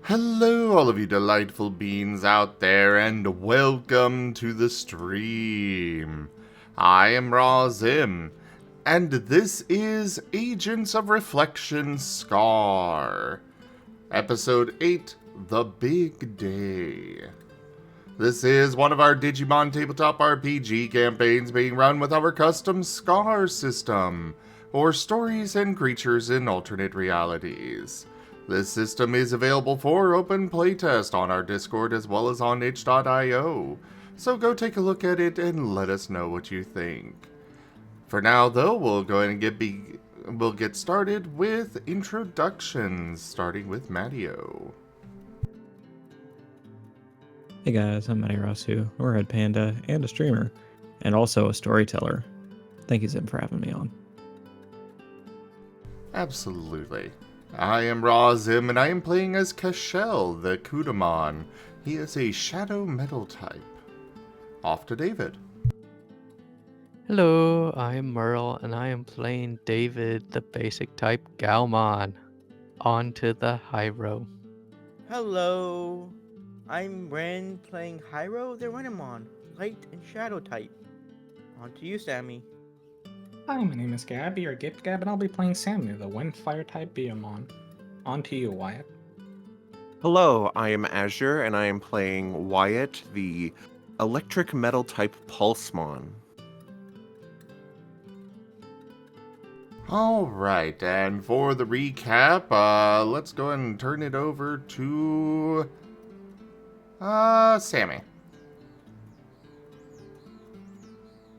Hello, all of you delightful beings out there, and welcome to the stream. I am Zim, and this is Agents of Reflection Scar, Episode 8, The Big Day. This is one of our Digimon tabletop RPG campaigns being run with our custom Scar system, or stories and creatures in alternate realities. This system is available for open playtest on our Discord as well as on itch.io, so go take a look at it and let us know what you think. For now, though, we'll go ahead and we'll get started with introductions, starting with Matteo. Hey guys, I'm Matty Rasu, a Red Panda, and a streamer, and also a storyteller. Thank you, Zim, for having me on. Absolutely. I am Zim, and I am playing as Cashel, the Kudamon. He is a shadow metal type. Off to David. Hello, I'm Merl, and I am playing David, the basic type Galmon. On to the Hyro. Hello, I'm Ren playing Hyro the Renamon, light and shadow type. On to you, Sammy. Hi, my name is Gabby, or Gip Gab, and I'll be playing Sammy, the Wind Fire type Piedmon. On to you, Wyatt. Hello, I am Azure, and I am playing Wyatt, the electric metal type Pulsemon. Alright, and for the recap, let's go ahead and turn it over to Sammy.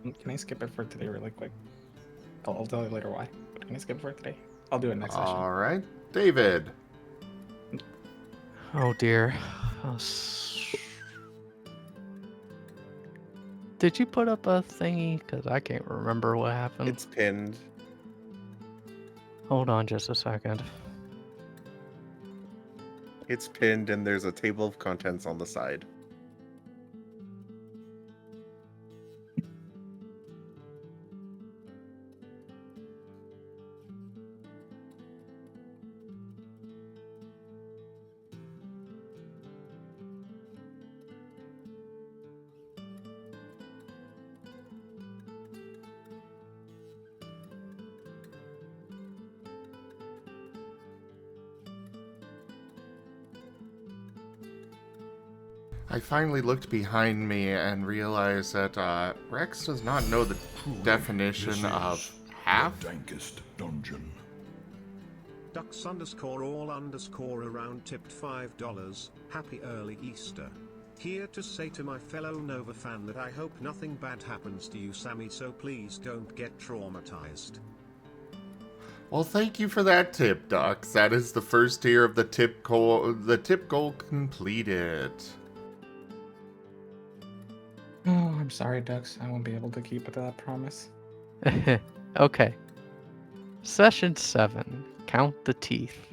Can I skip it for today really quick? I'll tell you later why. But can I skip it for today? I'll do it next session. Alright, David. Oh dear. Did you put up a thingy? Because I can't remember what happened. It's pinned. Hold on just a second. It's pinned, and there's a table of contents on the side. I finally looked behind me and realized that Rex does not know the definition of half. The dankest dungeon. Ducks _all_ around tipped $5. Happy early Easter. Here to say to my fellow Nova fan that I hope nothing bad happens to you, Sammy, so please don't get traumatized. Well, thank you for that tip, Ducks. That is the first tier of the tip goal. The tip goal completed. Oh, I'm sorry, Ducks. I won't be able to keep it to that promise. Okay. Session 7. Count the Teeth.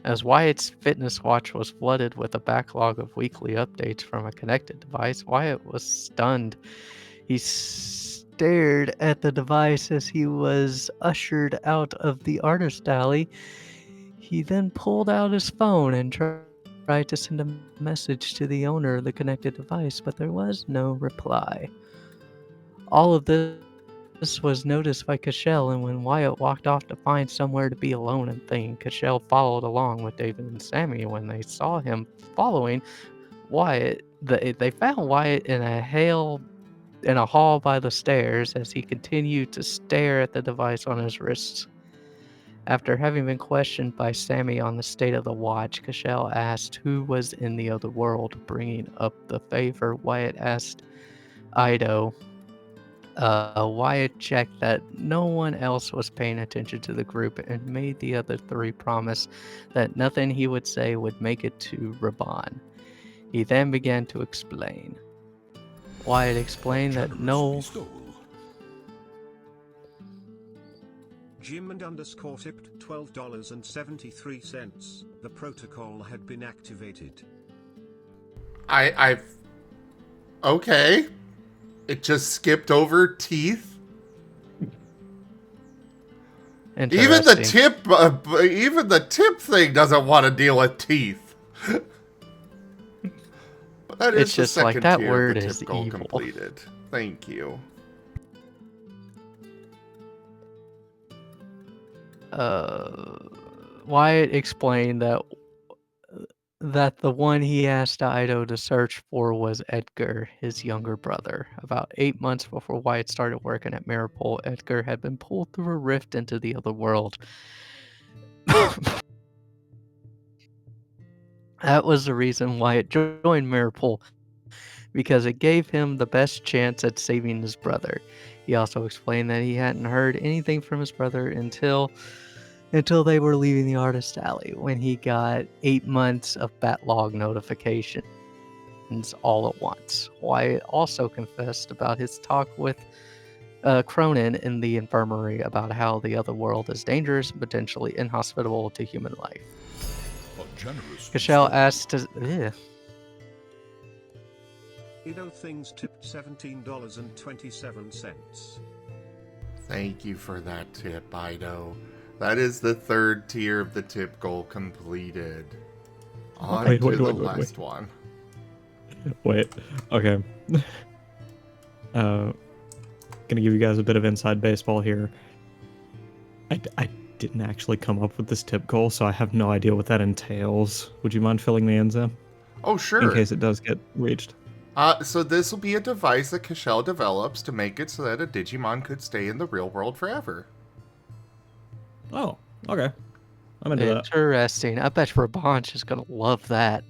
As Wyatt's fitness watch was flooded with a backlog of weekly updates from a connected device, Wyatt was stunned. He stared at the device as he was ushered out of the artist alley. He then pulled out his phone and tried to send a message to the owner of the connected device, but there was no reply. All of this was noticed by Cashel, and when Wyatt walked off to find somewhere to be alone and think, Cashel followed along with David and Sammy. When they saw him following Wyatt, they found Wyatt in a hall by the stairs as he continued to stare at the device on his wrists. After having been questioned by Sammy on the state of the watch, Cashel asked who was in the other world. Bringing up the favor, Wyatt asked Ido. Wyatt checked that no one else was paying attention to the group and made the other three promise that nothing he would say would make it to Raban. He then began to explain. Wyatt explained that no... Jim and _ tipped $12.73. The protocol had been activated. Okay. It just skipped over teeth. Even the tip thing doesn't want to deal with teeth. But that It's is the just like, second that tier word of the is tip goal evil. completed. Thank you. Wyatt explained that the one he asked Ido to search for was Edgar, his younger brother. About 8 months before Wyatt started working at Maripol, Edgar had been pulled through a rift into the other world. That was the reason Wyatt joined Maripol, because it gave him the best chance at saving his brother. He also explained that he hadn't heard anything from his brother until they were leaving the artist alley, when he got 8 months of backlog notifications all at once. Wyatt also confessed about his talk with Cronin in the infirmary about how the other world is dangerous and potentially inhospitable to human life. Cashel asked to... Ido Things tipped $17.27. Thank you for that tip, Ido. That is the third tier of the tip goal completed. On Wait, to wait, the wait, wait, last wait. one. Wait. Okay. Gonna give you guys a bit of inside baseball here. I didn't actually come up with this tip goal, so I have no idea what that entails. Would you mind filling me in, Zim? Oh, In sure. case it does get reached. So this will be a device that Cashel develops to make it so that a Digimon could stay in the real world forever. Oh, okay. I'm into that. Interesting. I bet Rabanch is gonna love that.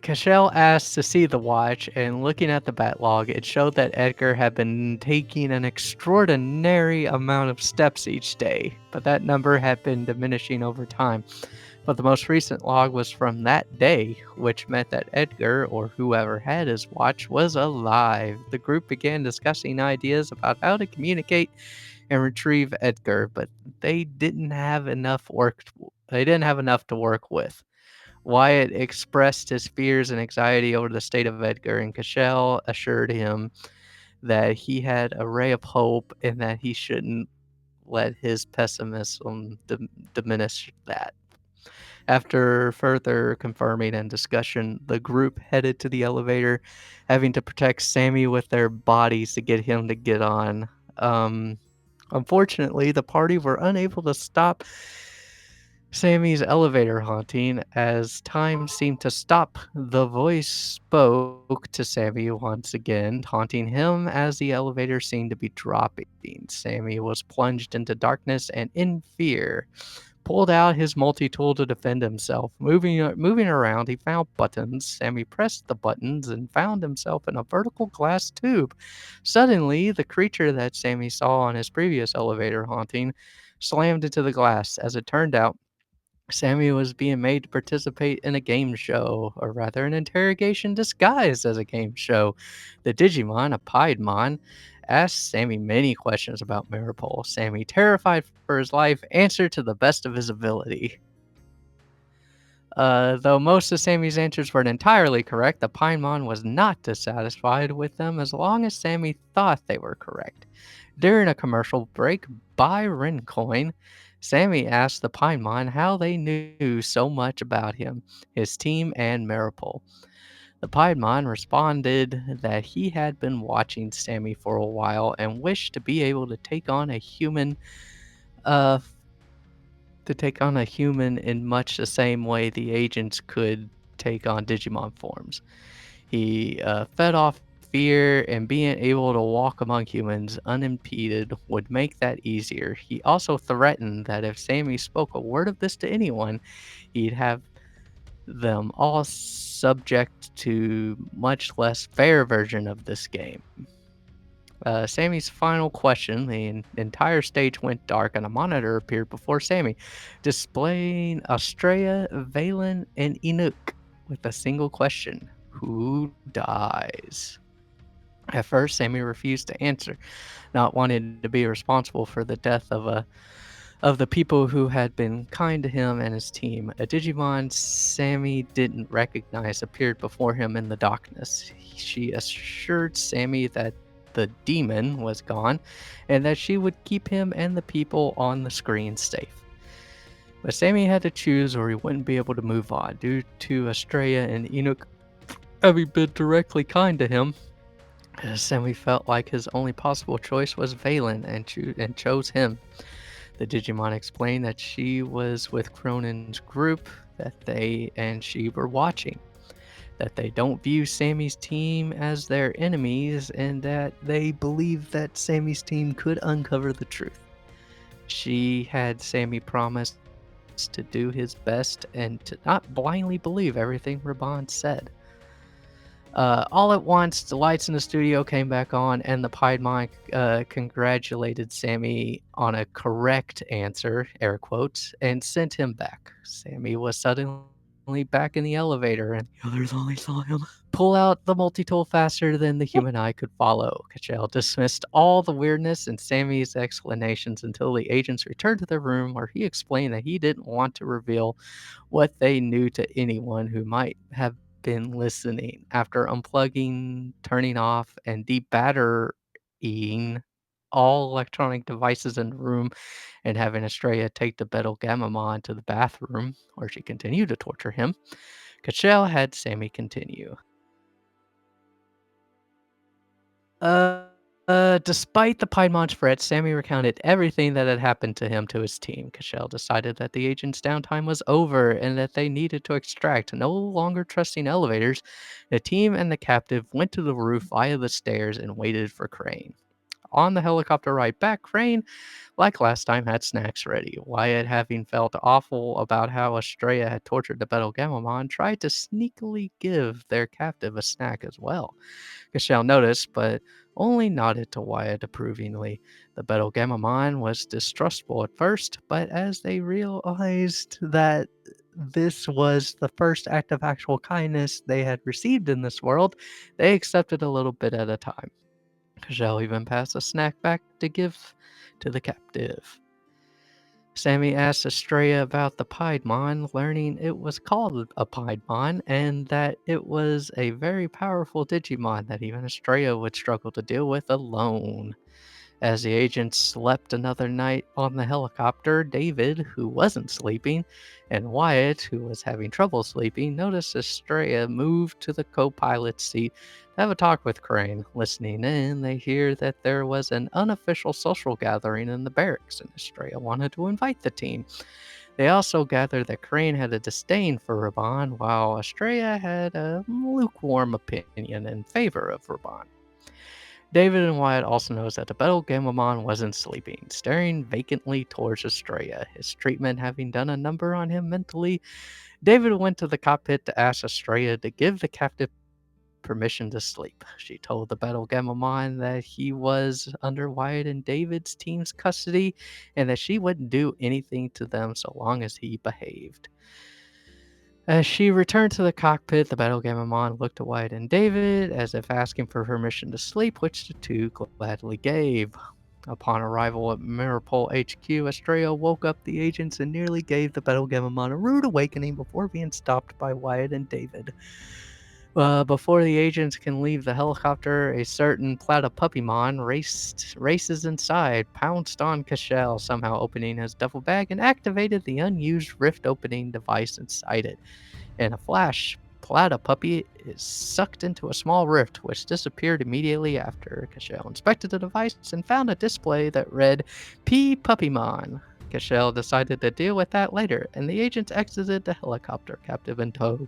Cashel asked to see the watch, and looking at the backlog, it showed that Edgar had been taking an extraordinary amount of steps each day, but that number had been diminishing over time. But the most recent log was from that day, which meant that Edgar, or whoever had his watch, was alive. The group began discussing ideas about how to communicate and retrieve Edgar, but they didn't have enough to work with. Wyatt expressed his fears and anxiety over the state of Edgar, and Cashel assured him that he had a ray of hope and that he shouldn't let his pessimism diminish that. After further confirming and discussion, the group headed to the elevator, having to protect Sammy with their bodies to get him to get on. Unfortunately, the party were unable to stop Sammy's elevator haunting. As time seemed to stop, the voice spoke to Sammy once again, taunting him as the elevator seemed to be dropping. Sammy was plunged into darkness and in fear. Pulled out his multi-tool to defend himself. Moving around, he found buttons. Sammy pressed the buttons and found himself in a vertical glass tube. Suddenly, the creature that Sammy saw on his previous elevator haunting slammed into the glass. As it turned out, Sammy was being made to participate in a game show, or rather an interrogation disguised as a game show. The Digimon, a Piedmon, asked Sammy many questions about Maripol. Sammy, terrified for his life, answered to the best of his ability. Though most of Sammy's answers weren't entirely correct, the Piedmon was not dissatisfied with them as long as Sammy thought they were correct. During a commercial break by Rencoin, Sammy asked the Piedmon how they knew so much about him, his team, and Maripol. The Piedmon responded that he had been watching Sammy for a while and wished to be able to take on a human in much the same way the agents could take on Digimon forms. He fed off fear, and being able to walk among humans unimpeded would make that easier. He also threatened that if Sammy spoke a word of this to anyone, he'd have them all subject to much less fair version of this game. Sammy's final question, the entire stage went dark and a monitor appeared before Sammy, displaying Australia, Valen, and Inuk with a single question: who dies? At first, Sammy refused to answer, not wanting to be responsible for the death of the people who had been kind to him and his team. A Digimon Sammy didn't recognize appeared before him in the darkness. She assured Sammy that the demon was gone and that she would keep him and the people on the screen safe. But Sammy had to choose or he wouldn't be able to move on due to Estrella and Enoch having been directly kind to him. Sammy felt like his only possible choice was Valen and chose him. The Digimon explained that she was with Cronin's group, that they and she were watching, that they don't view Sammy's team as their enemies, and that they believe that Sammy's team could uncover the truth. She had Sammy promise to do his best and to not blindly believe everything Raban said. All at once, the lights in the studio came back on, and the Piedmon congratulated Sammy on a correct answer, air quotes, and sent him back. Sammy was suddenly back in the elevator, and the others only saw him pull out the multi-tool faster than the human eye could follow. Cashel dismissed all the weirdness in Sammy's explanations until the agents returned to their room, where he explained that he didn't want to reveal what they knew to anyone who might have been listening. After unplugging, turning off, and debatterying all electronic devices in the room and having Estrella take the Betel Gamamon to the bathroom, where she continued to torture him, Cashel had Sammy continue. Despite the Piedmon's threats, Sammy recounted everything that had happened to him to his team. Cashel decided that the agent's downtime was over and that they needed to extract. No longer trusting elevators, the team and the captive went to the roof via the stairs and waited for Crane. On the helicopter ride back, Crane, like last time, had snacks ready. Wyatt, having felt awful about how Estrella had tortured the Betel Gamamon, tried to sneakily give their captive a snack as well. Cashel noticed, but only nodded to Wyatt approvingly. The Betel Gamamon was distrustful at first, but as they realized that this was the first act of actual kindness they had received in this world, they accepted a little bit at a time. Cashel even passed a snack back to give to the captive. Sammy asked Estrella about the Piedmon, learning it was called a Piedmon and that it was a very powerful Digimon that even Estrella would struggle to deal with alone. As the agents slept another night on the helicopter, David, who wasn't sleeping, and Wyatt, who was having trouble sleeping, noticed Estrella moved to the co-pilot's seat to have a talk with Crane. Listening in, they hear that there was an unofficial social gathering in the barracks, and Estrella wanted to invite the team. They also gathered that Crane had a disdain for Raban, while Estrella had a lukewarm opinion in favor of Raban. David and Wyatt also noticed that the Betel Gamamon wasn't sleeping, staring vacantly towards Estrella. His treatment having done a number on him mentally, David went to the cockpit to ask Estrella to give the captive permission to sleep. She told the Betel Gamamon that he was under Wyatt and David's team's custody and that she wouldn't do anything to them so long as he behaved. As she returned to the cockpit, the Betel Gamamon looked at Wyatt and David as if asking for permission to sleep, which the two gladly gave. Upon arrival at Merl HQ, Estrella woke up the agents and nearly gave the Betel Gamamon a rude awakening before being stopped by Wyatt and David. Before the agents can leave the helicopter, a certain Platypuppymon races inside, pounced on Cashel, somehow opening his duffel bag, and activated the unused rift opening device inside it. In a flash, Platypuppy is sucked into a small rift, which disappeared immediately after. Cashel inspected the device and found a display that read P. Puppymon. Cashel decided to deal with that later, and the agents exited the helicopter, captive in tow,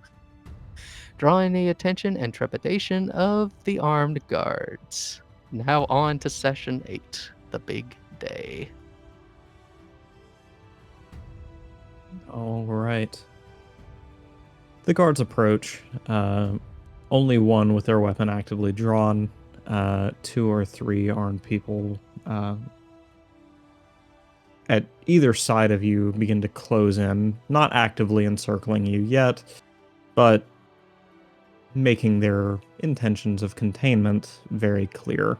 drawing the attention and trepidation of the armed guards. Now on to Session 8, the big day. All right. The guards approach, only one with their weapon actively drawn, 2 or 3 armed people at either side of you begin to close in, not actively encircling you yet, but making their intentions of containment very clear.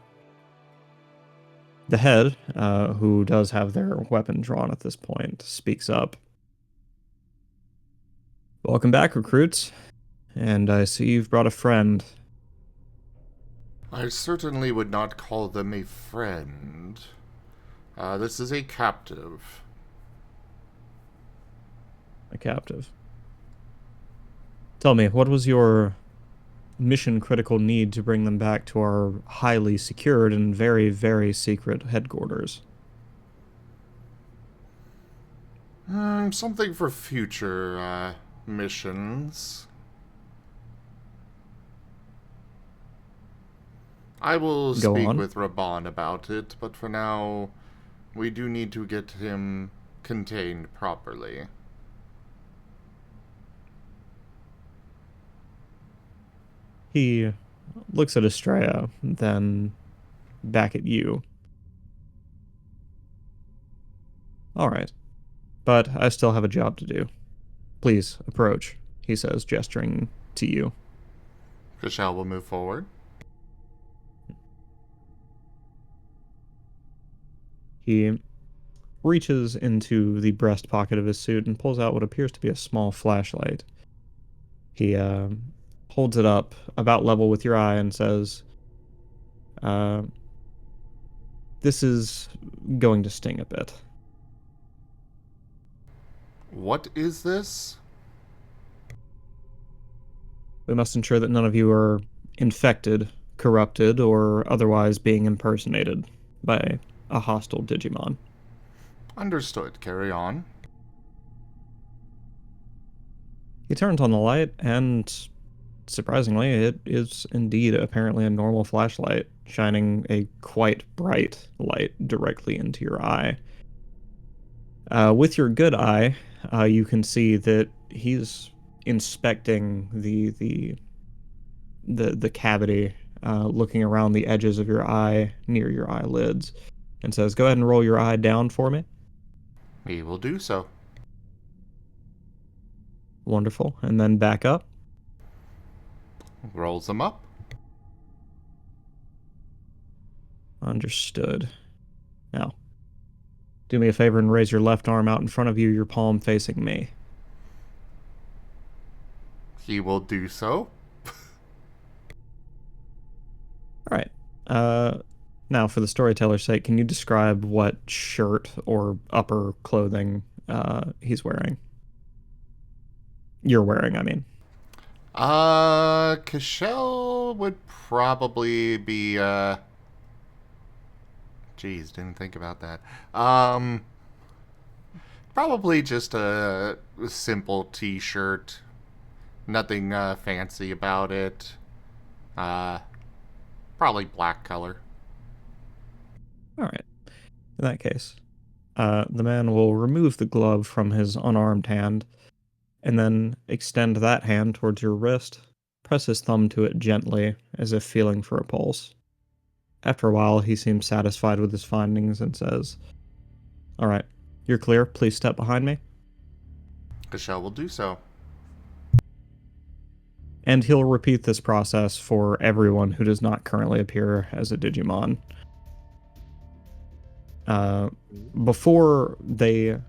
The head, who does have their weapon drawn at this point, speaks up. Welcome back, recruits. And I see you've brought a friend. I certainly would not call them a friend. This is a captive. A captive. Tell me, what was your mission critical need to bring them back to our highly secured and very, very secret headquarters? Something for future missions. I will Go speak on. with Raban about it, but for now, we do need to get him contained properly. He looks at Estrella, then back at you. All right. But I still have a job to do. Please, approach, he says, gesturing to you. Kashal will move forward. He reaches into the breast pocket of his suit and pulls out what appears to be a small flashlight. He holds it up about level with your eye and says, this is going to sting a bit. What is this? We must ensure that none of you are infected, corrupted, or otherwise being impersonated by a hostile Digimon. Understood. Carry on. He turns on the light, and surprisingly, it is indeed apparently a normal flashlight, shining a quite bright light directly into your eye. With your good eye, you can see that he's inspecting the cavity, looking around the edges of your eye near your eyelids, and says, "Go ahead and roll your eye down for me." He will do so. Wonderful. And then back up. Rolls them up. Understood. Now, do me a favor and raise your left arm out in front of you, your palm facing me. He will do so. All right. Now, for the storyteller's sake, can you describe what shirt or upper clothing he's wearing? You're wearing, I mean. Kashel would probably be, Geez, didn't think about that. Probably just a simple t-shirt. Nothing, fancy about it. Probably black color. All right. In that case, the man will remove the glove from his unarmed hand and then extend that hand towards your wrist, press his thumb to it gently, as if feeling for a pulse. After a while, he seems satisfied with his findings and says, "All right, you're clear. Please step behind me." Kashel will do so. And he'll repeat this process for everyone who does not currently appear as a Digimon. Before they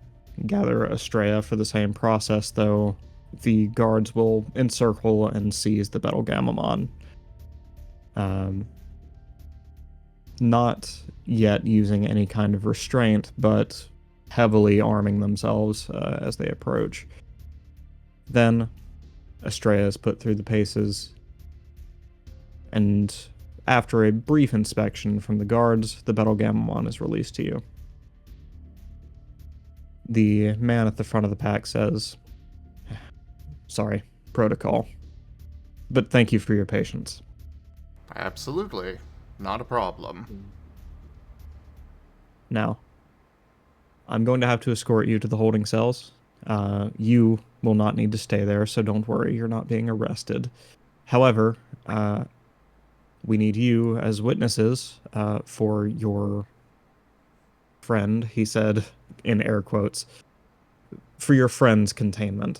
gather Estrella for the same process, though, the guards will encircle and seize the Betelgamamon. Not yet using any kind of restraint, but heavily arming themselves as they approach. Then Estrella is put through the paces, and after a brief inspection from the guards, the Betelgamamon is released to you. The man at the front of the pack says, "Sorry, protocol. But thank you for your patience." Absolutely. Not a problem. Now, I'm going to have to escort you to the holding cells. You will not need to stay there, so don't worry, you're not being arrested. However, we need you as witnesses for your friend, he said in air quotes, for your friend's containment.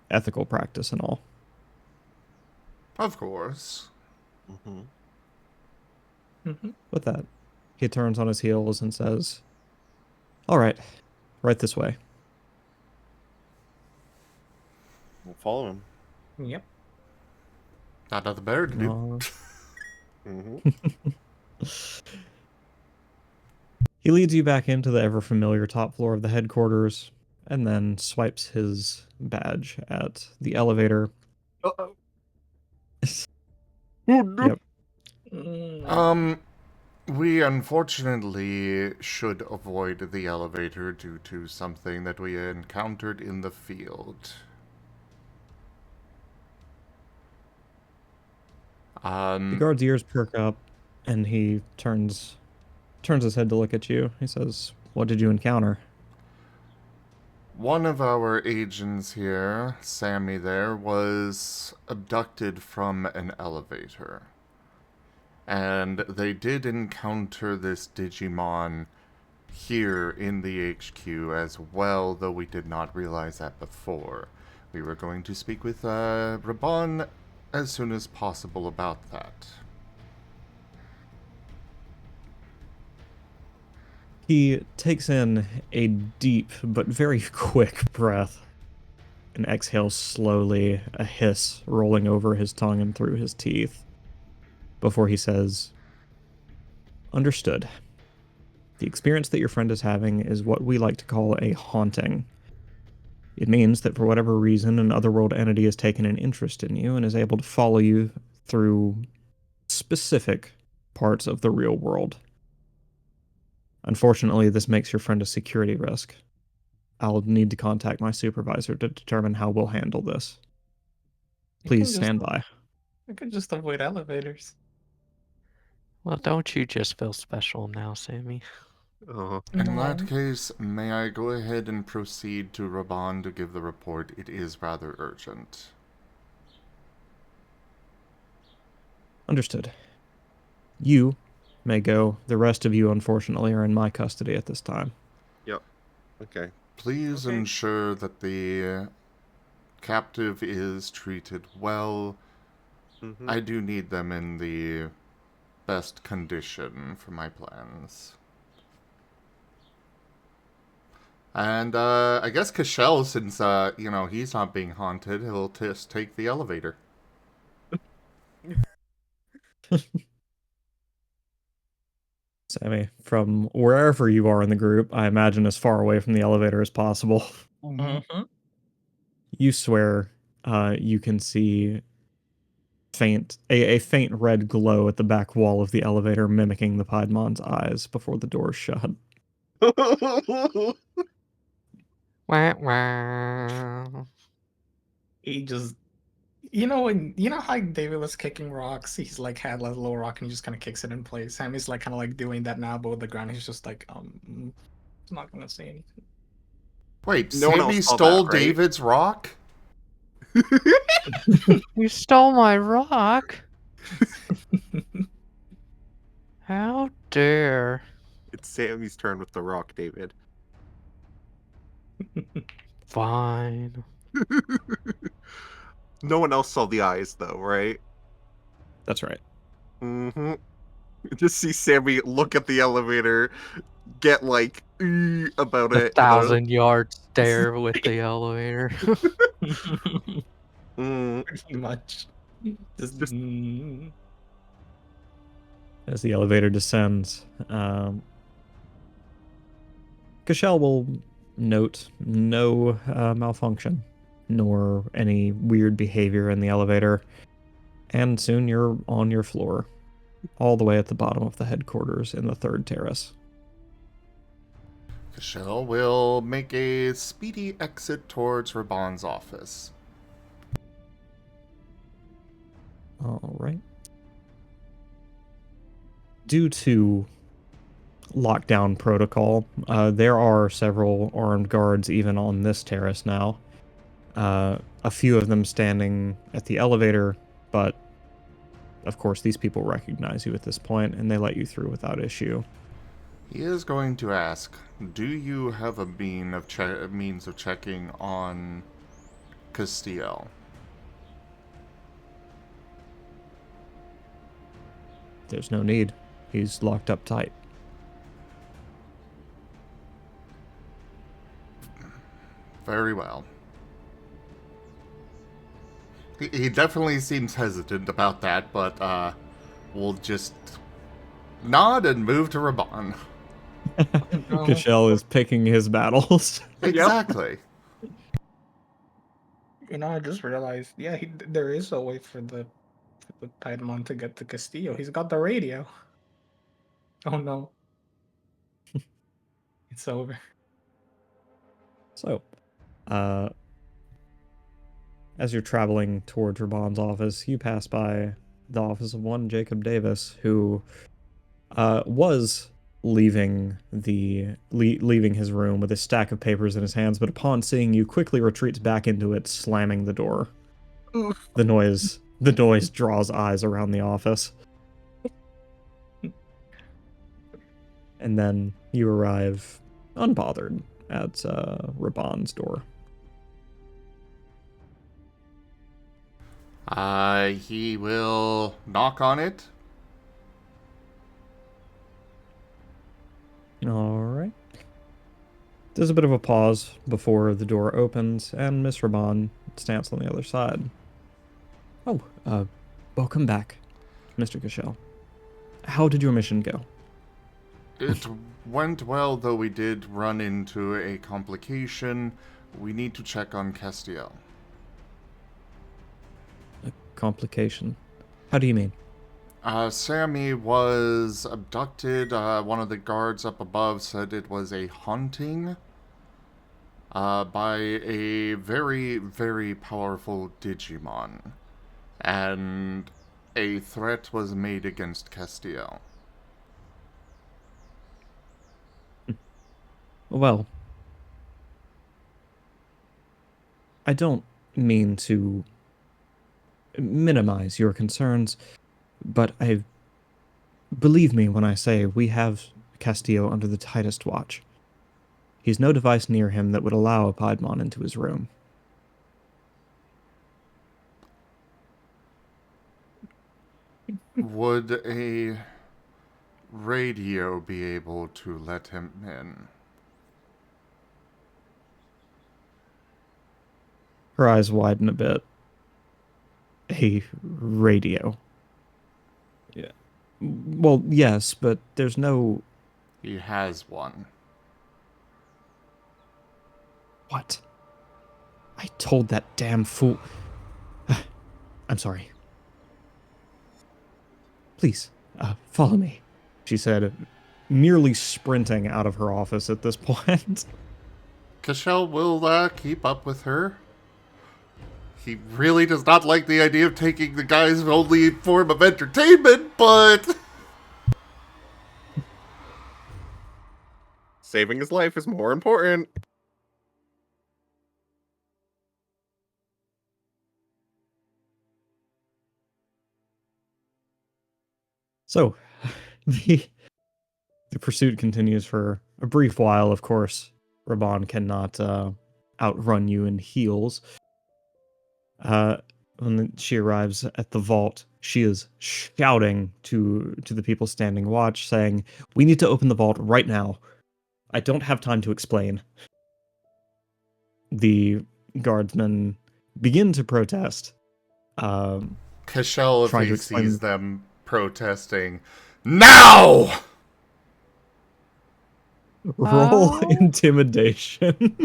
Ethical practice and all. Of course. With that, he turns on his heels and says, "All right, right this way." We'll follow him. Yep. Not nothing better to do. He leads you back into the ever-familiar top floor of the headquarters, and then swipes his badge at the elevator. Uh-oh. Oh, no. Yep. We unfortunately should avoid the elevator due to something that we encountered in the field. The guard's ears perk up, and he turns his head to look at you. He says, "What did you encounter?" One of our agents here, Sammy there, was abducted from an elevator. And they did encounter this Digimon here in the HQ as well, though we did not realize that before. We were going to speak with Raban as soon as possible about that. He takes in a deep but very quick breath and exhales slowly, a hiss rolling over his tongue and through his teeth, before he says, "Understood. The experience that your friend is having is what we like to call a haunting. It means that for whatever reason, an otherworld entity has taken an interest in you and is able to follow you through specific parts of the real world. Unfortunately, this makes your friend a security risk. I'll need to contact my supervisor to determine how we'll handle this. Please stand by." I could just avoid elevators. Well, don't you just feel special now, Sammy? In that case, may I go ahead and proceed to Raban to give the report? It is rather urgent. Understood. You may go. The rest of you, unfortunately, are in my custody at this time. Yep. Okay. Please Okay. ensure that the captive is treated well. Mm-hmm. I do need them in the best condition for my plans. And I guess Cashel, since he's not being haunted, he'll just take the elevator. Sammy, from wherever you are in the group, I imagine as far away from the elevator as possible, Mm-hmm. you swear you can see a faint red glow at the back wall of the elevator, mimicking the Piedmon's eyes before the doors shut. Wah, wah. He just, how David was kicking rocks. He's like had like a little rock and he just kind of kicks it in place. Sammy's like kind of like doing that now, but with the ground, he's just like, he's not gonna say anything. Wait, No one Sammy else saw stole that, right? David's rock? You stole my rock? How dare. It's Sammy's turn with the rock, David. Fine. No one else saw the eyes, though, right? That's right. Mm-hmm. Just see Sammy look at the elevator, get like about A it. 1,000-yard stare with the elevator. Pretty much. Just, As the elevator descends, Cashel will note no malfunction, nor any weird behavior in the elevator, and soon you're on your floor, all the way at the bottom of the headquarters in the 3rd terrace. Cashel will make a speedy exit towards Raban's office. All right. Due to lockdown protocol, there are several armed guards even on this terrace now. A few of them standing at the elevator, but of course these people recognize you at this point and they let you through without issue. He is going to ask, do you have a means of checking on Castiel? There's no need. He's locked up tight. Very well. He definitely seems hesitant about that, but we'll just nod and move to Raban. No. Cashel is picking his battles. Exactly. You know, I just realized, yeah, there is a way for the Piedmon to get to Castillo. He's got the radio. Oh no. It's over. So, as you're traveling toward Raban's office, you pass by the office of one Jacob Davis, who was leaving leaving his room with a stack of papers in his hands, but upon seeing you, quickly retreats back into it, slamming the door. The noise draws eyes around the office. And then you arrive unbothered at Raban's door. He will knock on it. Alright. There's a bit of a pause before the door opens, and Miss Raban stands on the other side. Oh, welcome back, Mr. Cashel. How did your mission go? It went well, though we did run into a complication. We need to check on Castiel. A complication? How do you mean? Sammy was abducted. One of the guards up above said it was a haunting by a very, very powerful Digimon. And a threat was made against Castiel. Well, I don't mean to minimize your concerns, but believe me when I say we have Castillo under the tightest watch. He's no device near him that would allow a Piedmon into his room. Would a radio be able to let him in? Her eyes widen a bit. A radio. Yeah. Well, yes, but there's no... He has one. What? I told that damn fool... I'm sorry. Please, follow me, she said, nearly sprinting out of her office at this point. Cashel will keep up with her. He really does not like the idea of taking the guy's only form of entertainment, but... Saving his life is more important. So, the pursuit continues for a brief while, of course. Raban cannot outrun you in heels. When she arrives at the vault, she is shouting to the people standing watch, saying, "We need to open the vault right now. I don't have time to explain." The guardsmen begin to protest. Cashel, if Trying he to explain- sees them protesting, now! Roll intimidation.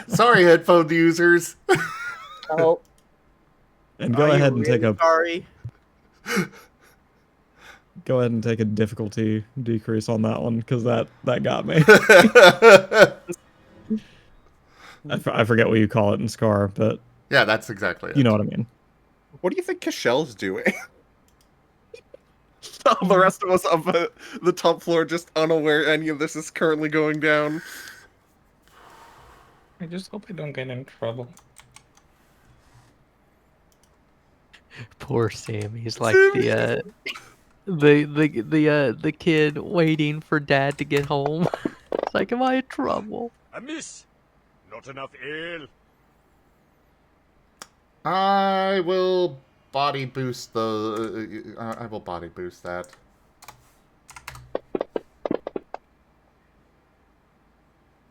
Sorry, headphone users. Oh, And go are you ahead and really take a sorry? go ahead and take a difficulty decrease on that one, because that got me. I forget what you call it in Scar, but Yeah, that's exactly it. you know what I mean. What do you think Cashel's doing? All the rest of us up at the top floor just unaware any of this is currently going down. I just hope I don't get in trouble. Poor Sammy. He's like the kid waiting for dad to get home. It's like, am I in trouble? A miss! Not enough ale. I will body boost the... I will body boost that.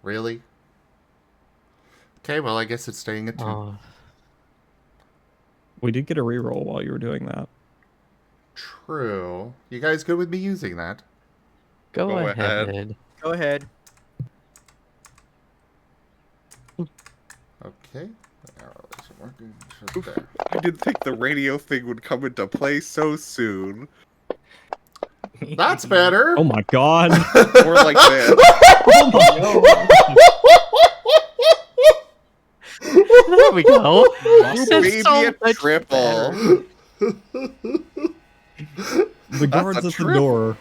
Really? Okay, well, I guess it's staying at 2. Oh, We did get a reroll while you were doing that. True. You guys good with me using that? Go Go ahead. ahead. Go ahead. Okay. There. I didn't think the radio thing would come into play so soon. That's better. Oh my god. More like this. Oh my There we go. This is Baby, so a much triple. better. The guards a at the triple. door.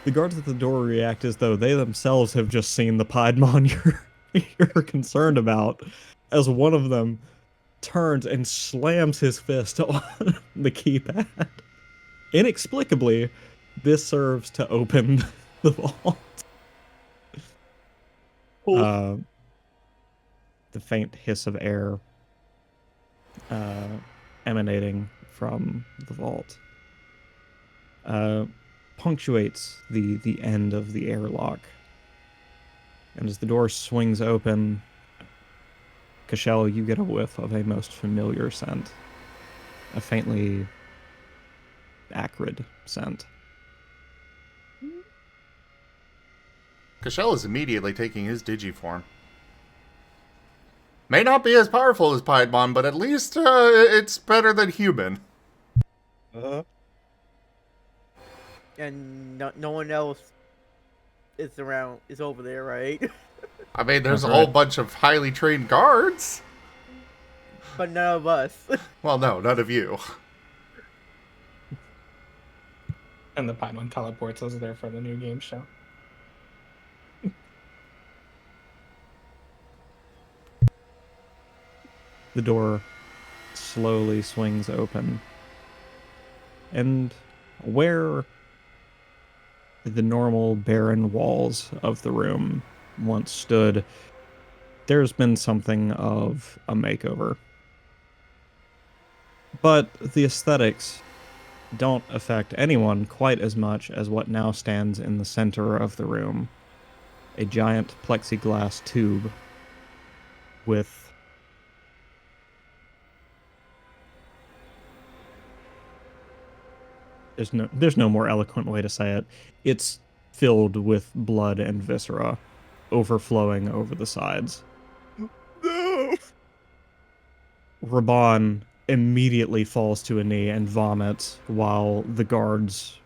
The guards at the door react as though they themselves have just seen the Piedmon you're concerned about, as one of them turns and slams his fist on the keypad. Inexplicably, this serves to open the vault. The faint hiss of air emanating from the vault punctuates the end of the airlock. And as the door swings open, Cashel, you get a whiff of a most familiar scent. A faintly acrid scent. Cashel is immediately taking his Digiform. May not be as powerful as Piedmon, but at least it's better than human. And no one else is over there, right? I mean, there's That's a whole right. bunch of highly trained guards. But none of us. Well, no, none of you. And the Piedmon teleports us there for the new game show. The door slowly swings open. And where the normal barren walls of the room once stood, there's been something of a makeover. But the aesthetics don't affect anyone quite as much as what now stands in the center of the room. A giant plexiglass tube with there's no more eloquent way to say it. It's filled with blood and viscera, overflowing over the sides. No. Raban immediately falls to a knee and vomits while the guards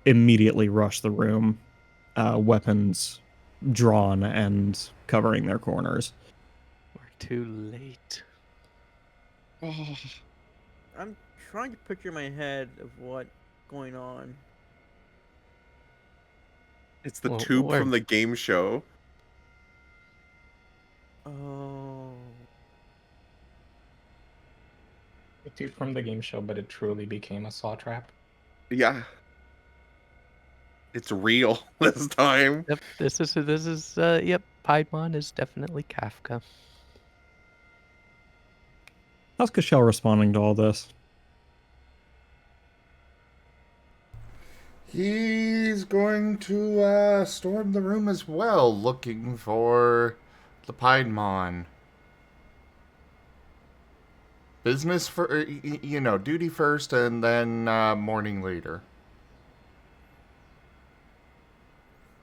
immediately rush the room, weapons drawn and covering their corners. We're too late. I'm trying to picture in my head of what's going on. It's the Well, tube where- from the game show. Oh. The dude from the game show, but it truly became a saw trap. Yeah. It's real this time. Yep, this is yep, Piedmon is definitely Kafka. How's Cashel responding to all this? He's going to storm the room as well, looking for the Piedmon. Business for duty first, and then morning later.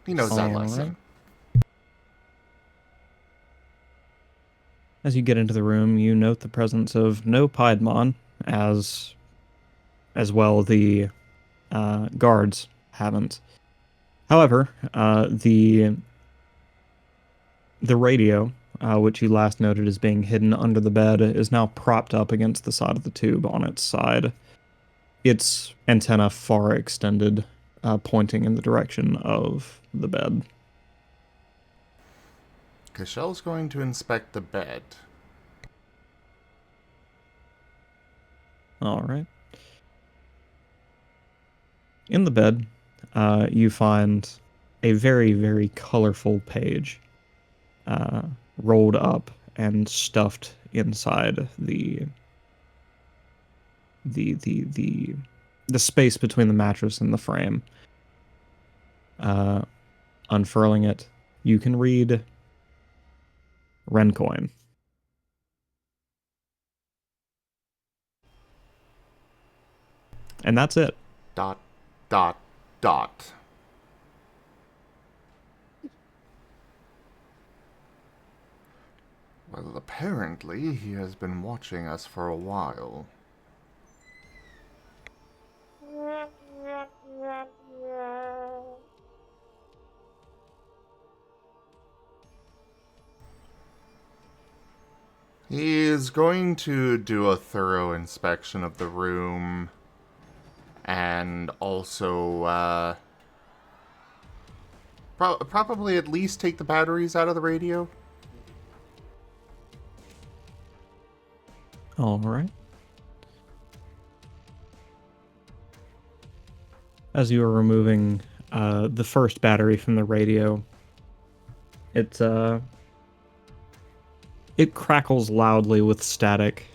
He knows that Alright. lesson. As you get into the room, you note the presence of no Piedmon, as well the guards haven't. However, the radio, which you last noted as being hidden under the bed, is now propped up against the side of the tube on its side. Its antenna far extended, pointing in the direction of the bed. Cashel's going to inspect the bed. All right. In the bed, you find a very, very colorful page rolled up and stuffed inside the space between the mattress and the frame. Unfurling it, you can read Rencoin. And that's it. Dot, dot, dot. Well, apparently he has been watching us for a while. He is going to do a thorough inspection of the room and also probably at least take the batteries out of the radio. All right. As you are removing the first battery from the radio, it crackles loudly with static,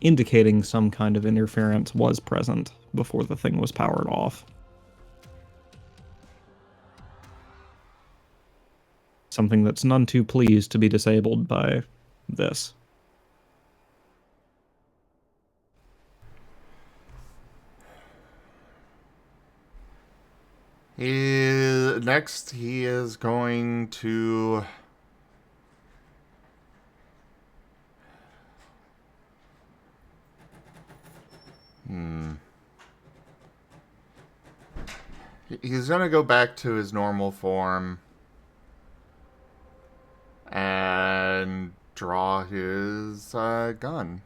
indicating some kind of interference was present before the thing was powered off. Something that's none too pleased to be disabled by this. Next, he is going to... He's going to go back to his normal form and draw his gun.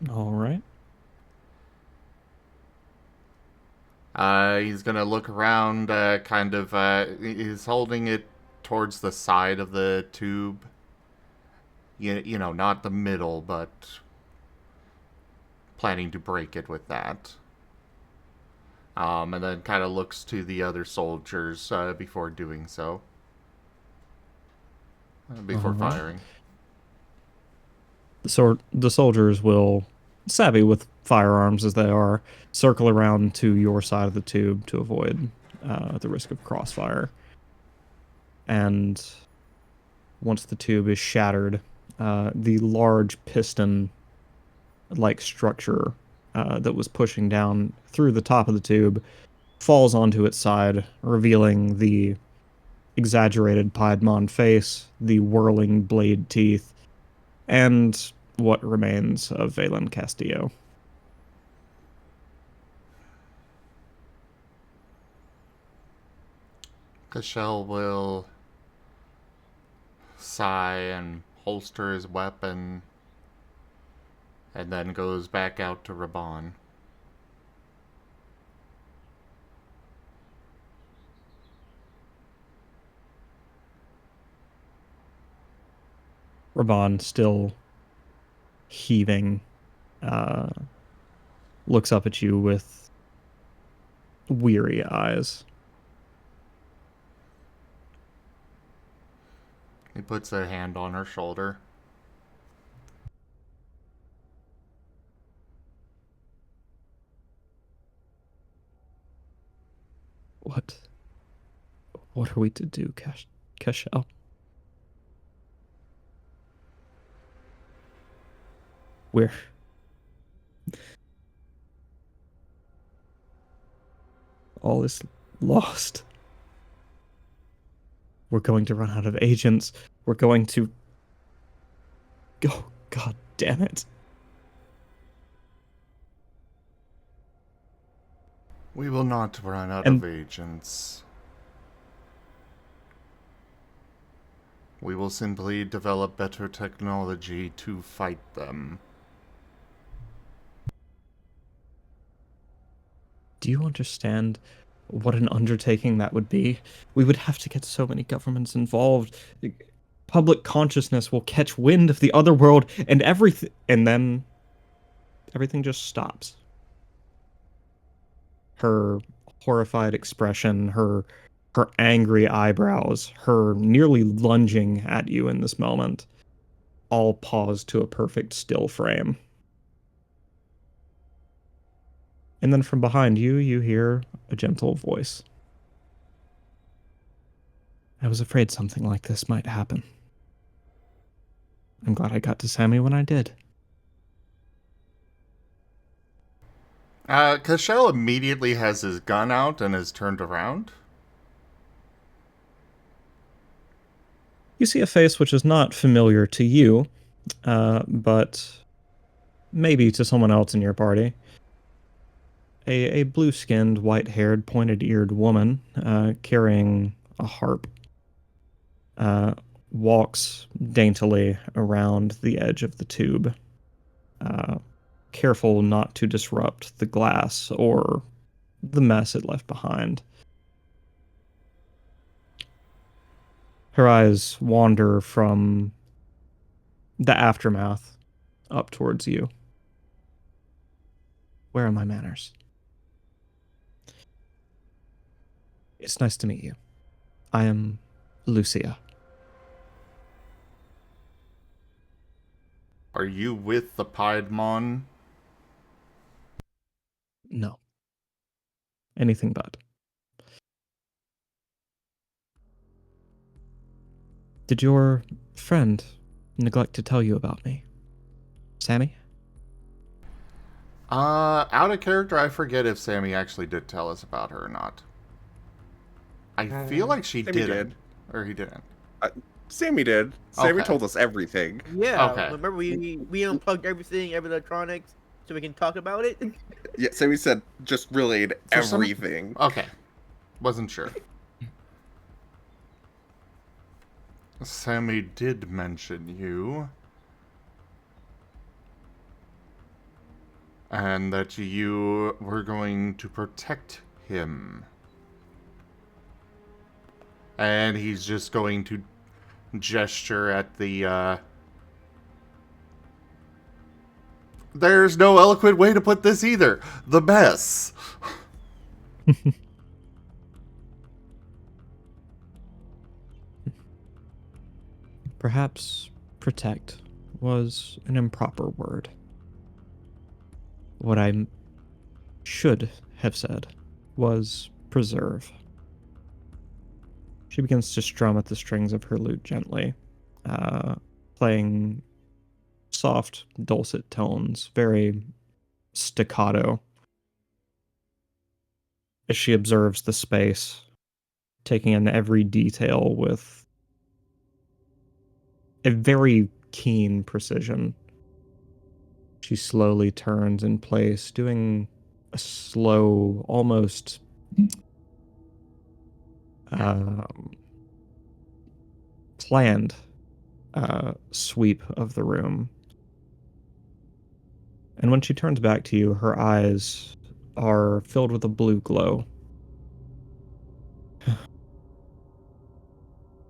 All right. He's gonna look around, he's holding it towards the side of the tube. You know, not the middle, but planning to break it with that. And then kind of looks to the other soldiers before doing so. Before firing. So the soldiers will, savvy with firearms as they are, circle around to your side of the tube to avoid the risk of crossfire. And once the tube is shattered, the large piston-like structure that was pushing down through the top of the tube falls onto its side, revealing the exaggerated Piedmon face, the whirling blade teeth, and what remains of Valen Castillo. Cashel will sigh and holster his weapon, and then goes back out to Raban. Raban, still heaving, looks up at you with weary eyes. He puts a hand on her shoulder. What are we to do, Cashel? We're... all is lost. We're going to run out of agents. We're going to... Oh, God damn it. We will not run out of agents. We will simply develop better technology to fight them. Do you understand what an undertaking that would be? We would have to get so many governments involved. Public consciousness will catch wind of the other world and everything, and then everything just stops. Her horrified expression, her angry eyebrows, her nearly lunging at you in this moment, all pause to a perfect still frame. And then from behind you, you hear a gentle voice. I was afraid something like this might happen. I'm glad I got to Sammy when I did. Cashel immediately has his gun out and is turned around. You see a face which is not familiar to you, but maybe to someone else in your party. A blue-skinned, white-haired, pointed-eared woman carrying a harp walks daintily around the edge of the tube, careful not to disrupt the glass or the mess it left behind. Her eyes wander from the aftermath up towards you. Where are my manners? It's nice to meet you. I am Lucia. Are you with the Piedmon? No. Anything but. Did your friend neglect to tell you about me? Sammy? Out of character, I forget if Sammy actually did tell us about her or not. I feel like she Sammy didn't. did. Or he didn't. Sammy did. Sammy Okay. told us everything. Yeah. Okay. Remember we unplugged everything, every electronics, so we can talk about it. Yeah, Sammy said just relayed For some- everything. Okay. Wasn't sure. Sammy did mention you. And that you were going to protect him. And he's just going to gesture at the, There's no eloquent way to put this either. The mess. Perhaps protect was an improper word. What I should have said was preserve. She begins to strum at the strings of her lute gently, playing soft, dulcet tones, very staccato, as she observes the space, taking in every detail with a very keen precision. She slowly turns in place, doing a slow, almost planned sweep of the room. And when she turns back to you, her eyes are filled with a blue glow.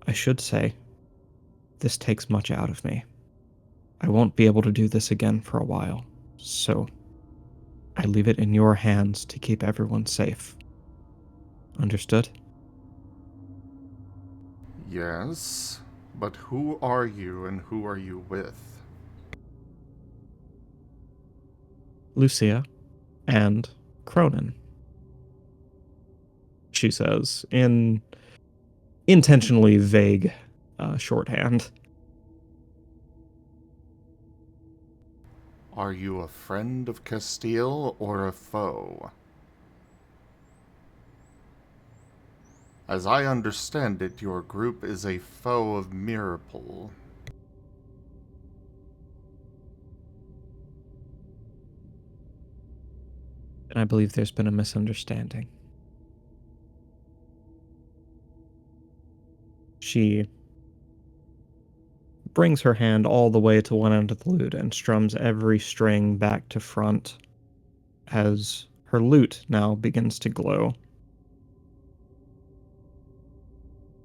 I should say, this takes much out of me. I won't be able to do this again for a while, so I leave it in your hands to keep everyone safe. Understood? Yes. But who are you and who are you with? Lucia and Cronin, she says, in intentionally vague shorthand. Are you a friend of Castile or a foe? As I understand it, your group is a foe of Mirapol. And I believe there's been a misunderstanding. She brings her hand all the way to one end of the lute and strums every string back to front as her lute now begins to glow.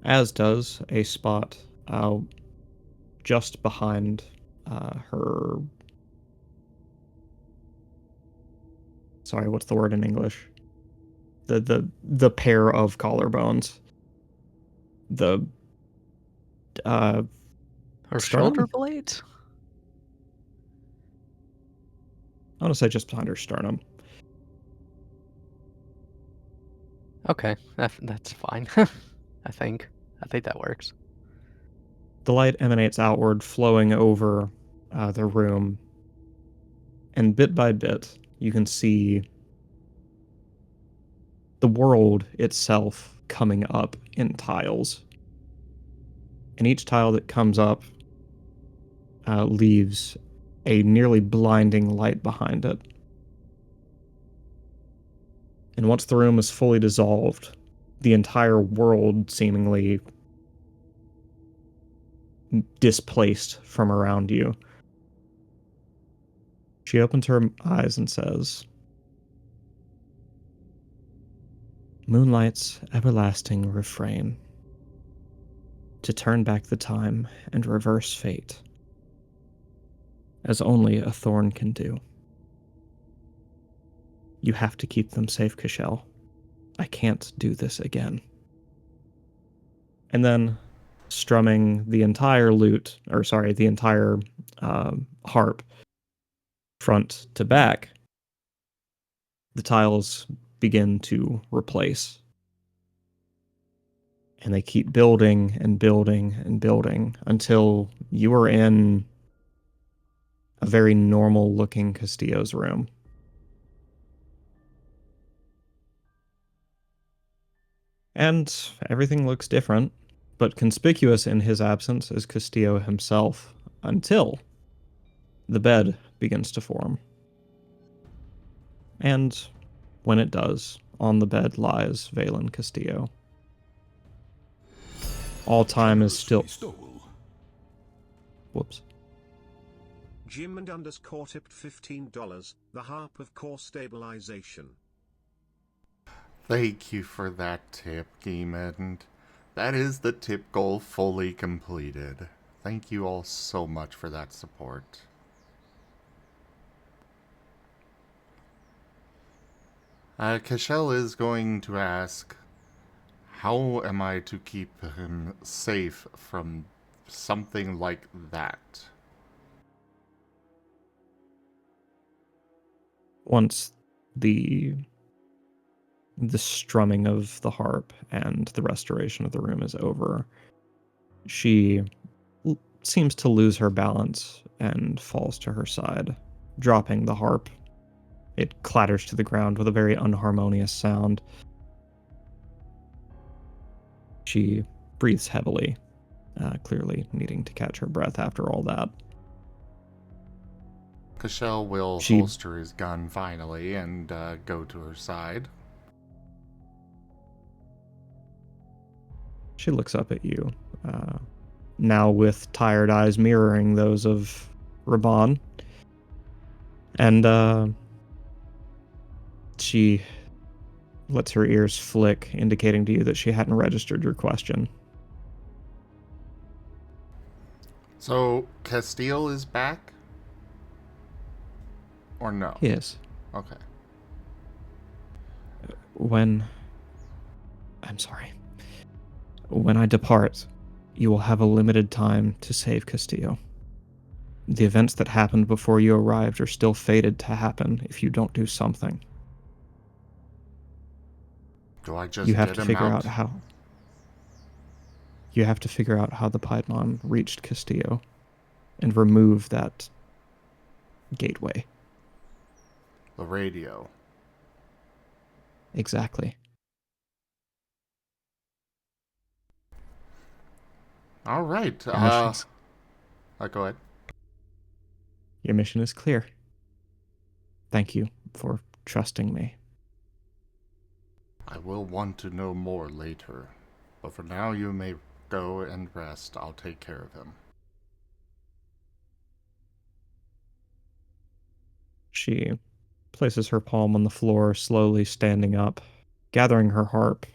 As does a spot just behind her... Sorry, what's the word in English? The pair of collarbones. The Her Sternum? shoulder blades? I want to say just behind her sternum. Okay, that's fine. I think that works. The light emanates outward, flowing over the room, and bit by bit, you can see the world itself coming up in tiles. And each tile that comes up leaves a nearly blinding light behind it. And once the room is fully dissolved, the entire world seemingly displaced from around you. She opens her eyes and says, "Moonlight's everlasting refrain, to turn back the time and reverse fate, as only a thorn can do. You have to keep them safe, Cashel. I can't do this again." And then, strumming the entire the entire harp, front to back, the tiles begin to replace. And they keep building and building and building until you are in a very normal-looking Castillo's room. And everything looks different, but conspicuous in his absence is Castillo himself, until the bed begins to form. And when it does, on the bed lies Valen Castillo. All time is still... Whoops. Jim and underscore tipped $15, the harp of core stabilization. Thank you for that tip, Game. That is the tip goal fully completed. Thank you all so much for that support. Cashel is going to ask, how am I to keep him safe from something like that? Once the strumming of the harp and the restoration of the room is over, she seems to lose her balance and falls to her side, dropping the harp. It clatters to the ground with a very unharmonious sound. She breathes heavily, clearly needing to catch her breath after all that. Cashel will holster his gun finally and go to her side. She looks up at you, now with tired eyes mirroring those of Raban. And she lets her ears flick, indicating to you that she hadn't registered your question. So, Castile is back? Or no? Yes. Okay. When I depart, you will have a limited time to save Castillo. The events that happened before you arrived are still fated to happen if you don't do something. Do I just You have get to him figure out? out how. You have to figure out how the Piedmon reached Castillo and remove that gateway. The radio. Exactly. All right. Your mission's- Go ahead. Your mission is clear. Thank you for trusting me. I will want to know more later. But for now, you may go and rest. I'll take care of him. She places her palm on the floor, slowly standing up, gathering her harp,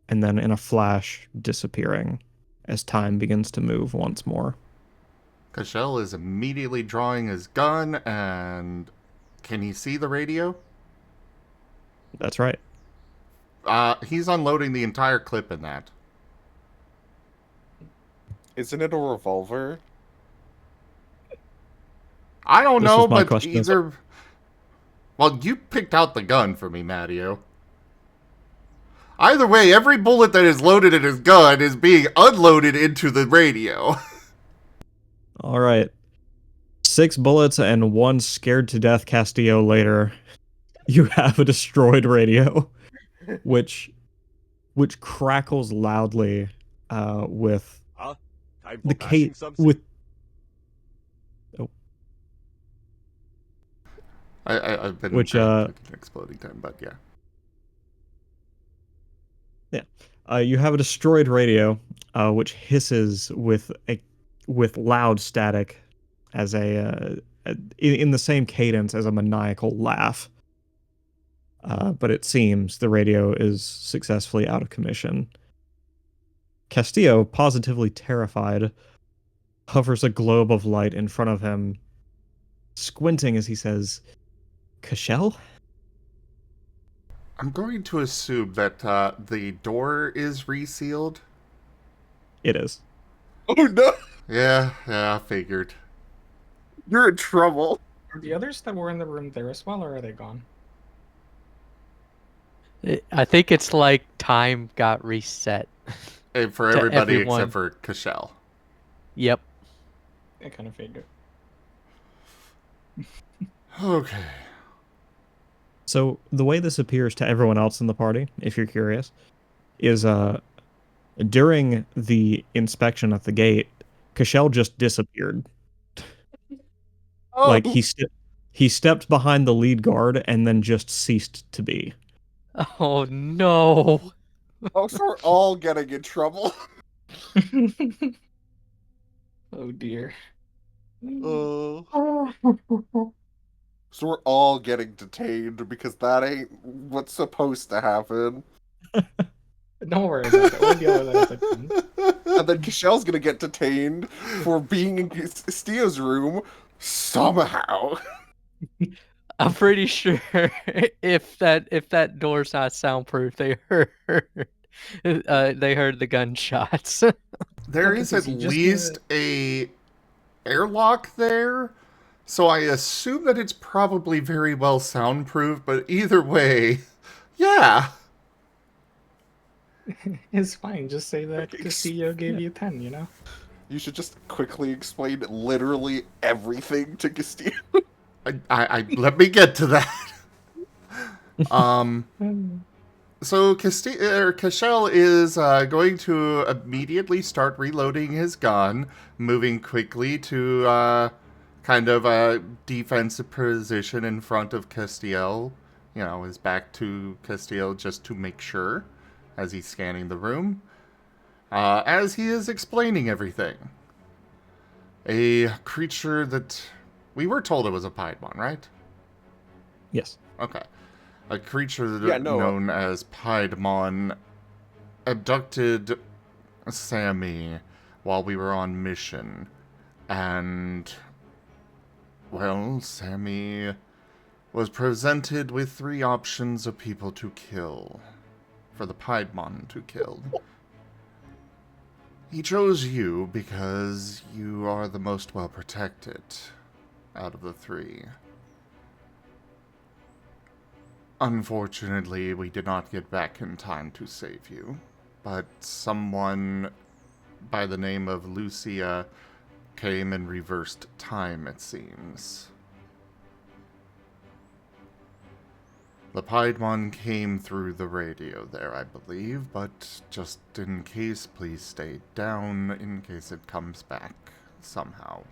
and then in a flash, disappearing as time begins to move once more. Cashel is immediately drawing his gun, and can he see the radio? That's right. He's unloading the entire clip in that. Isn't it a revolver? I don't This know, was my but question. either... Well, you picked out the gun for me, Matteo. Either way, every bullet that is loaded in his gun is being unloaded into the radio. All right. 6 bullets and 1 scared to death Castillo later, you have a destroyed radio, which crackles loudly with Time the for bashing Kate some with. Oh, I've been which taking exploding time, but yeah. you have a destroyed radio, which hisses with loud static, as in the same cadence as a maniacal laugh. But it seems the radio is successfully out of commission. Castillo, positively terrified, hovers a globe of light in front of him, squinting as he says, "Cashel?" I'm going to assume that the door is resealed. It is. Oh no! Yeah, I figured. You're in trouble. Are the others that were in the room there as well, or are they gone? I think it's like time got reset. And for To everybody everyone. except for Cashel. Yep. I kind of figured. Okay. So the way this appears to everyone else in the party, if you're curious, is during the inspection at the gate, Cashel just disappeared. Oh, Like he stepped behind the lead guard and then just ceased to be. Oh no. oh, so we're all getting in trouble. Oh dear. So we're all getting detained because that ain't what's supposed to happen. Don't worry about it. We'll deal with it as it comes. And then Cashel's gonna get detained for being in Castillo's room somehow. I'm pretty sure if that door's not soundproof, they heard the gunshots. There Okay, is so at you just least a airlock there, so I assume that it's probably very well soundproof, but either way, yeah. It's fine. Just say that Castillo gave you 10, you know? You should just quickly explain literally everything to Castillo. I let me get to that. So Cashel is going to immediately start reloading his gun, moving quickly to kind of a defensive position in front of Castiel. You know, his back to Castiel just to make sure as he's scanning the room. As he is explaining everything. A creature that we were told it was a Piedmon, right? Yes. Okay. A creature Yeah, no, known as Piedmon abducted Sammy while we were on mission. And, well, Sammy was presented with 3 options of people to kill. For the Piedmon to kill. He chose you because you are the most well protected out of the 3. Unfortunately, we did not get back in time to save you, but someone by the name of Lucia came and reversed time, it seems. The Piedmon came through the radio there, I believe, but just in case, please stay down in case it comes back somehow.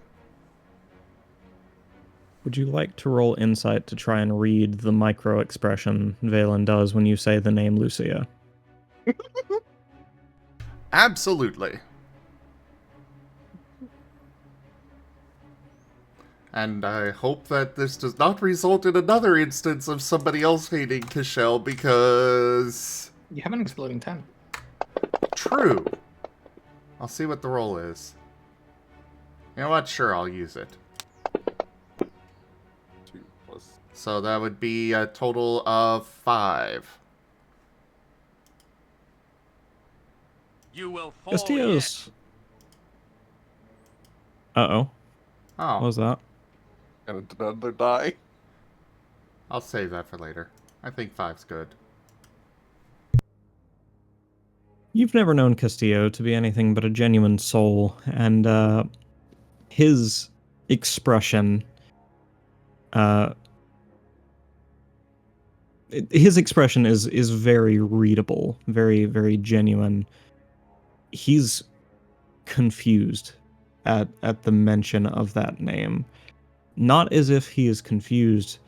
Would you like to roll insight to try and read the micro expression Valen does when you say the name Lucia? Absolutely. And I hope that this does not result in another instance of somebody else hating Cashel, because... You have an exploding 10. True. I'll see what the roll is. You know what? Sure, I'll use it. 2 plus. So that would be a total of 5. You will fall Castillo's. Uh-oh. Oh, What was that? And another die. I'll save that for later. I think 5's good. You've never known Castillo to be anything but a genuine soul, and his expression, is very readable, very, very genuine. He's confused at the mention of that name. Not as if he is confused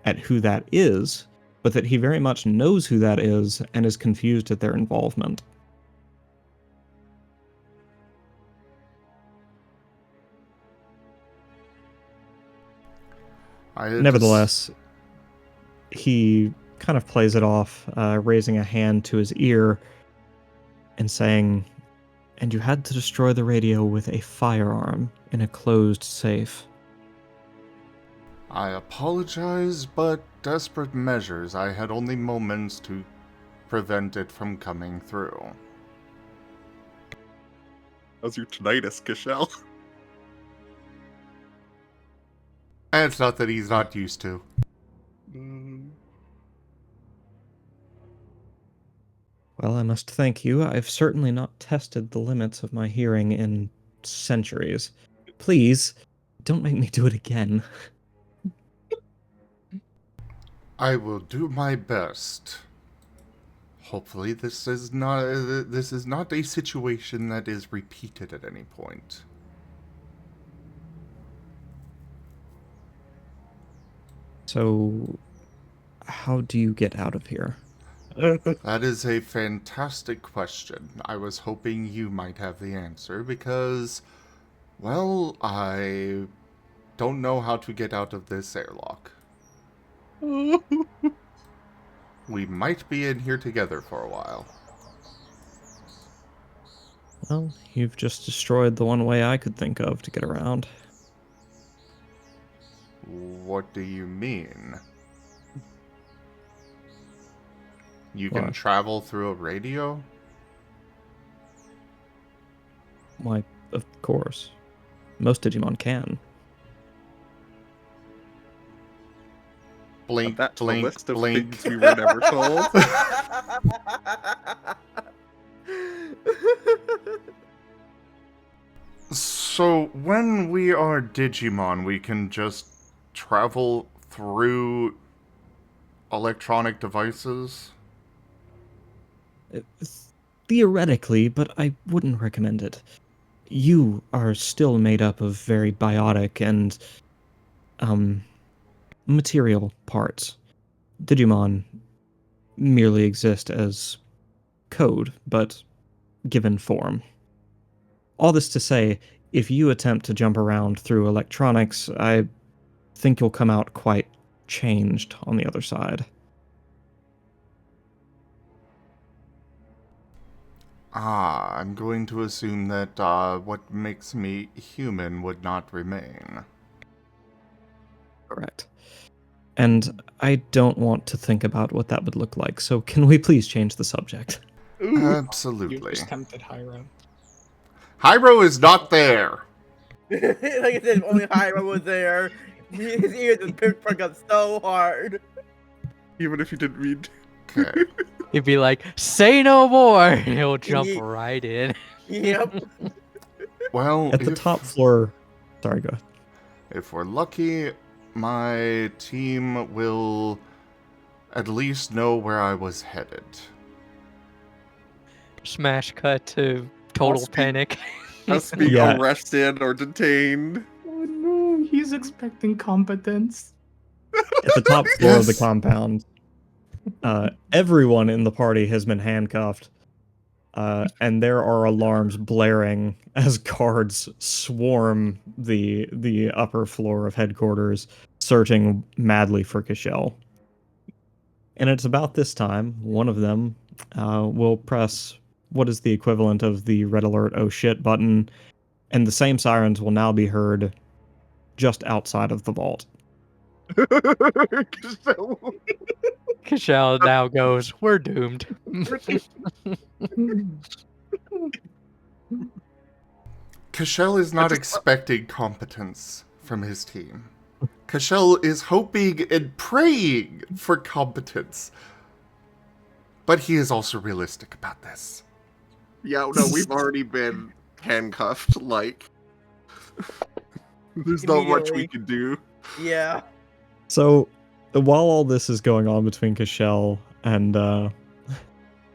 at who that is, but that he very much knows who that is and is confused at their involvement. Nevertheless, he kind of plays it off, raising a hand to his ear and saying, "And you had to destroy the radio with a firearm in a closed safe." I apologize, but desperate measures. I had only moments to prevent it from coming through. How's your tinnitus, Kishel? And it's not that he's not used to. Well, I must thank you. I've certainly not tested the limits of my hearing in centuries. Please, don't make me do it again. I will do my best. Hopefully this is not a situation that is repeated at any point. So, how do you get out of here? That is a fantastic question. I was hoping you might have the answer because, well, I don't know how to get out of this airlock. We might be in here together for a while. Well, you've just destroyed the one way I could think of to get around. What do you mean? You can What? travel through a radio? Why, of course. Most Digimon can. Blink, That's blink, a list of blink. things we were never told. So, when we are Digimon, we can just travel through electronic devices? Theoretically, but I wouldn't recommend it. You are still made up of very biotic and, material parts. Digimon merely exist as code, but given form. All this to say, if you attempt to jump around through electronics, I think you'll come out quite changed on the other side. I'm going to assume that what makes me human would not remain. Correct. And I don't want to think about what that would look like, so can we please change the subject? You Absolutely. just tempted Hyro. Hyro is not there! Like I said, if only Hyro was there. His ears would perk up so hard. Even if you didn't read. Okay. He'd be like, "Say no more." He'll jump Ye- right in. Yep. Well, At the top floor... Sorry, go ahead. if we're lucky, my team will at least know where I was headed. Smash cut to total Us being- panic. Us being Yeah. arrested or detained. Oh no, he's expecting competence. At the top floor of the Yes. compound, everyone in the party has been handcuffed, and there are alarms blaring as guards swarm the upper floor of headquarters, searching madly for Kishel. And it's about this time one of them will press what is the equivalent of the red alert oh shit button, and the same sirens will now be heard just outside of the vault. Kishal now goes, "We're doomed." Kishel is not expecting competence from his team. Kishel is hoping and praying for competence. But he is also realistic about this. Yeah, no, we've already been handcuffed, like... There's not much we Immediately. can do. Yeah. So, while all this is going on between Kishel and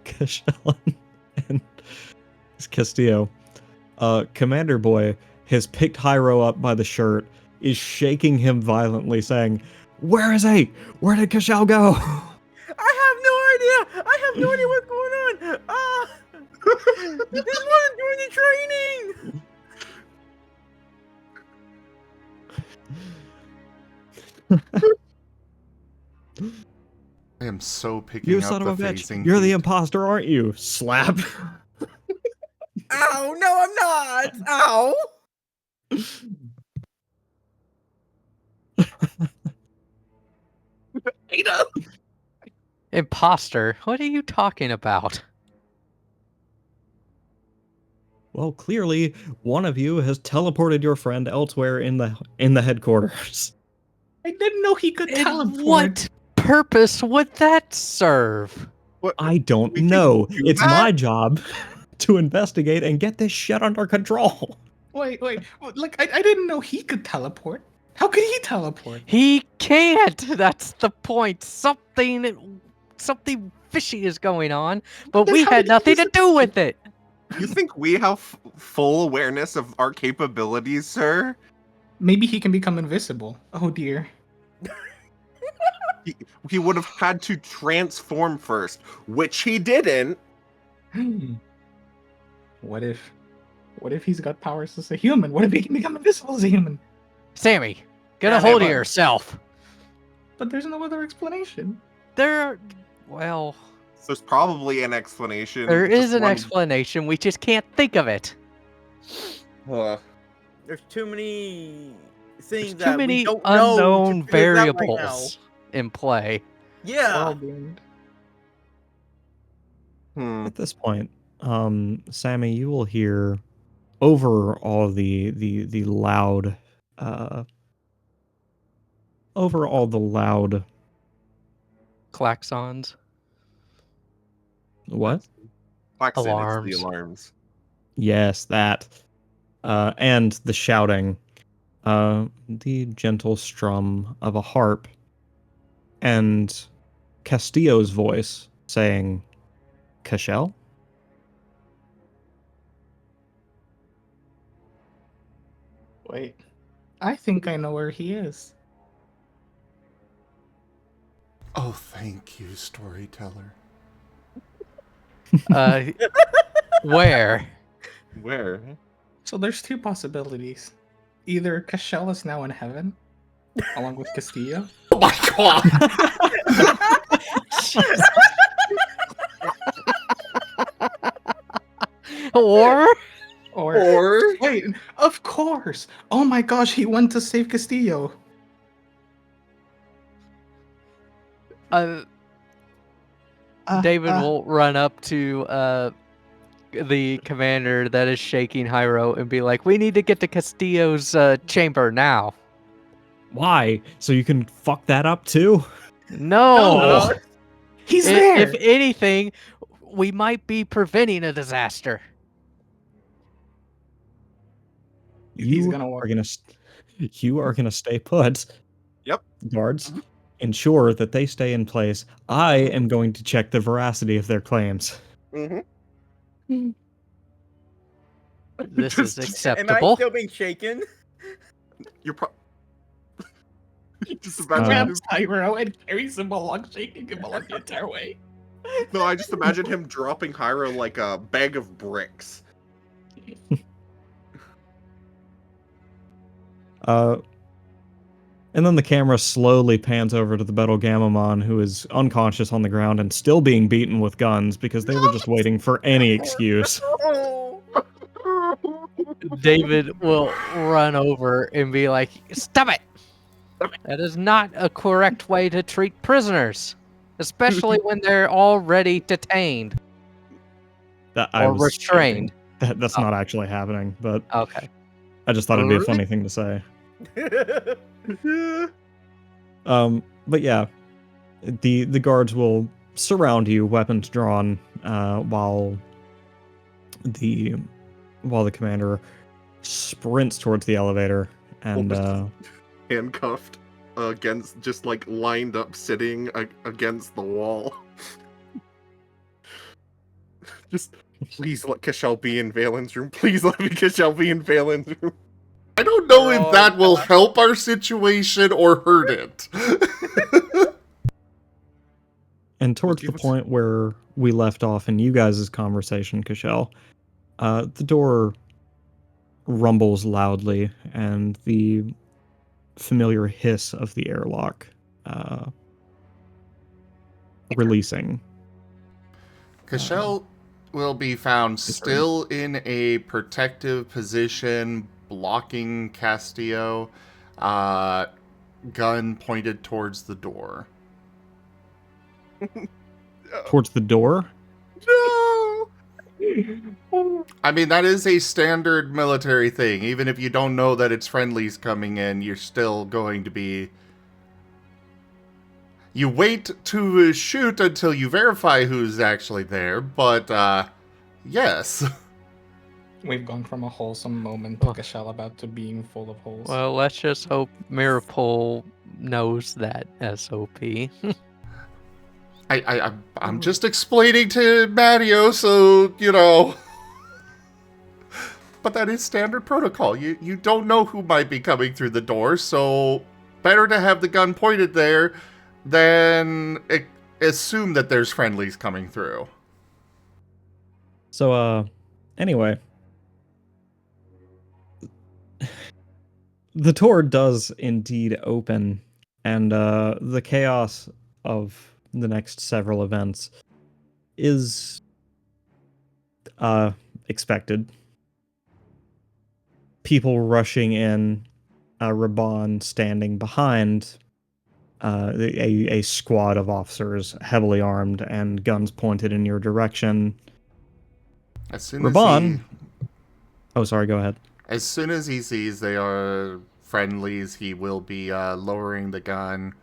Kishel and Castillo, Commander Boy has picked Hyro up by the shirt, is shaking him violently, saying, "Where is he? Where did Kashal go?" I have no idea what's going on. This wasn't doing the training. I am so picking You up son the of a bitch! phasing You're the heat. imposter, aren't you? Slap. Ow! No, I'm not. Ow! Imposter? What are you talking about? Well, clearly, one of you has teleported your friend elsewhere in the headquarters. I didn't know he could And teleport. what purpose would that serve? What? I don't We can know. do It's that? my job to investigate and get this shit under control. Wait. Like, I didn't know he could teleport. How could he teleport? He can't. That's the point. Something fishy is going on, but Then we how had did he nothing to do with it. You think we have full awareness of our capabilities, sir? Maybe he can become invisible. Oh dear. He would have had to transform first, which he didn't. What if he's got powers as a human? What if he can become invisible as a human? Sammy, get a Yeah, hold of man. yourself. But there's no other explanation. Well, There's probably an explanation. there just is an one- explanation. We just can't think of it. There's too many things There's too that we many don't know to unknown figure it out right variables in play. now. Yeah. We're all doomed. At this point, Sammy, you will hear over all the loud, over all the loud. Klaxons. What? Klaxon, Alarms. it's the alarms. Yes, that. And the shouting, the gentle strum of a harp, and Castillo's voice saying, "Cashel?" Wait. I think I know where he is. Oh, thank you, storyteller. Where? Where? So there's two possibilities. Either Cashel is now in heaven, along with Castillo. Oh my god! Or Or wait, of course! Oh my gosh, he went to save Castillo. David will run up to the commander that is shaking Hyro and be like, "We need to get to Castillo's chamber now." Why? So you can fuck that up too? No. He's there. If anything, we might be preventing a disaster. He's You gonna walk. are gonna, you are gonna stay put. Yep. Guards, ensure that they stay in place. I am going to check the veracity of their claims. Mm-hmm. This is Am I acceptable. still being shaken? You're just Uh, imagine him. Grabs Hyro and carries him along, shaking him along the entire way. No, I just imagine him dropping Hyro like a bag of bricks. And then the camera slowly pans over to the Betelgamamon, who is unconscious on the ground and still being beaten with guns because they were just waiting for any excuse. Oh. David will run over and be like, "Stop it! That is not a correct way to treat prisoners, especially when they're already detained or restrained." That's not actually happening, but Okay. I just thought it'd be a funny thing to say. But yeah, the guards will surround you, weapons drawn, while the commander sprints towards the elevator and Handcuffed against, just like lined up, sitting against the wall. just Please let Kashel be in Valen's room. Please let me Kashel be in Valen's room. I don't know We're if all that will lost. help our situation or hurt it. And towards give the us- point where we left off in you guys' conversation, Kashel, the door rumbles loudly, and the familiar hiss of the airlock releasing. Kashel will be found still in a protective position, blocking Castillo, gun pointed towards the door. Towards the door? No! I mean, that is a standard military thing. Even if you don't know that it's friendlies coming in, you're still going to be... You wait to shoot until you verify who's actually there, but, yes. We've gone from a wholesome moment to Kashel about to being full of holes. Well, let's just hope Mirapole knows that SOP. I'm just explaining to Matteo, so, you know... But that is standard protocol. You don't know who might be coming through the door, so better to have the gun pointed there than assume that there's friendlies coming through. So, anyway. The door does indeed open, and the chaos of the next several events is expected. People rushing in, Raban standing behind a squad of officers, heavily armed and guns pointed in your direction. As soon Raban. Oh, sorry. Go ahead. As soon as he sees they are friendlies, he will be lowering the gun,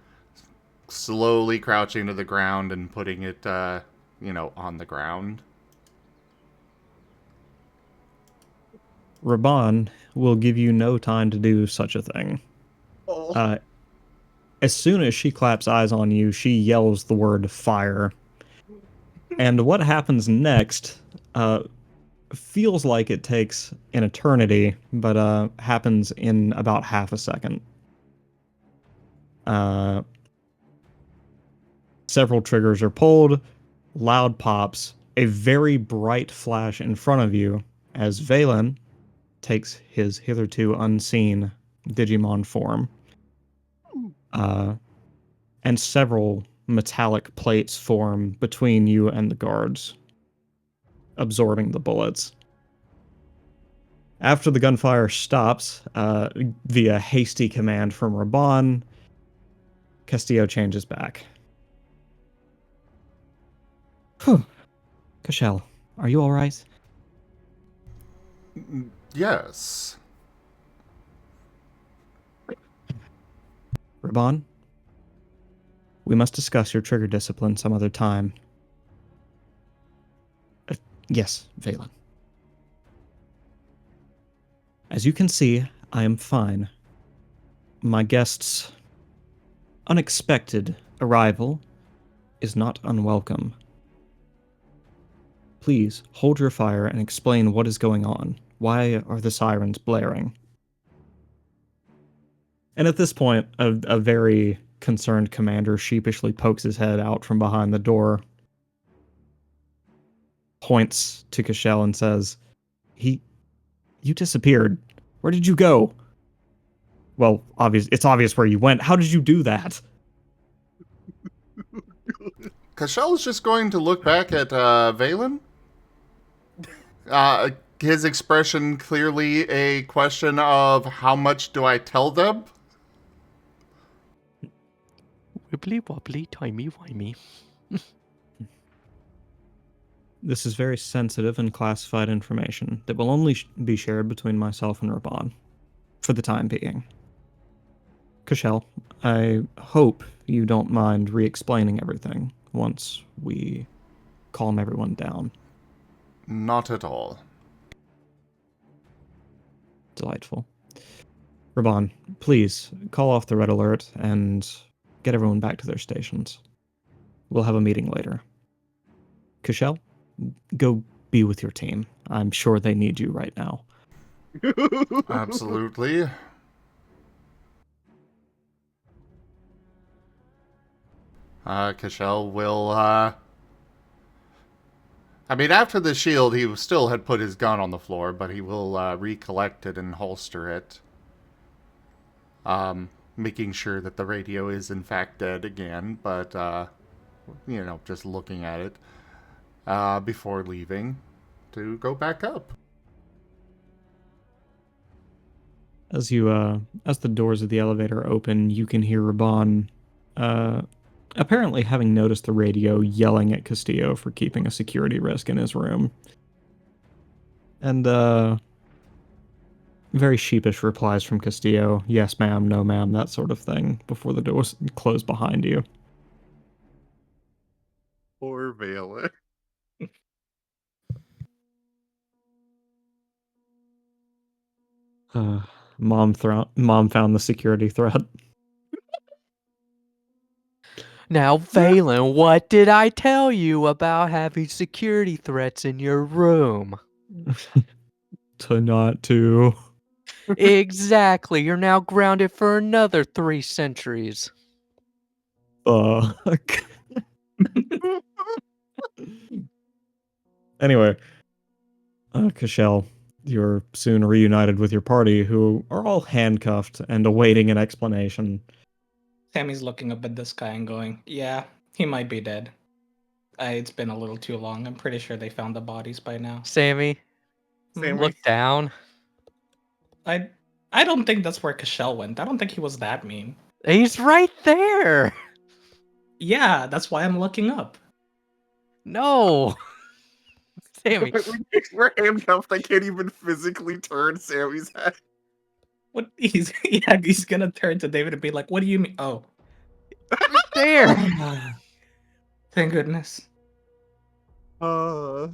slowly crouching to the ground and putting it, on the ground. Raban will give you no time to do such a thing. Oh. As soon as she claps eyes on you, she yells the word fire. And what happens next feels like it takes an eternity, but happens in about half a second. Several triggers are pulled, loud pops, a very bright flash in front of you as Valen takes his hitherto unseen Digimon form. And several metallic plates form between you and the guards, absorbing the bullets. After the gunfire stops, via hasty command from Raban, Castillo changes back. Whew. Kashel, are you alright? Yes. Raban? We must discuss your trigger discipline some other time. Yes, Valen. As you can see, I am fine. My guest's unexpected arrival is not unwelcome. Please hold your fire and explain what is going on. Why are the sirens blaring? And at this point, a very concerned commander sheepishly pokes his head out from behind the door, points to Kashel and says, You disappeared. Where did you go? Well, it's obvious where you went. How did you do that? Kashel is just going to look back at Valen. His expression clearly a question of how much do I tell them? Wibbly wobbly, timey wimey. This is very sensitive and classified information that will only be shared between myself and Raban, for the time being. Kashel, I hope you don't mind re-explaining everything once we calm everyone down. Not at all. Delightful. Raban, please call off the red alert and get everyone back to their stations. We'll have a meeting later. Kashel, go be with your team. I'm sure they need you right now. Absolutely. Cashel will, I mean, after the shield, he still had put his gun on the floor, but he will recollect it and holster it. Making sure that the radio is in fact dead again, but, you know, just looking at it before leaving to go back up. As the doors of the elevator open, you can hear Raban, apparently having noticed the radio, yelling at Castillo for keeping a security risk in his room. And, very sheepish replies from Castillo, yes ma'am, no ma'am, that sort of thing, before the doors close behind you. Poor Vela. Mom found the security threat. Now, Valen, what did I tell you about having security threats in your room? To not to. Exactly. You're now grounded for another 3 centuries. Fuck. Anyway, Cashel, you're soon reunited with your party, who are all handcuffed and awaiting an explanation. Sammy's looking up at this guy and going, yeah, he might be dead. It's been a little too long. I'm pretty sure they found the bodies by now. Sammy, look down. I don't think that's where Cashel went. I don't think he was that mean. He's right there. Yeah, that's why I'm looking up. No. Sammy. We're handcuffed. I can't even physically turn Sammy's head. What he's gonna turn to David and be like, "What do you mean?" Oh, Right there. Thank goodness. Boss,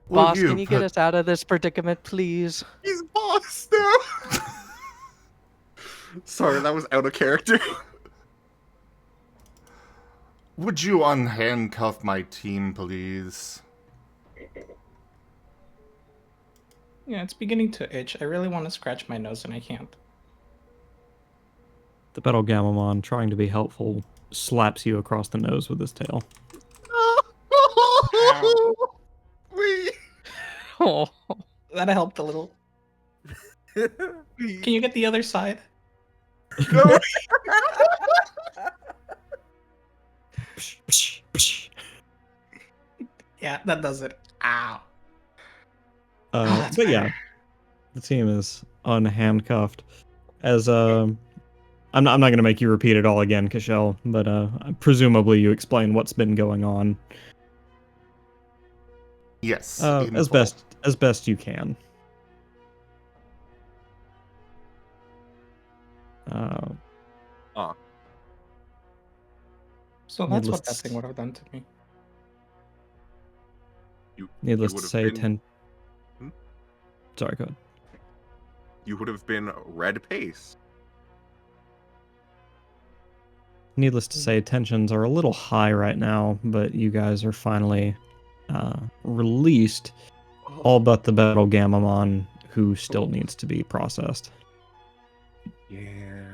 Will can you get us out of this predicament, please? He's boss now. Sorry, that was out of character. Would you unhandcuff my team, please? Yeah, it's beginning to itch. I really want to scratch my nose and I can't. The Battle Gamamon, trying to be helpful, slaps you across the nose with his tail. Oh. That helped a little. Can you get the other side? No. Yeah, that does it. Ow. But yeah, the team is unhandcuffed. As I'm not going to make you repeat it all again, Cashel, but presumably you explain what's been going on. Yes, as best you can. So that's what that thing would have done to me. Needless to say, Sorry, go ahead. You would have been red pace. Needless to say, tensions are a little high right now, but you guys are finally released, all but the Battle Gamamon, who still needs to be processed. Yeah.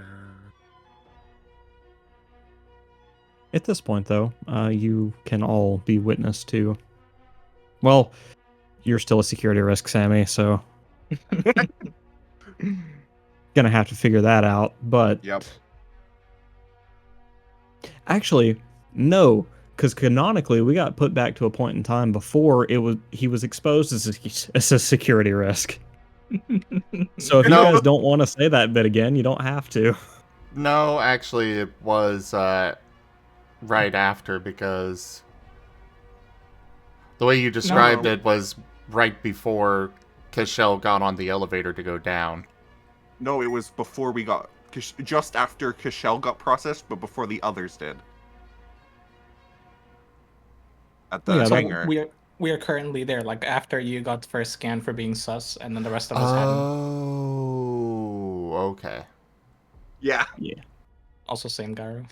At this point, though, you can all be witness to... Well, you're still a security risk, Sammy, so... Gonna have to figure that out, but... Yep. Actually, no, because canonically, we got put back to a point in time before he was exposed as a security risk. So if you guys don't want to say that bit again, you don't have to. No, actually, it was right after, because the way you described it was right before Cashel got on the elevator to go down. No, it was before we got... Just after Cashel got processed, but before the others did. At the hangar. We are currently there, like after you got first scanned for being sus, and then the rest of us hadn't. Oh, okay. Yeah. Yeah. Also same Gyro.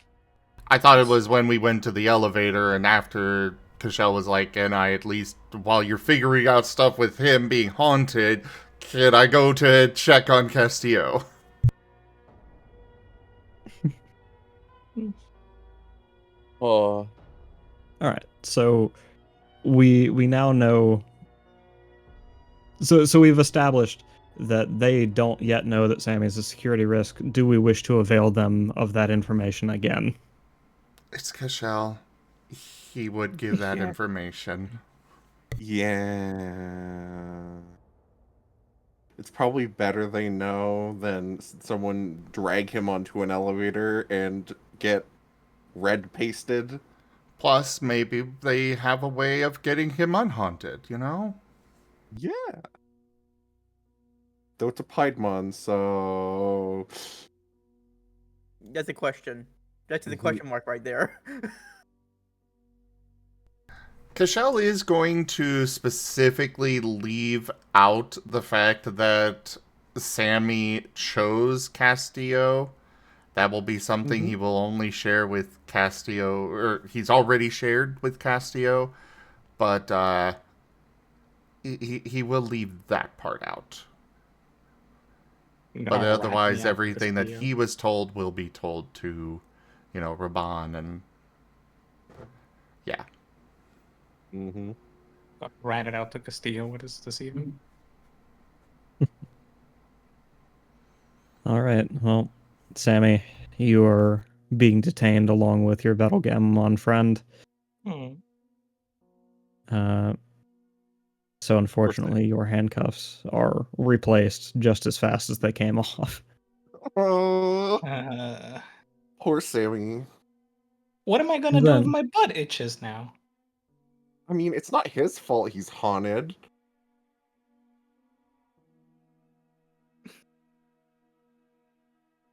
I thought it was when we went to the elevator and after Cashel was like, "Can I at least, while you're figuring out stuff with him being haunted, can I go to check on Castillo?" Oh, All right, so we now know. So we've established that they don't yet know that Sammy is a security risk. Do we wish to avail them of that information again? It's Cashel. He would give that Yeah. information. yeah. It's probably better they know than someone drag him onto an elevator and get red pasted. Plus, maybe they have a way of getting him unhaunted, you know? Yeah. Though it's a Piedmon, so That's a question. That's the Mhm. question mark right there. Cashel is going to specifically leave out the fact that Sammy chose Castillo. That will be something he will only share with Castillo, or he's already shared with Castillo, but he will leave that part out. But Gonna rat me otherwise, out, everything that Castillo. he was told will be told to, Raban, and yeah. Mm-hmm. Got ratted out to Castillo. What is this even? All right. Well, Sammy, you are being detained along with your Battlegamon friend. Hmm. So unfortunately, your handcuffs are replaced just as fast as they came off. Oh, Uh, poor Sammy. what am I gonna do if my butt itches now? I mean, it's not his fault he's haunted.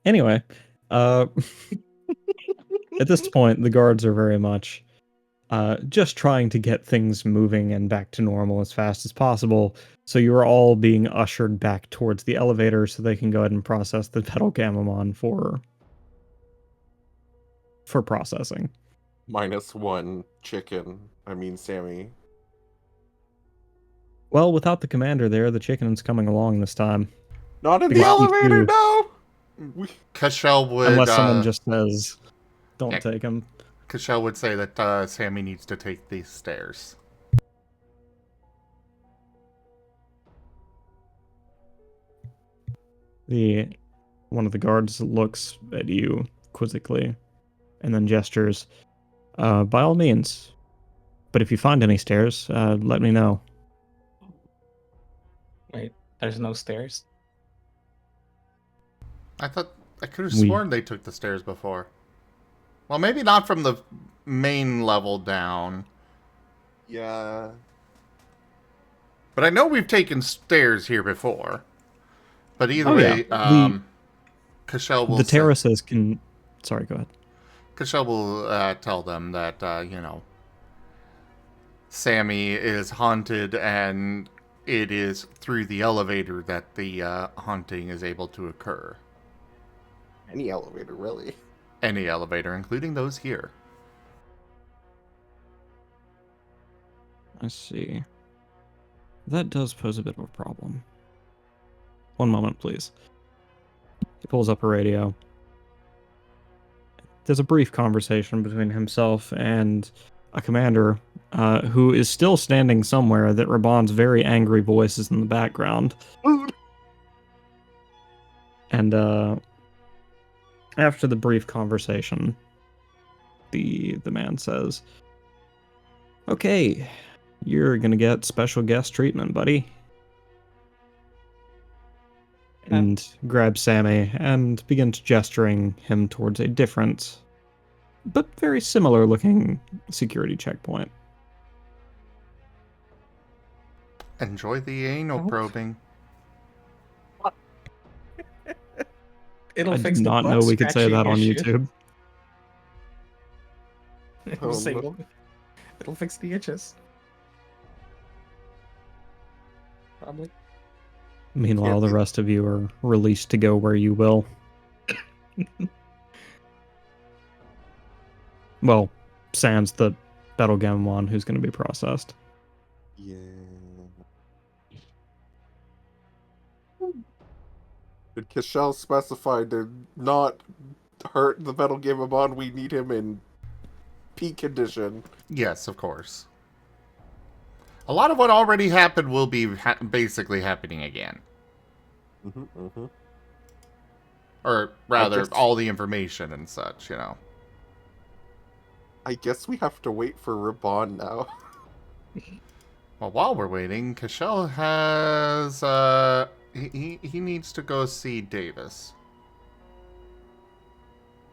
Anyway, at this point, the guards are very much just trying to get things moving and back to normal as fast as possible. So you are all being ushered back towards the elevator so they can go ahead and process the Battlegamon for processing. -1 chicken. I mean, Sammy. Well, without the commander there, the chicken's coming along this time. Not in the Because he elevator, too- no! Cashel would, Unless someone just says, don't yeah. take him. Cashel would say that Sammy needs to take these stairs. One of the guards looks at you quizzically and then gestures. By all means. But if you find any stairs, let me know. Wait, there's no stairs. I could have sworn they took the stairs before. Well, maybe not from the main level down. Yeah. But I know we've taken stairs here before. But either Oh, yeah. way, Cashel will The terraces can... Sorry, go ahead. Cashel will tell them that, Sammy is haunted and it is through the elevator that the haunting is able to occur. Any elevator, really. Any elevator, including those here. I see. That does pose a bit of a problem. One moment, please. He pulls up a radio. There's a brief conversation between himself and a commander who is still standing somewhere that Raban's very angry voices in the background. And after the brief conversation, the man says, "Okay, you're gonna get special guest treatment, buddy." And grabs Sammy and begins gesturing him towards a different, but very similar looking security checkpoint. Enjoy the anal probing. It'll I fix did the not butt know we could say that scratching on issue. YouTube. It'll, say, well, it'll fix the itches. Probably. Meanwhile, the rest of you are released to go where you will. Well, sans the Battlegamon who's going to be processed. Yeah. Did Kishel specify to not hurt the Battlegamon? We need him in peak condition. Yes, of course. A lot of what already happened will be basically happening again. Or rather, all the information and such, you know. I guess we have to wait for Raban now. Well, while we're waiting, Kishel has, he needs to go see Davis.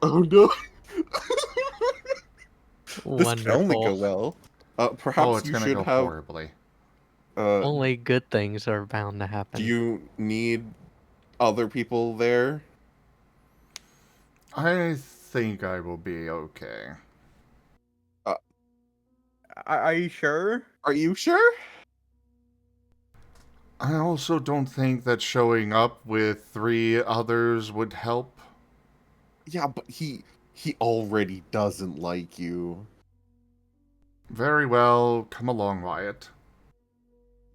Oh no! This can only go Wonderful. well. Perhaps it's you gonna should go have. horribly. Only good things are bound to happen. Do you need other people there? I think I will be okay. Are you sure? Are you sure? I also don't think that showing up with 3 others would help. Yeah, but he already doesn't like you. Very well, come along, Wyatt.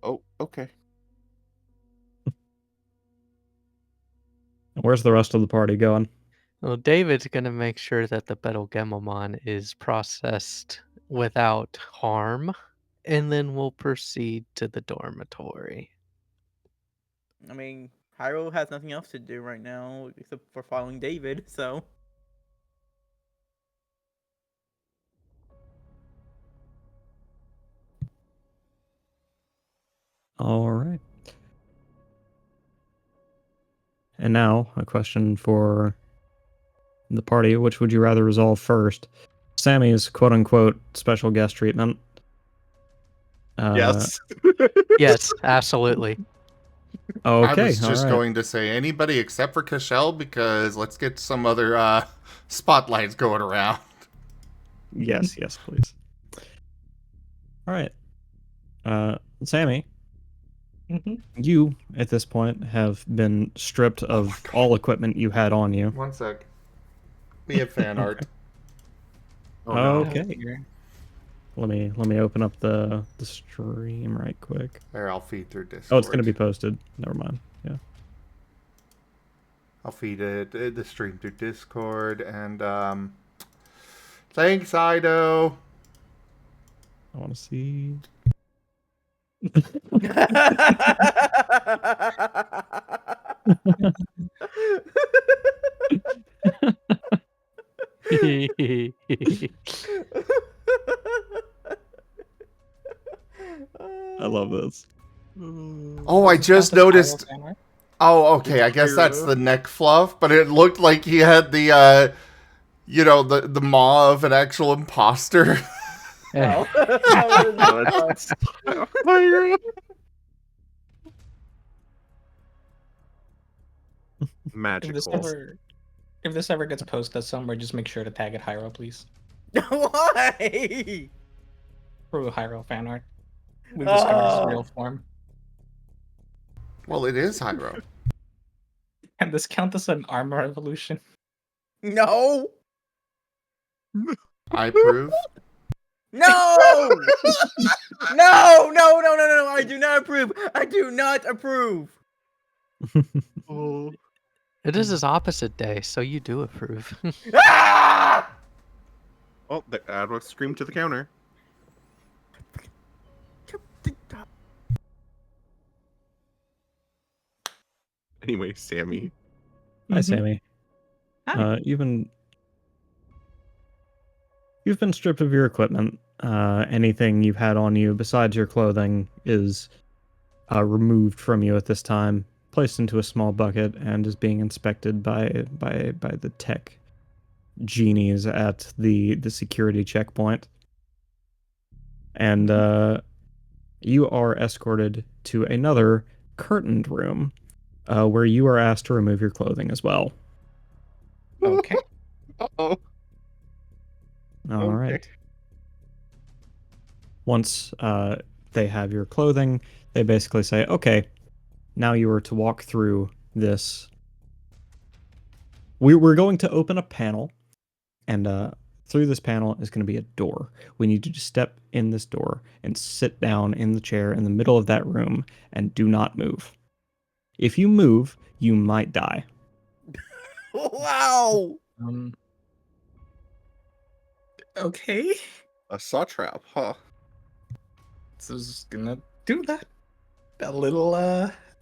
Oh, okay. Where's the rest of the party going? Well, David's going to make sure that the Betelgemonon is processed without harm, and then we'll proceed to the dormitory. I mean, Hyro has nothing else to do right now except for following David, so. All right. And now, a question for the party. Which would you rather resolve first? Sammy's quote-unquote special guest treatment. Yes. Yes, absolutely. Okay, I was just all right. going to say anybody except for Kishel, because let's get some other spotlights going around. Yes, yes, please. All right. Sammy, you, at this point, have been stripped of all equipment you had on you. One sec. We have fan art. Oh, no. Okay. Let me open up the stream right quick. There, I'll feed through Discord. Oh, it's going to be posted. Never mind. Yeah. I'll feed the stream through Discord, and thanks, Ido. I want to see. I love this. Oh, I just noticed. Fan art? Oh, okay. I guess that's the neck fluff, but it looked like he had the the maw of an actual imposter. No. Magical. If this ever gets posted somewhere, just make sure to tag it Hyro, please. Why? True Hyro fan art. We've discovered his real form. Well, it is Hyro. Can this count as an armor evolution? No. I approve. No! No! I do not approve. I do not approve. Oh. It is his opposite day, so you do approve. Ah! Oh, the Adwa screamed to the counter. Anyway, Sammy. Hi, Sammy. Hi. You've been stripped of your equipment. Anything you've had on you besides your clothing is removed from you at this time, placed into a small bucket, and is being inspected by the tech genies at the security checkpoint. And you are escorted to another curtained room, where you are asked to remove your clothing as well. Okay. Uh-oh. All right. Once they have your clothing, they basically say, okay, now you are to walk through this. We're going to open a panel, and Through this panel is going to be a door. We need you to step in this door and sit down in the chair in the middle of that room and do not move. If you move, you might die. Wow! Okay. A saw trap, huh? So just gonna do that. A little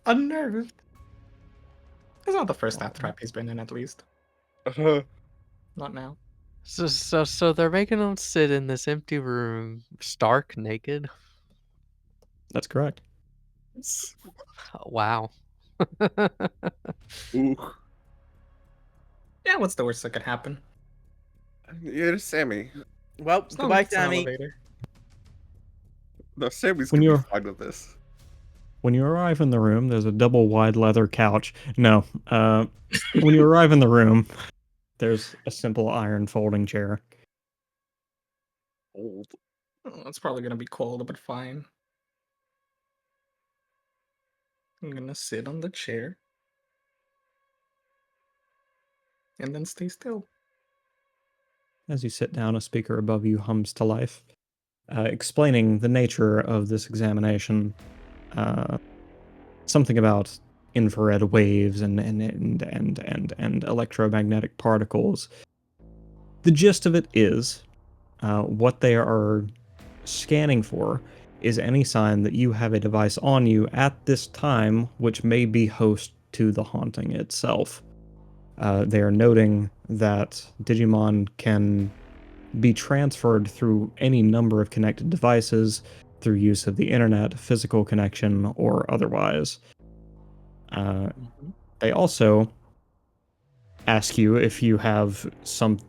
unnerved. It's not the first death trap he's been in, at least. Not now. So they're making them sit in this empty room, stark naked. That's correct. Wow. Ooh. Yeah, what's the worst that could happen? Yeah, it's Sammy. Well, It's not goodbye, like it's an Sammy. elevator. No, Sammy's When gonna be you're- fine with this. When you arrive in the room, there's a double wide leather couch. No, when you arrive in the room, there's a simple iron folding chair. Old. Oh, it's probably gonna be cold, but fine. I'm gonna sit on the chair. And then stay still. As you sit down, a speaker above you hums to life, explaining the nature of this examination. Something about infrared waves and electromagnetic particles. The gist of it is, what they are scanning for is any sign that you have a device on you at this time which may be host to the haunting itself. They are noting that Digimon can be transferred through any number of connected devices through use of the internet, physical connection, or otherwise. They also ask you if you have some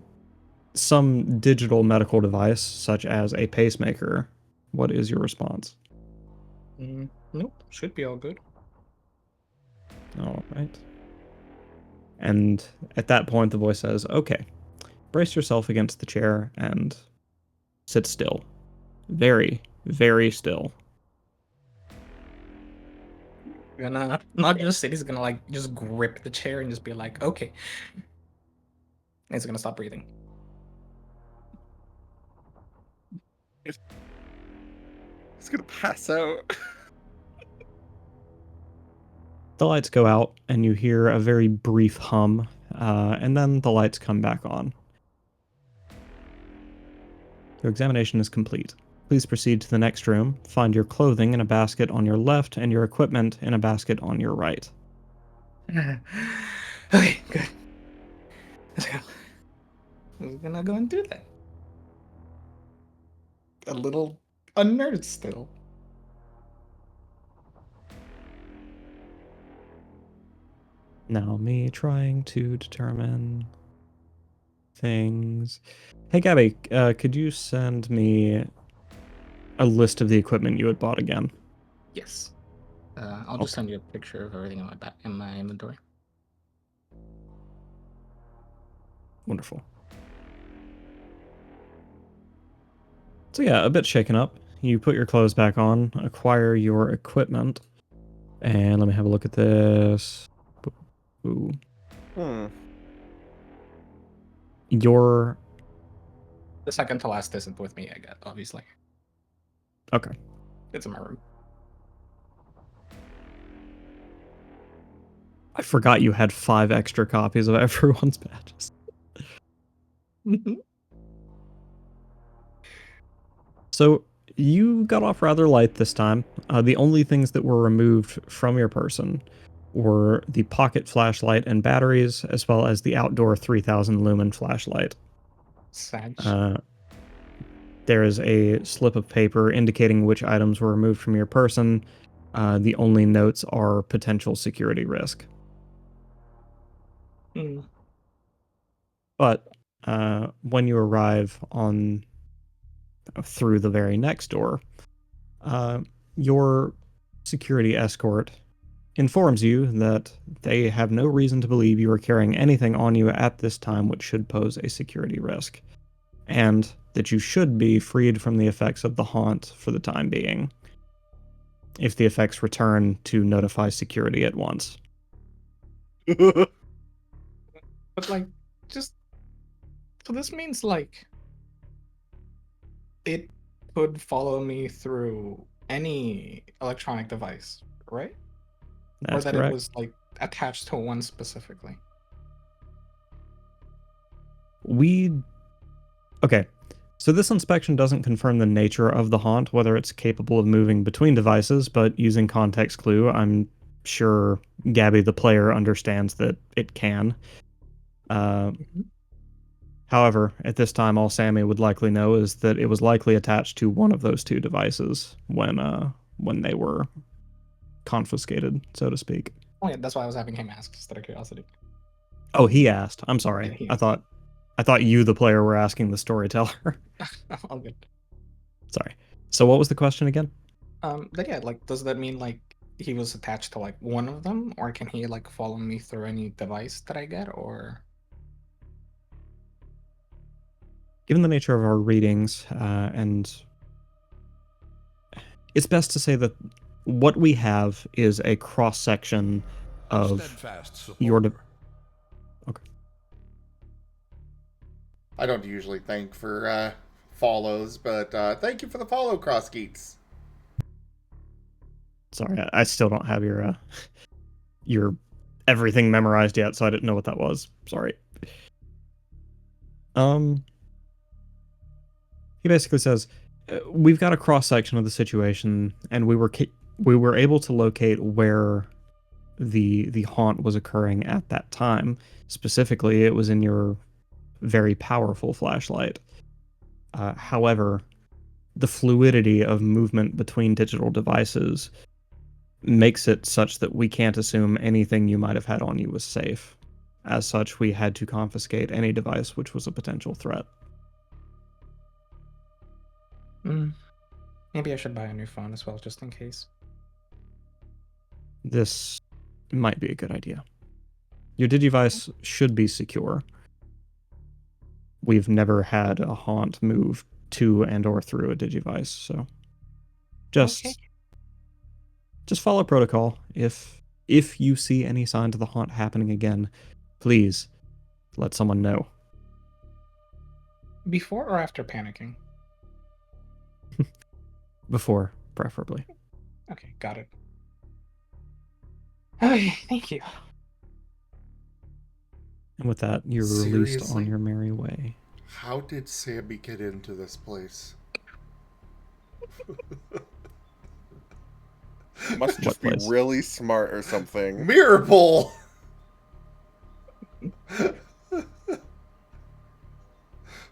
digital medical device, such as a pacemaker. What is your response? Nope, should be all good. All right. And at that point, the voice says, "Okay, brace yourself against the chair and sit still. Very, very still." Gonna not just sit, he's gonna like just grip the chair and just be like, okay. And he's gonna stop breathing. He's gonna pass out. The lights go out, and you hear a very brief hum, and then the lights come back on. Your examination is complete. Please proceed to the next room. Find your clothing in a basket on your left and your equipment in a basket on your right. Okay, good. Let's go. We're gonna go and do that. A little unnerved still. Now me trying to determine things. Hey Gabby, could you send me a list of the equipment you had bought again? Yes. I'll just send you a picture of everything in my inventory. Wonderful. So yeah, a bit shaken up. You put your clothes back on, acquire your equipment, and let me have a look at this. Ooh. Your The second to last isn't with me, I get, obviously. okay. It's in my room. I forgot you had 5 extra copies of everyone's badges. So you got off rather light this time. The only things that were removed from your person were the pocket flashlight and batteries, as well as the outdoor 3000 lumen flashlight. Sag. There is a slip of paper indicating which items were removed from your person. The only notes are potential security risk. But when you arrive on through the very next door, your security escort informs you that they have no reason to believe you are carrying anything on you at this time which should pose a security risk, and that you should be freed from the effects of the haunt for the time being. If the effects return, to notify security at once. But like, just so this means like it could follow me through any electronic device, right? Or That's that correct. it was like attached to one specifically. Okay. So this inspection doesn't confirm the nature of the haunt, whether it's capable of moving between devices, but using context clue, I'm sure Gabby the player understands that it can. However, at this time, all Sammy would likely know is that it was likely attached to one of those two devices when they were confiscated, so to speak. Oh yeah, that's why I was having him ask, just out of curiosity. Oh, he asked. I'm Yeah, sorry. he I asked. thought you, the player, were asking the storyteller. All good. Sorry. So what was the question again? But yeah, like, does that mean like he was attached to like one of them, or can he like follow me through any device that I get, or? Given the nature of our readings, and it's best to say that what we have is a cross section of your. Okay. I don't usually thank for follows, but thank you for the follow, Crossgeeks. Sorry, I still don't have your everything memorized yet, so I didn't know what that was. Sorry. He basically says, we've got a cross section of the situation, and we were able to locate where the haunt was occurring at that time. Specifically, it was in your very powerful flashlight. However, the fluidity of movement between digital devices makes it such that we can't assume anything you might have had on you was safe. As such, we had to confiscate any device which was a potential threat. Maybe I should buy a new phone as well, just in case. This might be a good idea. Your Digivice should be secure. We've never had a haunt move to and or through a Digivice, so just follow protocol. If you see any signs of the haunt happening again, please let someone know. Before or after panicking? Before, preferably. Okay, got it. Okay, thank you. And with that, you're released on Seriously? your merry way. How did Sammy get into this place? Must just be place? really smart or something. Mirror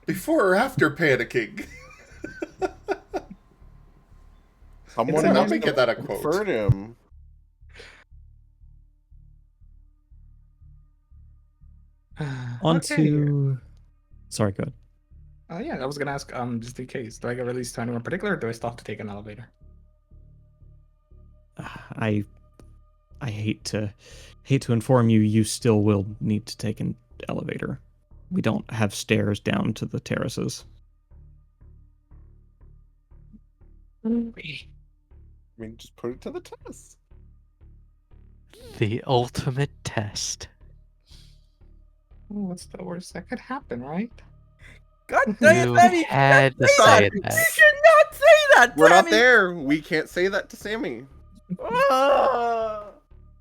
Before or after panicking? Someone Let must me have get that a quote. referred him. On Okay. to... Sorry, go ahead. Yeah, I was gonna ask, just in case, do I get released to anyone in particular, or do I still have to take an elevator? I hate to inform you, you still will need to take an elevator. We don't have stairs down to the terraces. I mean, just put it to the test. The ultimate test. What's the worst that could happen, right? God dang You it, Sammy! had to Say say that! that. You should not say that, We're not Sammy! there. We can't say that to Sammy. Ah.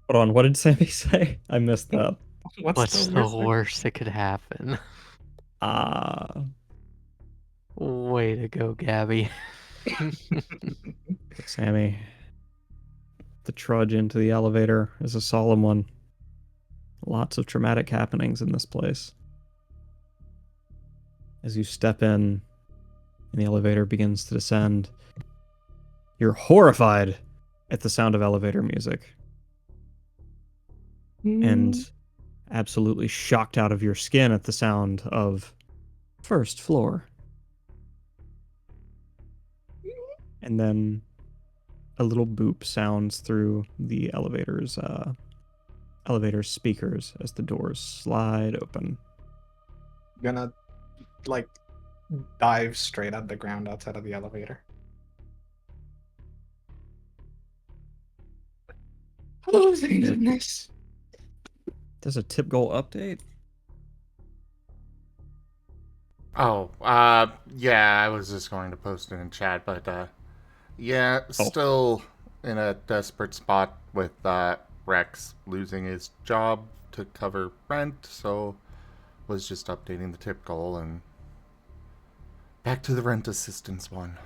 Hold on, what did Sammy say? I missed that. What's the worst that could happen? Way to go, Gabby. Sammy, the trudge into the elevator is a solemn one. Lots of traumatic happenings in this place. As you step in and the elevator begins to descend, you're horrified at the sound of elevator music. And absolutely shocked out of your skin at the sound of first floor. And then a little boop sounds through the elevator's speakers as the doors slide open. Gonna, like, dive straight at the ground outside of the elevator. Oh, thank goodness. There's a tip goal update. Oh, yeah, I was just going to post it in chat, but, yeah, still in a desperate spot with, Rex losing his job to cover rent, so was just updating the tip goal and back to the rent assistance one.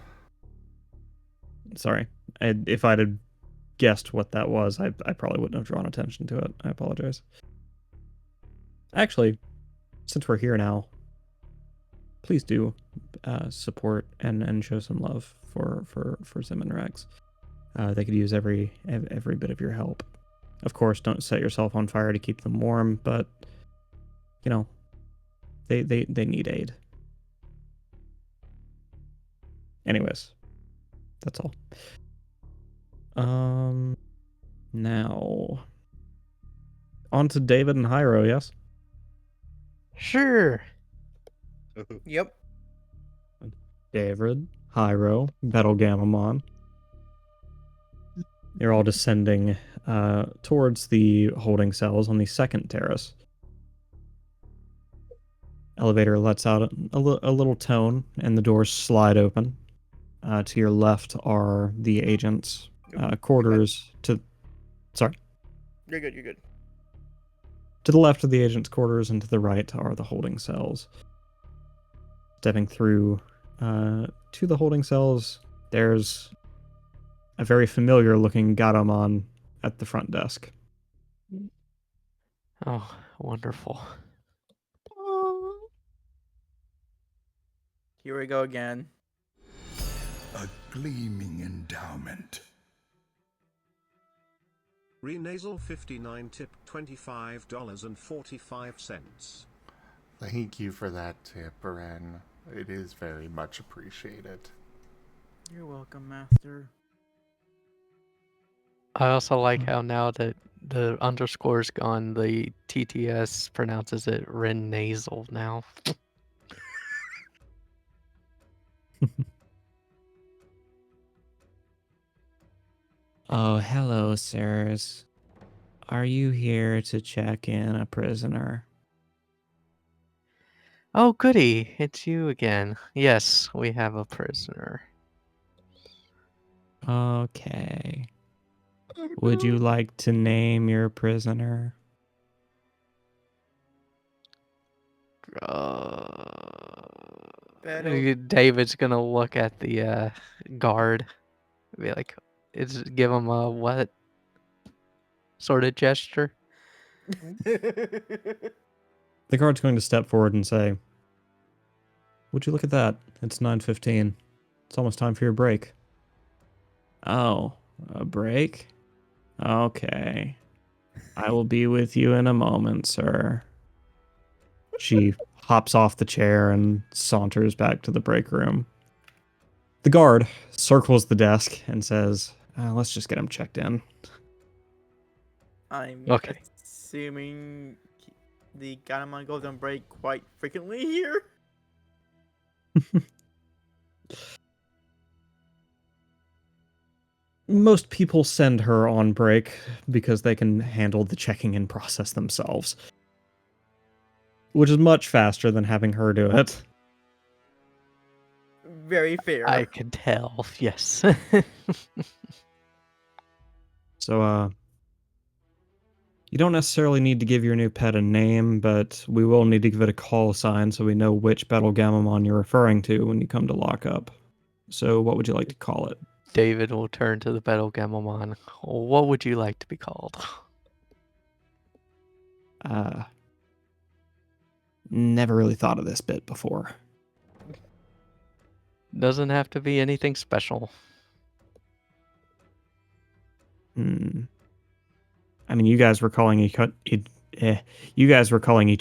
Sorry. If I'd have guessed what that was, I probably wouldn't have drawn attention to it. I apologize. Actually, since we're here now, please do support and show some love for Zim and Rex. They could use every bit of your help. Of course, don't set yourself on fire to keep them warm, but you know, they need aid. Anyways, that's all. Now on to David and Hyro, yes? Sure. Yep. David, Hyro, Battlegamamon. You're all descending towards the holding cells on the second terrace. Elevator lets out a little tone, and the doors slide open. To your left are the agents' quarters. Sorry. You're good. You're good. To the left of the agent's quarters, and to the right are the holding cells. Stepping through to the holding cells, there's a very familiar-looking Garamon at the front desk. Oh, wonderful. Here we go again. A gleaming endowment. Renasal 59 tip $25.45. Thank you for that tip, Ren. It is very much appreciated. You're welcome, Master. I also like how now that the underscore's gone, the TTS pronounces it Renasal now. Oh, hello, sirs. Are you here to check in a prisoner? Oh, goody. It's you again. Yes, we have a prisoner. Okay. Would you like to name your prisoner? David's gonna look at the guard. Be like, give him a what sort of gesture? The guard's going to step forward and say, would you look at that? It's 9:15. It's almost time for your break. Oh, a break? Okay. I will be with you in a moment, sir. She hops off the chair and saunters back to the break room. The guard circles the desk and says, let's just get him checked in. I'm Okay. assuming the Garamon goes on break quite frequently here. Most people send her on break because they can handle the checking in process themselves, which is much faster than having her do it. Very fair. I can tell, yes. So, you don't necessarily need to give your new pet a name, but we will need to give it a call sign so we know which Battlegamamon you're referring to when you come to lock up. So what would you like to call it? David will turn to the Battlegamamon. What would you like to be called? Never really thought of this bit before. Doesn't have to be anything special. I mean, you guys were calling each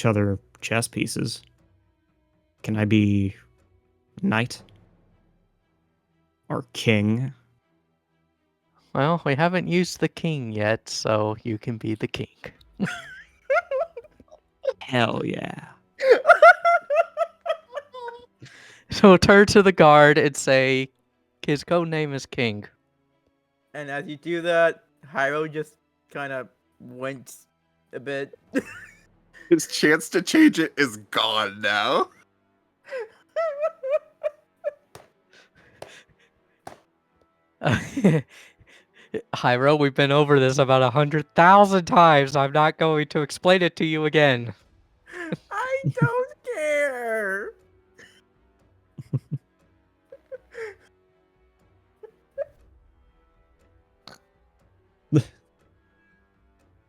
other chess pieces. Can I be knight? Or king? Well, we haven't used the king yet, so you can be the king. Hell yeah. So turn to the guard and say, his code name is King. And as you do that, Hyro just kind of winks a bit. His chance to change it is gone now. Hyro, we've been over this about 100,000 times. I'm not going to explain it to you again. I don't care.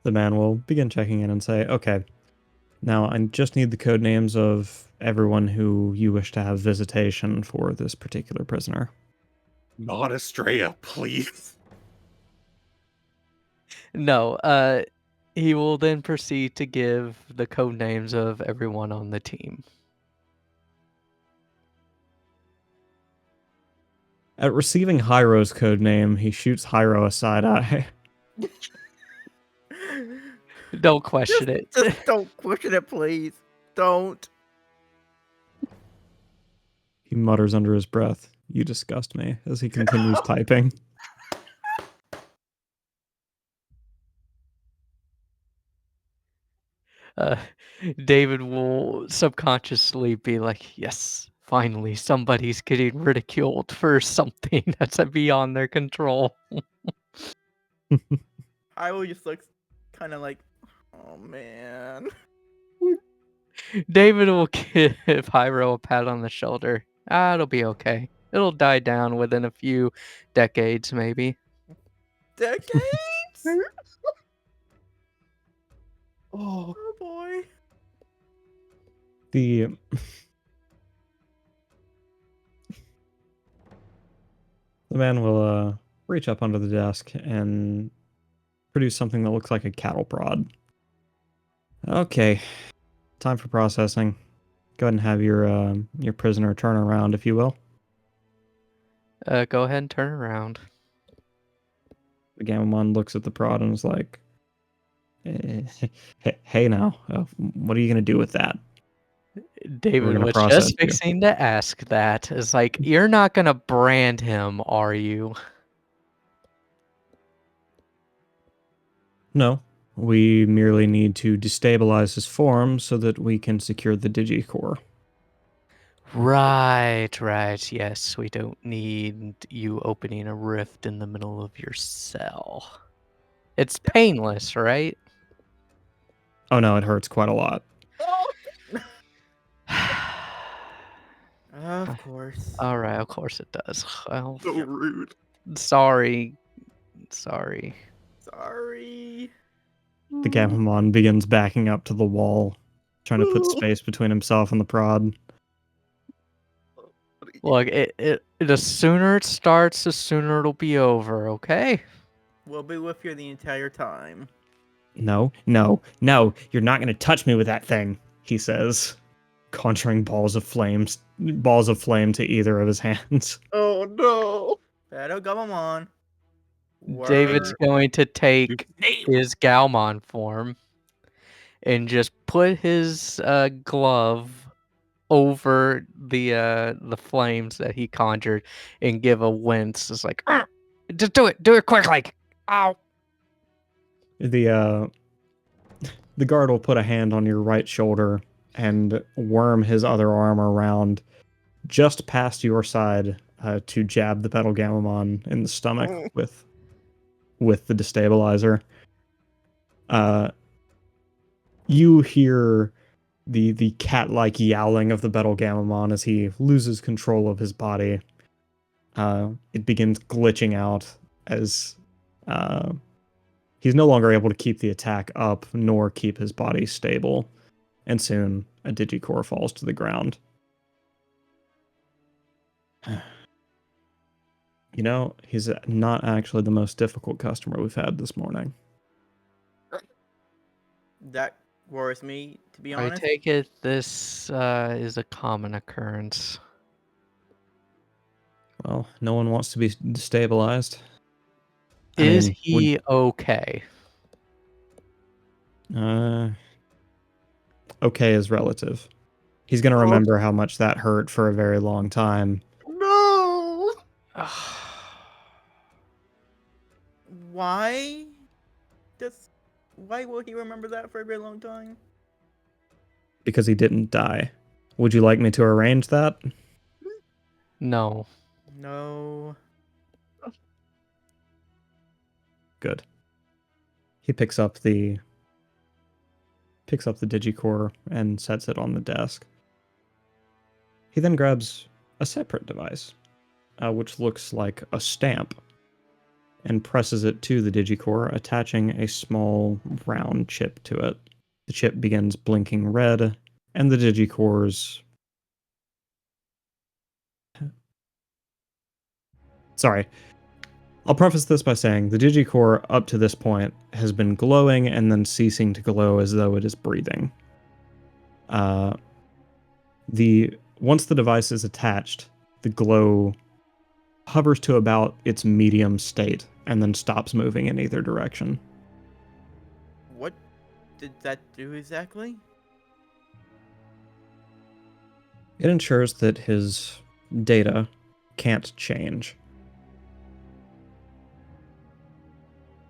The man will begin checking in and say, okay, now I just need the code names of everyone who you wish to have visitation for this particular prisoner. Not Estrella, please. No, he will then proceed to give the code names of everyone on the team. At receiving Hyro's code name, he shoots Hyro a side eye. Don't question it. Just don't question it, please. Don't. He mutters under his breath, "You disgust me," as he continues typing. David will subconsciously be like, yes, finally somebody's getting ridiculed for something that's beyond their control. Hyro just looks kind of like, oh man. David will give Hyro a pat on the shoulder. Ah, it'll be okay. It'll die down within a few decades, maybe. Decades? Oh, Oh boy. The man will reach up under the desk and produce something that looks like a cattle prod. Okay, time for processing. Go ahead and have your prisoner turn around, if you will. Go ahead and turn around. The Gamamon looks at the prod and is like, hey now, what are you going to do with that? David gonna was process just you. fixing to ask that. It's like, you're not going to brand him, are you? No, we merely need to destabilize his form so that we can secure the Digicore. Right. Yes, we don't need you opening a rift in the middle of your cell. It's painless, right? Oh no, it hurts quite a lot. Of course. All right, of course it does. Well, so rude. sorry. Sorry. The Gamamon begins backing up to the wall, trying to put space between himself and the prod. Look, the sooner it starts, the sooner it'll be over, okay? We'll be with you the entire time. No, you're not going to touch me with that thing, he says, conjuring balls of flame to either of his hands. Oh no. Battle Gabumon. David's going to take his Galmon form and just put his glove over the flames that he conjured and give a wince. It's like, just do it quickly. Ow. The guard will put a hand on your right shoulder and worm his other arm around just past your side to jab the Petal Gamamon in the stomach with the destabilizer. You hear the cat-like yowling of the Petal Gamamon as he loses control of his body. It begins glitching out as he's no longer able to keep the attack up nor keep his body stable, and soon a Digicore falls to the ground. You know, he's not actually the most difficult customer we've had this morning. That worries me, to be I honest. take it this is a common occurrence. Well, no one wants to be destabilized. Is he okay? Okay is relative. He's going to remember how much that hurt for a very long time. No. Why? Why will he remember that for a very long time? Because he didn't die. Would you like me to arrange that? No. No. Good. He picks up the Digicore and sets it on the desk. He then grabs a separate device, which looks like a stamp, and presses it to the Digicore, attaching a small round chip to it. The chip begins blinking red, and the Digicore's... Sorry. I'll preface this by saying the Digicore up to this point has been glowing and then ceasing to glow as though it is breathing. Once the device is attached, the glow hovers to about its medium state and then stops moving in either direction. What did that do exactly? It ensures that his data can't change.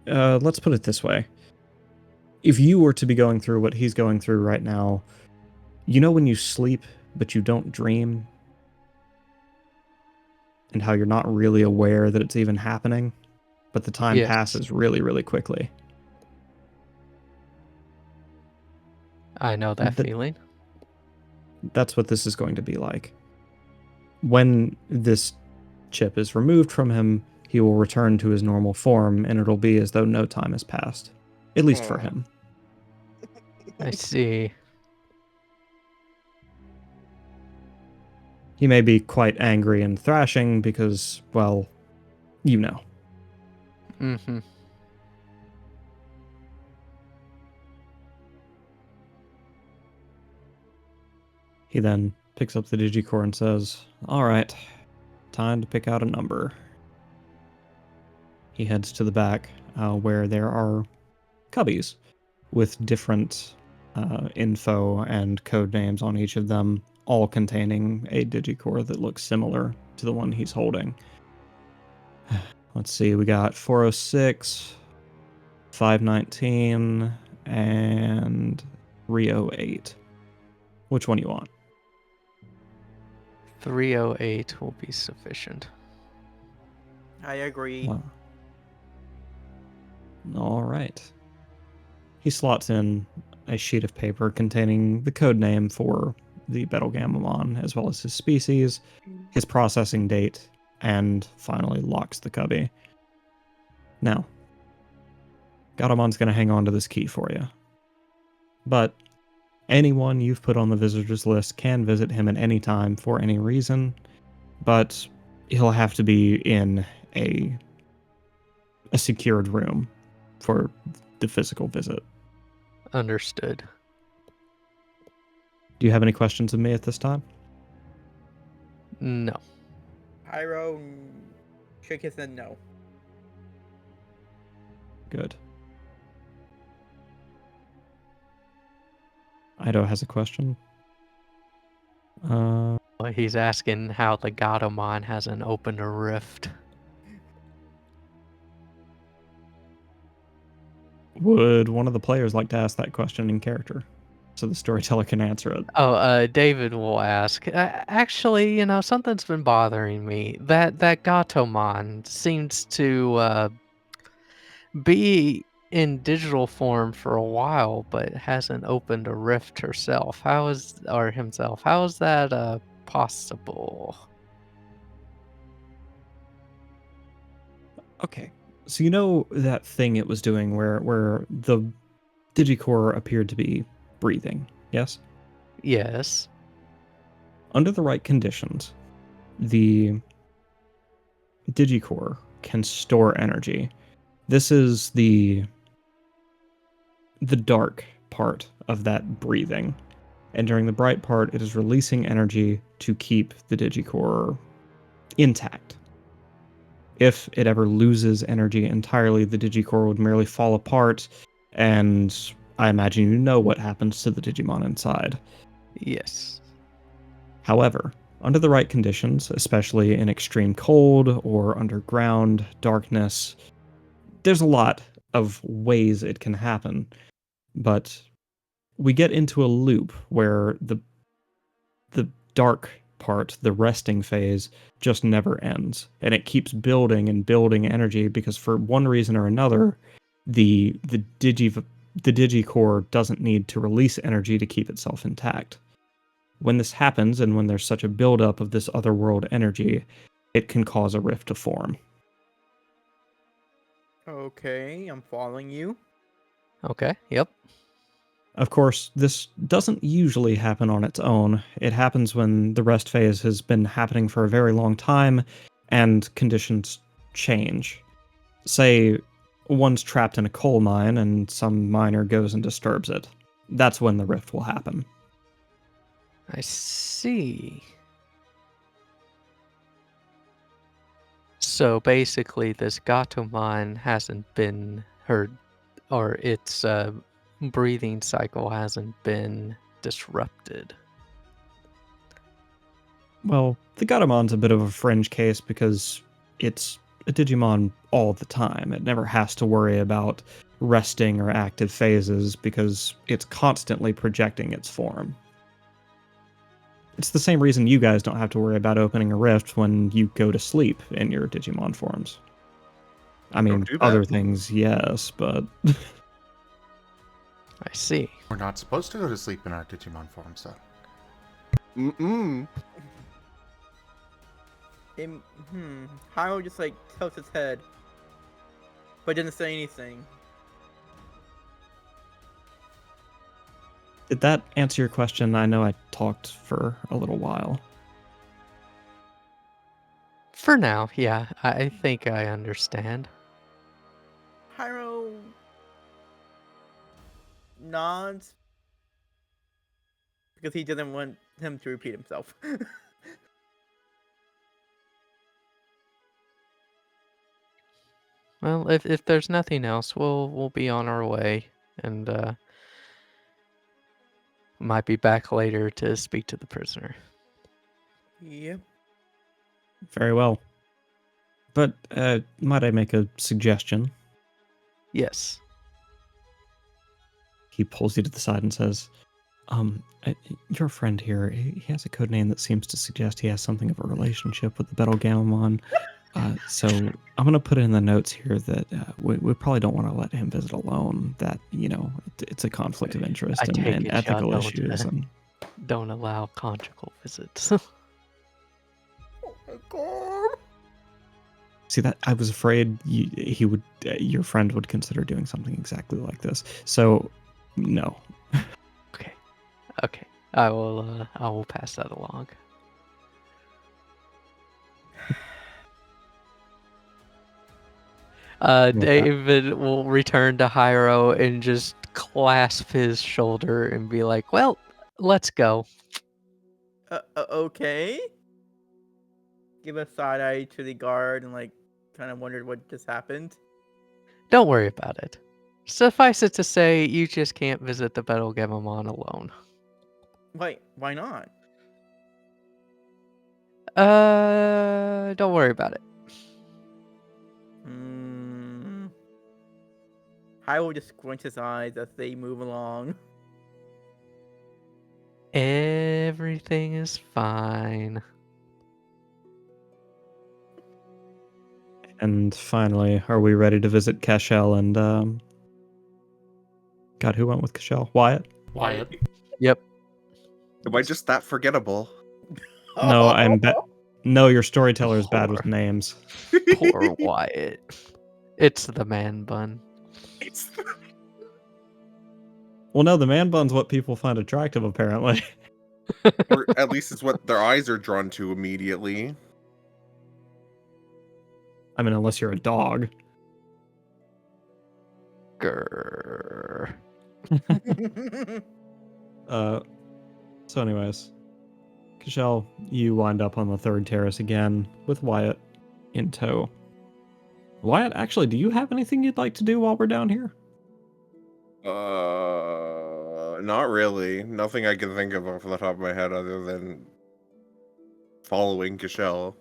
Let's put it this way. If you were to be going through what he's going through right now, you know when you sleep, but you don't dream? And how you're not really aware that it's even happening? But the time passes really, really quickly. I know that feeling. That's what this is going to be like. When this chip is removed from him, he will return to his normal form, and it'll be as though no time has passed. At least for him. I see. He may be quite angry and thrashing because, well, you know. Mm-hmm. He then picks up the Digicore and says, "All right, time to pick out a number." He heads to the back where there are cubbies with different info and code names on each of them, all containing a Digicore that looks similar to the one he's holding. Let's see, we got 406, 519, and 308. Which one do you want? 308 will be sufficient. I agree. All right. He slots in a sheet of paper containing the code name for the Betelgeumamon, as well as his species, his processing date, and finally locks the cubby. Now, Gatomon's going to hang on to this key for you. But anyone you've put on the visitors list can visit him at any time for any reason, but he'll have to be in a secured room for the physical visit. Understood. Do you have any questions of me at this time? No. Pyro shook his head no. Good. Ido has a question. He's asking how the Gatomon hasn't opened a rift. Would one of the players like to ask that question in character, so the storyteller can answer it? Oh, David will ask. Actually, something's been bothering me. That Gatomon seems to be in digital form for a while, but hasn't opened a rift himself. How is that possible? Okay, so you know that thing it was doing where the Digicore appeared to be breathing, yes? Yes. Under the right conditions, the Digicore can store energy. This is the dark part of that breathing. And during the bright part, it is releasing energy to keep the Digicore intact. If it ever loses energy entirely, the Digicore would merely fall apart, and I imagine you know what happens to the Digimon inside. Yes. However, under the right conditions, especially in extreme cold or underground darkness, there's a lot of ways it can happen. But we get into a loop where the dark part, the resting phase, just never ends. And it keeps building and building energy because for one reason or another, the Digicore doesn't need to release energy to keep itself intact. When this happens, and when there's such a buildup of this otherworld energy, it can cause a rift to form. Okay, I'm following you. Okay, yep. Of course, this doesn't usually happen on its own. It happens when the rest phase has been happening for a very long time and conditions change. Say, one's trapped in a coal mine and some miner goes and disturbs it. That's when the rift will happen. I see. So basically, this Gatomon hasn't been hurt, or its breathing cycle hasn't been disrupted. Well, the Gatomon's a bit of a fringe case because it's a Digimon all the time. It never has to worry about resting or active phases because it's constantly projecting its form. It's the same reason you guys don't have to worry about opening a rift when you go to sleep in your Digimon forms. I mean, do that. other things, yes, but... I see. We're not supposed to go to sleep in our Digimon forms, though. Mm-mm. Hiro just like tilts his head, but didn't say anything. Did that answer your question? I know I talked for a little while. For now, yeah, I think I understand. Hiro nods because he doesn't want him to repeat himself. Well, if there's nothing else, we'll be on our way, and might be back later to speak to the prisoner. Yep. Very well. But might I make a suggestion? Yes. He pulls you to the side and says, your friend here, he has a code name that seems to suggest he has something of a relationship with the Betelgeumon. So I'm going to put in the notes here that we probably don't want to let him visit alone. That, it's a conflict of interest and ethical issues. And don't allow conjugal visits. Oh my god. see, that I was afraid your friend would consider doing something exactly like this. So, no. Okay. I will pass that along. David will return to Hiro and just clasp his shoulder and be like, "Well, let's go." Okay. Give a side eye to the guard and kind of wondered what just happened. Don't worry about it. Suffice it to say, you just can't visit the Betelgeumon alone. Wait, why not? Don't worry about it. Hiro will just squint his eyes as they move along. Everything is fine. And finally, are we ready to visit Cashel and, God, who went with Cashel? Wyatt? Wyatt. Yep. Am I just that forgettable? No, No, your storyteller is bad with names. Poor Wyatt. It's the man bun. Well, no, the man bun's what people find attractive, apparently. Or at least it's what their eyes are drawn to immediately. I mean, unless you're a dog. Grrr. So anyways, Cashel, you wind up on the third terrace again with Wyatt in tow. Wyatt, actually, do you have anything you'd like to do while we're down here? Not really. Nothing I can think of off the top of my head other than following Cashel.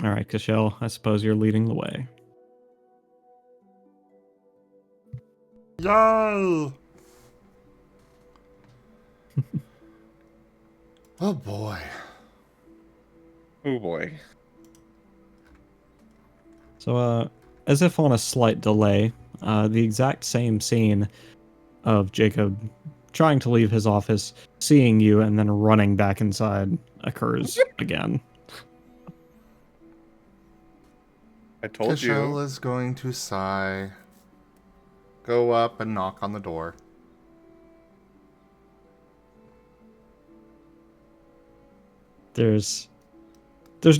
All right, Cashel, I suppose you're leading the way. Yay! Oh boy. Oh boy. So, as if on a slight delay, the exact same scene of Jacob trying to leave his office, seeing you, and then running back inside occurs again. I told Kashel you. is going to sigh, go up and knock on the door. There's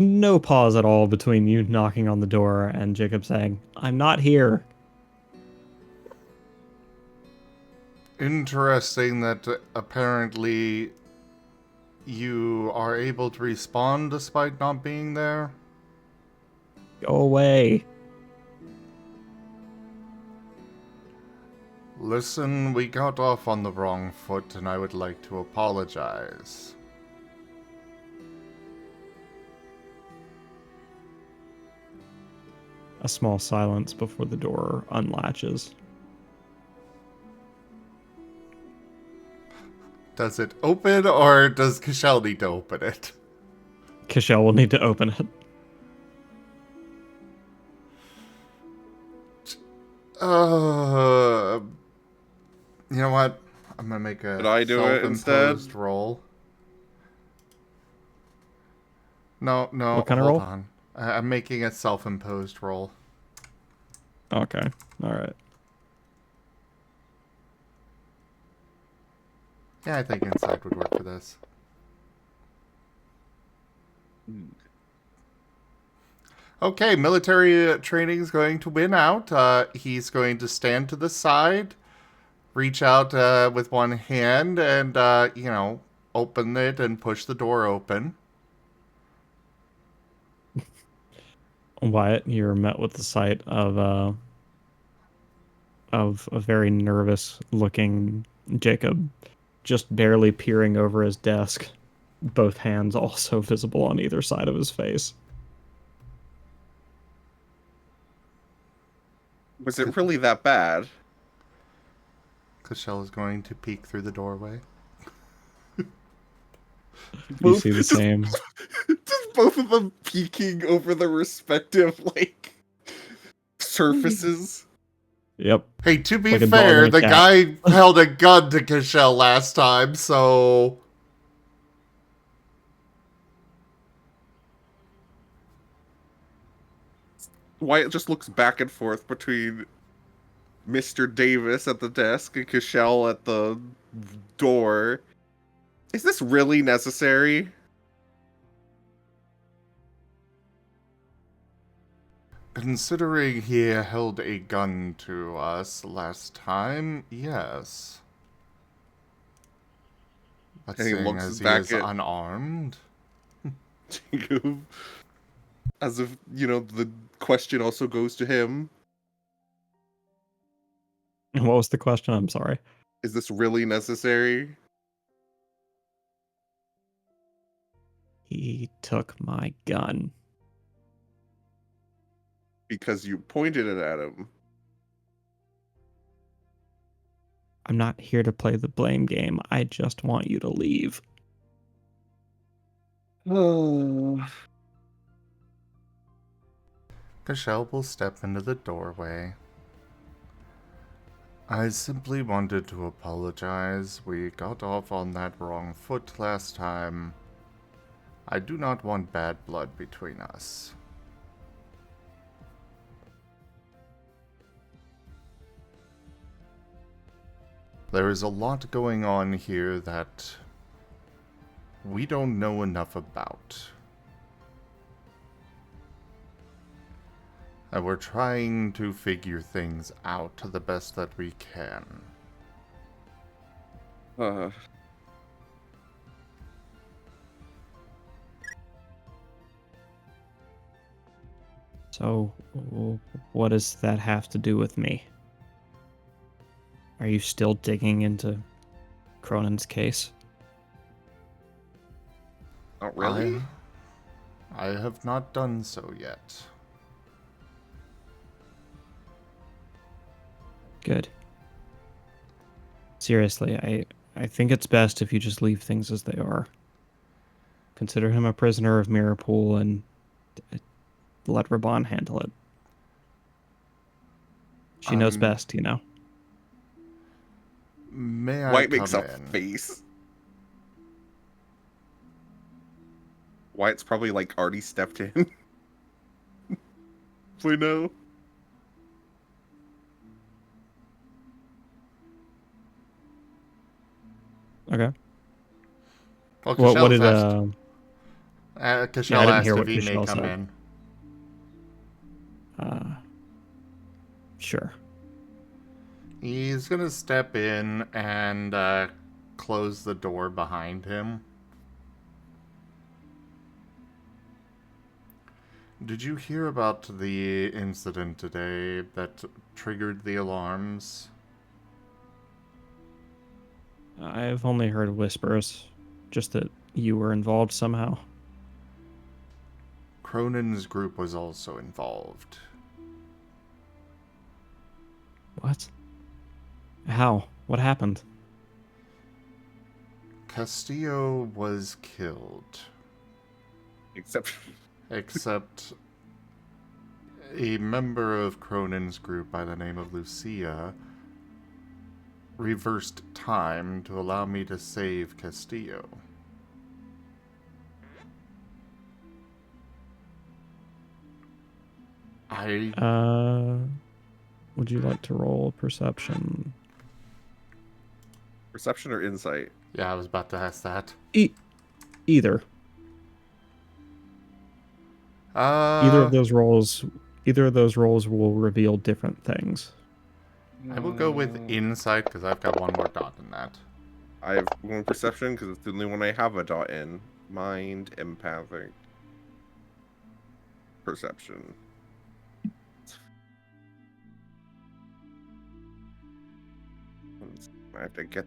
no pause at all between you knocking on the door and Jacob saying, "I'm not here." Interesting that apparently you are able to respond despite not being there. Go away. Listen, we got off on the wrong foot and I would like to apologize. A small silence before the door unlatches. Does it open or does Kashel need to open it? Kashel will need to open it. You know what? I'm gonna make a Did I do it self-imposed instead? roll. No, What kind of hold roll? on. I'm making a self-imposed roll. Okay. All right. Yeah, I think inside would work for this. Okay, military training is going to win out. He's going to stand to the side, reach out with one hand, and, open it and push the door open. Wyatt, you're met with the sight of a very nervous-looking Jacob, just barely peering over his desk, both hands also visible on either side of his face. Was it really that bad? Kashel is going to peek through the doorway. You see the same. Just both of them peeking over the respective, surfaces. Yep. Hey, to be Like a dog fair, and a the cat. guy held a gun to Kashel last time, so... Wyatt just looks back and forth between Mr. Davis at the desk and Kashel at the door. Is this really necessary? Considering he held a gun to us last time, yes. But And he seeing looks as he back is at- unarmed... Jacob. As if, the question also goes to him. What was the question? I'm sorry. Is this really necessary? He took my gun. Because you pointed it at him. I'm not here to play the blame game. I just want you to leave. Kashel will step into the doorway. I simply wanted to apologize. We got off on that wrong foot last time. I do not want bad blood between us. There is a lot going on here that we don't know enough about. And we're trying to figure things out to the best that we can. So, what does that have to do with me? Are you still digging into Cronin's case? Not really? I have not done so yet. Good. Seriously, I think it's best if you just leave things as they are. consider him a prisoner of Mirrorpool and let Raban handle it. She knows best, you know. May I White come makes a in? face. Wyatt's probably like already stepped in. We know. Okay. Well, What Kashel's did asked. Kashel yeah, I didn't asked hear if what he may Kashel come said. in. Sure. He's gonna step in and close the door behind him. Did you hear about the incident today that triggered the alarms? I've only heard whispers, just that you were involved somehow. Cronin's group was also involved. What? How? What happened? Castillo was killed. Except Except a member of Cronin's group by the name of Lucia reversed time to allow me to save Castillo. Would you like to roll perception? perception or insight? Yeah, I was about to ask that. Either. Either of those rolls will reveal different things. I will go with insight because I've got one more dot in that. I have one perception because it's the only one I have a dot in. Mind, empathic, perception. I have to get.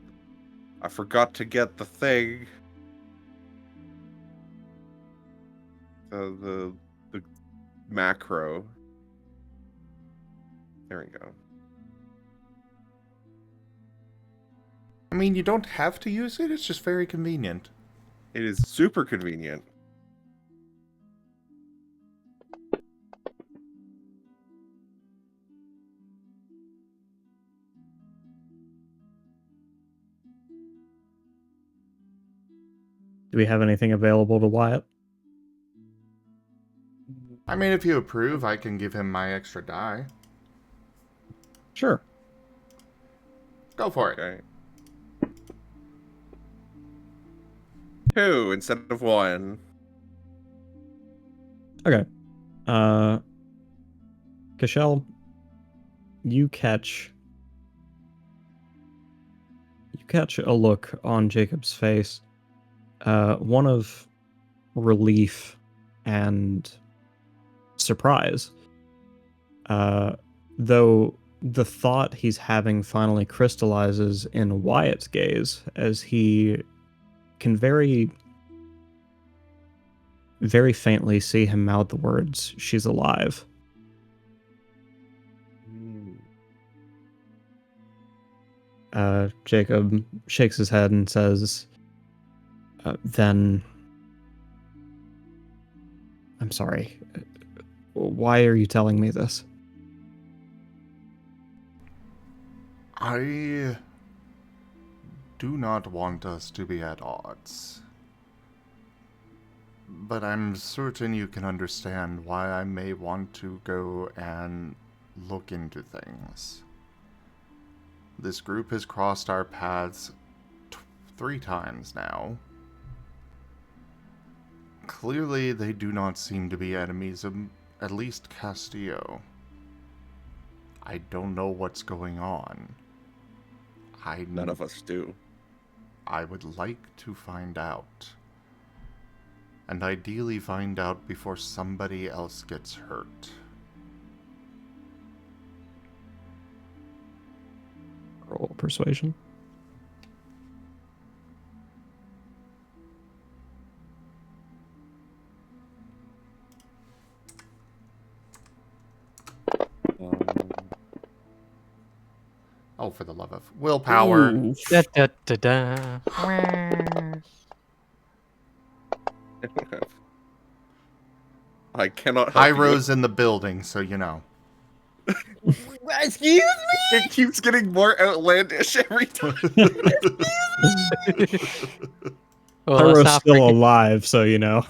I forgot to get the thing. The macro. There we go. I mean, you don't have to use it, it's just very convenient. It is super convenient. Do we have anything available to Wyatt? I mean, if you approve, I can give him my extra die. Sure. Go for it. Okay. 2 instead of 1. Okay. Cashel, you catch a look on Jacob's face, one of relief and surprise. Though the thought he's having finally crystallizes in Wyatt's gaze as he can very, very faintly see him mouth the words, "She's alive." Jacob shakes his head and says, then... I'm sorry. Why are you telling me this? I do not want us to be at odds. But I'm certain you can understand why I may want to go and look into things. This group has crossed our paths 3 times now. Clearly, they do not seem to be enemies of at least Castillo. I don't know what's going on. None of us do. I would like to find out. And ideally find out before somebody else gets hurt. Roll persuasion. Oh, for the love of willpower. Da, da, da, da. I cannot help you. Hyro's in the building, so you know. Excuse It keeps getting more outlandish every time. Well, let's Hyro's not still forget, alive, so you know.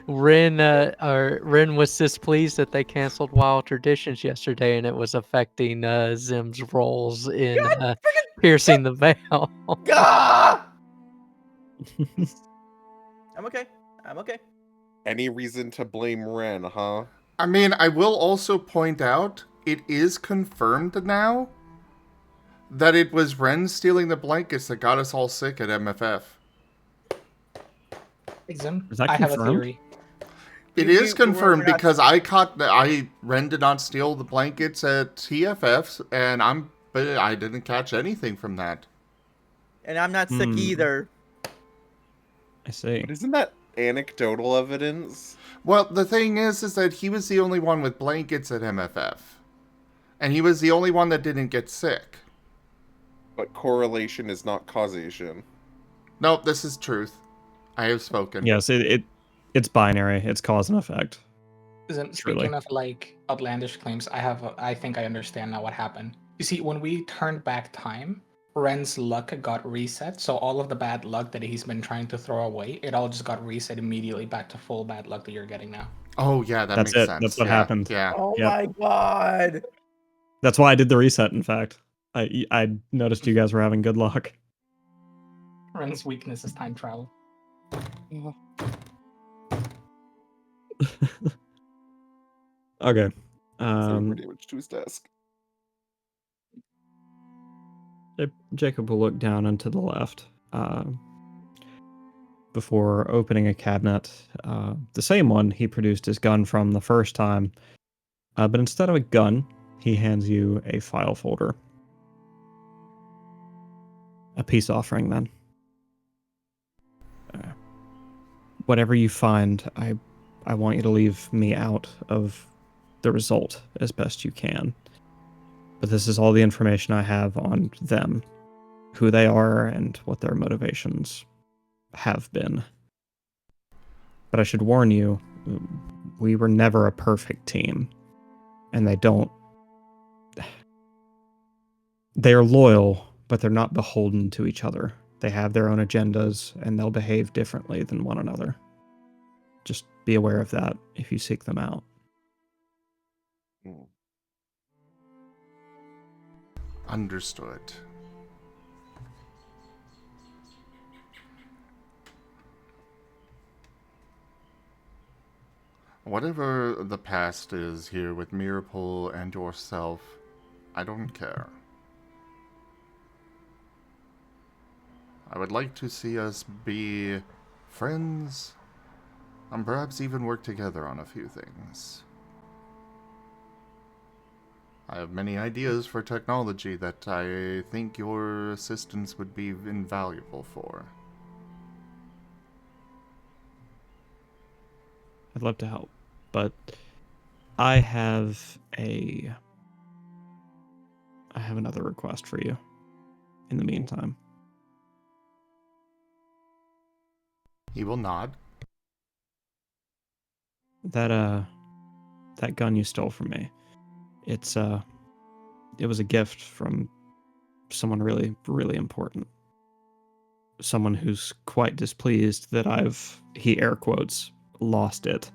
Rin was displeased that they canceled Wild Traditions yesterday, and it was affecting Zim's roles in piercing the veil. Ah! I'm okay. I'm okay. Any reason to blame Ren, huh? I mean, I will also point out, it is confirmed now that it was Ren stealing the blankets that got us all sick at MFF. Exam. Is that I have a confirmed? theory. It You- is you- confirmed we're not- because Ren did not steal the blankets at TFFs, and but I didn't catch anything from that. And I'm not sick either. I see. But isn't that anecdotal evidence? Well, the thing is that he was the only one with blankets at MFF. And he was the only one that didn't get sick. But correlation is not causation. Nope, this is truth. I have spoken. Yes, it's binary. It's cause and effect. Isn't Truly. speaking of like outlandish claims, I think I understand now what happened. You see, when we turned back time, Ren's luck got reset, so all of the bad luck that he's been trying to throw away, it all just got reset immediately back to full bad luck that you're getting now. Oh, yeah, that That's makes it. sense. That's what Yeah, happened. Yeah. Oh Yep. my god. That's why I did the reset, in fact. I noticed you guys were having good luck. Ren's weakness is time travel. Okay. So damage to his desk. Jacob will look down and to the left before opening a cabinet. The same one he produced his gun from the first time. But instead of a gun, he hands you a file folder. A peace offering, then. Whatever you find, I want you to leave me out of the result as best you can. But this is all the information I have on them, who they are, and what their motivations have been. But I should warn you, we were never a perfect team. And they are loyal, but they're not beholden to each other. They have their own agendas, and they'll behave differently than one another. Just be aware of that if you seek them out. Understood. Whatever the past is here with Mirapole and yourself, I don't care. I would like to see us be friends, and perhaps even work together on a few things. I have many ideas for technology that I think your assistance would be invaluable for. I'd love to help, but I have another request for you in the meantime. He will nod. That gun you stole from me. It was a gift from someone really, really important. Someone who's quite displeased that he air quotes, lost it.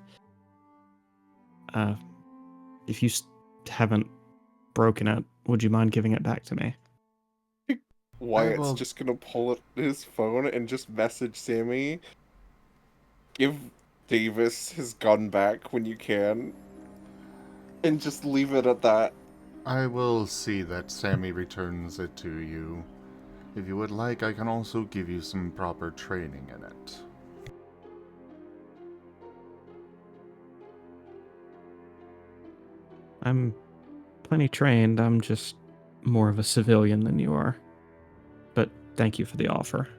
If you haven't broken it, would you mind giving it back to me? Wyatt's just gonna pull up his phone and just message Sammy. Give Davis his gun back when you can. And just leave it at that. I will see that Sammy returns it to you. If you would like, I can also give you some proper training in it. I'm plenty trained. I'm just more of a civilian than you are. But thank you for the offer.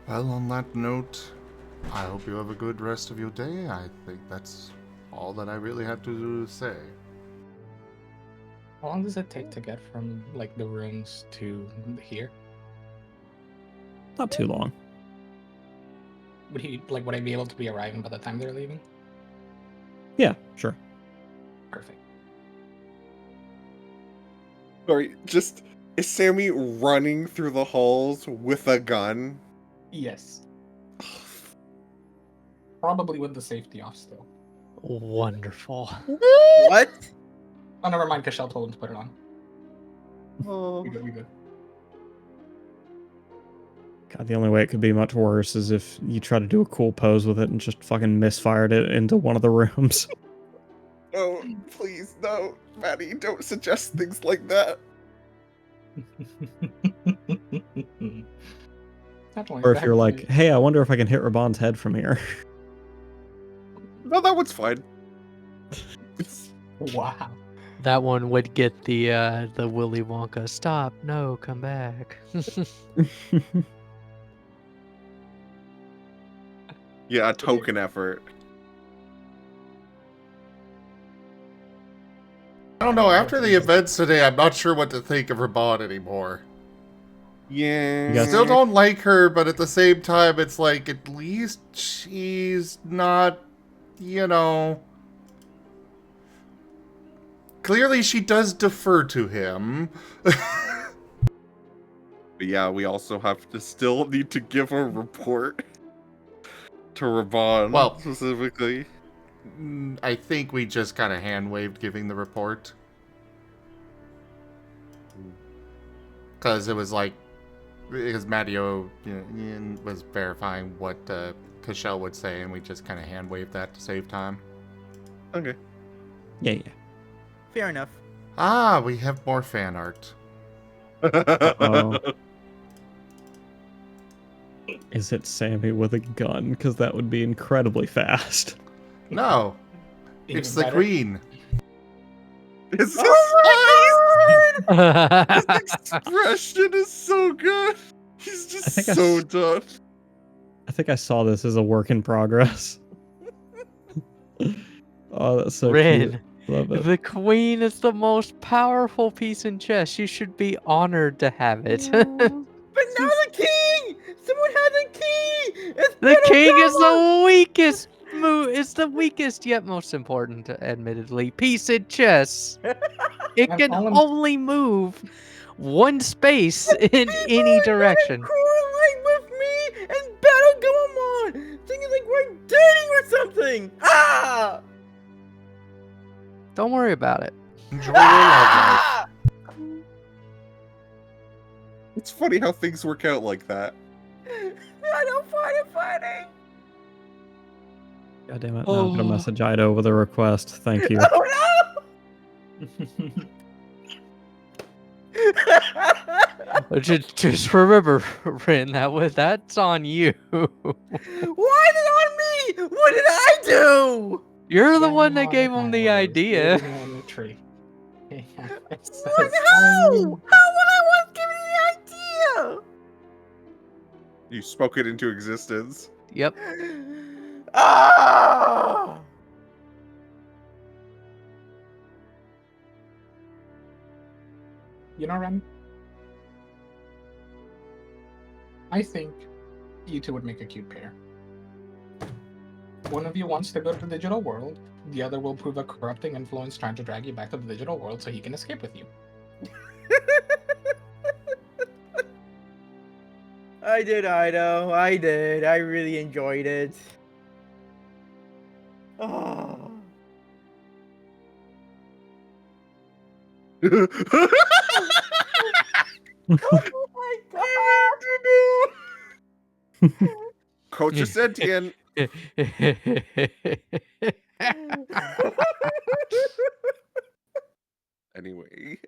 Well, on that note, I hope you have a good rest of your day. I think that's all that I really have to say. How long does it take to get from like the rooms to here? Not too long. Would I be able to be arriving by the time they're leaving? Yeah, sure. Perfect. Sorry, just is Sammy running through the halls with a gun? Yes. Probably with the safety off still. Wonderful. What? Oh, never mind, Kashel told him to put it on. Oh. We good. God, the only way it could be much worse is if you try to do a cool pose with it and just fucking misfired it into one of the rooms. No, please, no. Maddie, don't suggest things like that. Or if you're like, hey, I wonder if I can hit Raban's head from here. No, that one's fine. Wow. That one would get the Willy Wonka stop. No, come back. Yeah, a token effort. I don't know. After the events today, I'm not sure what to think of Raban anymore. Yeah. You Still don't like her, but at the same time, it's like, at least she's not, you know... Clearly, she does defer to him. But yeah, we also have to still need to give a report to Raban, Well, specifically. I think we just kind of hand-waved giving the report. Because it was like... Because Matteo was verifying what Kashel would say, and we just kind of hand-waved that to save time. Okay. Yeah. Fair enough. Ah, we have more fan art. Uh-oh. Is it Sammy with a gun? Because that would be incredibly fast. No, it's the better. queen. His, Oh his expression is so good. He's just think I so s- done. I think I saw this as a work in progress. Oh, that's so Rin, cute. Love it. the queen is the most powerful piece in chess. You should be honored to have it. But now the king! Someone had the key! It's The king is Battleground! the weakest is the weakest yet most important, admittedly, piece in chess. It And can all I'm- only move one space in any direction. Correlate with me and Battleground! Thinking like we're dating or something! Ah! Don't worry about it. Enjoy your love life. Ah! It's funny how things work out like that. I don't find it funny! God damn it. Now I'm going to message Ido with a request. Thank you. Oh no! Just remember, Rin, that's on you. Why is it on me? What did I do? You're the one that gave him the idea. On the tree. What? How? How would I was given the idea? You spoke it into existence. Yep. Ah! You know, Ren? I think you two would make a cute pair. One of you wants to go to the digital world, the other will prove a corrupting influence trying to drag you back to the digital world so he can escape with you. I did, Ido. I did. I really enjoyed it. Oh. Oh my god! Coach is sentient. Anyway.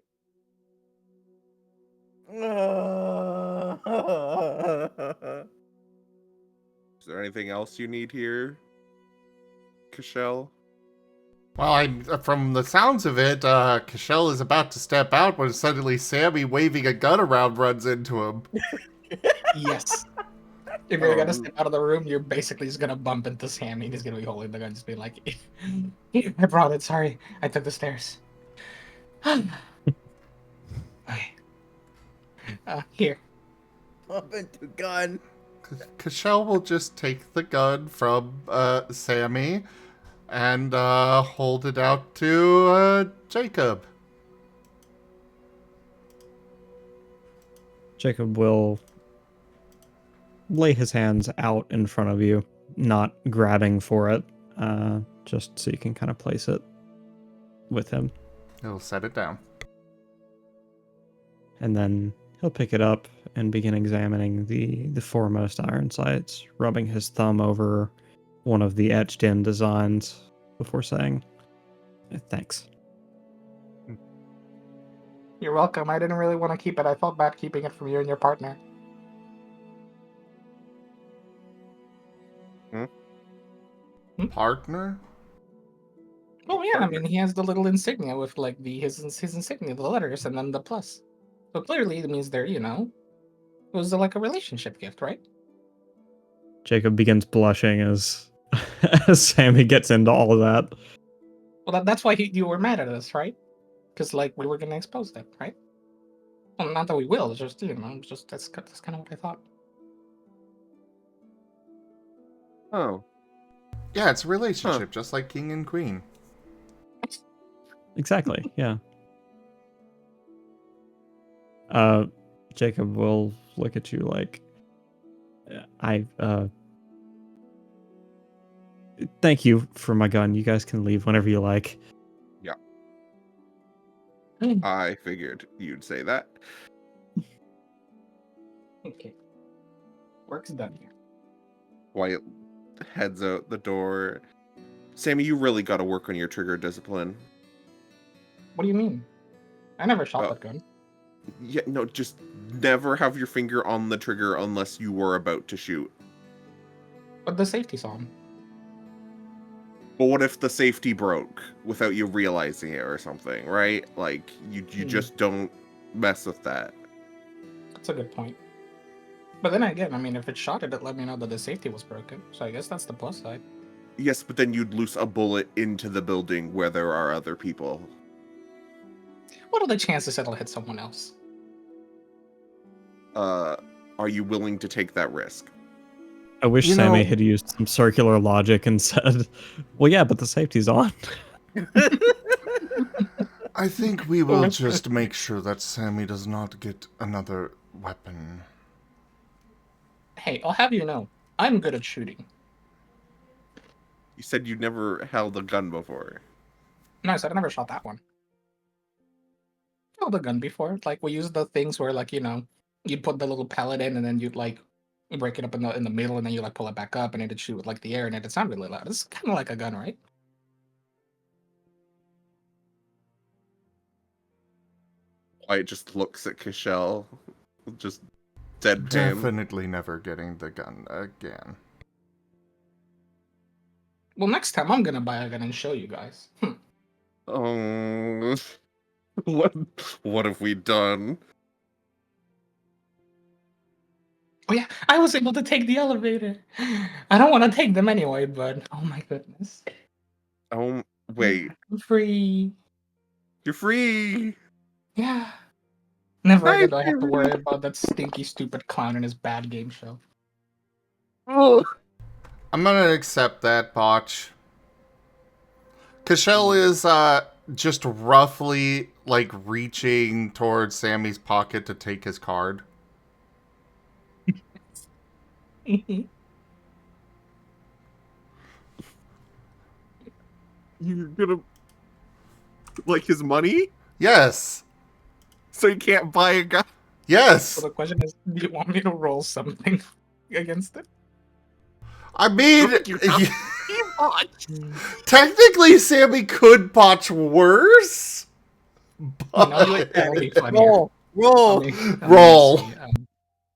Is there anything else you need here, Kashel? Well, from the sounds of it, Kashel is about to step out when suddenly Sammy waving a gun around runs into him. Yes. If you're gonna step out of the room, you're basically just gonna bump into Sammy and he's gonna be holding the gun, just be like, I brought it, sorry, I took the stairs. Okay. Here. Up into gun. Cashel will just take the gun from Sammy and hold it out to Jacob. Jacob will lay his hands out in front of you, not grabbing for it, just so you can kind of place it with him. He'll set it down. And then he'll pick it up and begin examining the foremost iron sights, rubbing his thumb over one of the etched-in designs before saying, "Thanks." You're welcome. I didn't really want to keep it. I felt bad keeping it from you and your partner. Partner? Oh yeah, I mean he has the little insignia with like his insignia, the letters, and then the plus. So clearly it means they're, it was like a relationship gift, right? Jacob begins blushing as as Sammy gets into all of that. Well, that's why you were mad at us, right? Because like we were gonna expose them, right? Well, not that we will. It's just that's kind of what I thought. Oh. Yeah, it's a relationship, just like king and queen. Exactly, yeah. Jacob will look at you like, thank you for my gun. You guys can leave whenever you like. Yeah. I figured you'd say that. Okay. Work's done here. Wyatt heads out the door. Sammy, you really gotta work on your trigger discipline. What do you mean? I never shot that gun. Yeah, no, just never have your finger on the trigger unless you were about to shoot. But the safety's on. But what if the safety broke without you realizing it or something, right? Like, you just don't mess with that. That's a good point. But then again, I mean, if it shot it let me know that the safety was broken. So I guess that's the plus side. Yes, but then you'd loose a bullet into the building where there are other people. What are the chances it'll hit someone else? Are you willing to take that risk? I wish Sammy had used some circular logic and said, well, yeah, but the safety's on. I think we will just make sure that Sammy does not get another weapon. Hey, I'll have you know, I'm good at shooting. You said you never held a gun before. No, I said I never shot that one. I held a gun before. Like, we used the things where, like, you'd put the little pellet in and then you'd, like, break it up in the middle and then you, like, pull it back up and it'd shoot with, like, the air and it'd sound really loud. It's kind of like a gun, right? Wyatt just looks at Cashel, just deadpan. Definitely never getting the gun again. Well, next time I'm gonna buy a gun and show you guys. What have we done? Oh yeah, I was able to take the elevator. I don't want to take them anyway, but oh my goodness. Oh, wait. I'm free. You're free! Yeah. Never again do I have to worry about that stinky, stupid clown and his bad game show. Oh. I'm gonna accept that, Botch. Cashel is just roughly like reaching towards Sammy's pocket to take his card. You're gonna like his money? Yes. So you can't buy a gun? Yes. So the question is, do you want me to roll something against it? I mean, technically, Sammy could botch worse. But... Roll.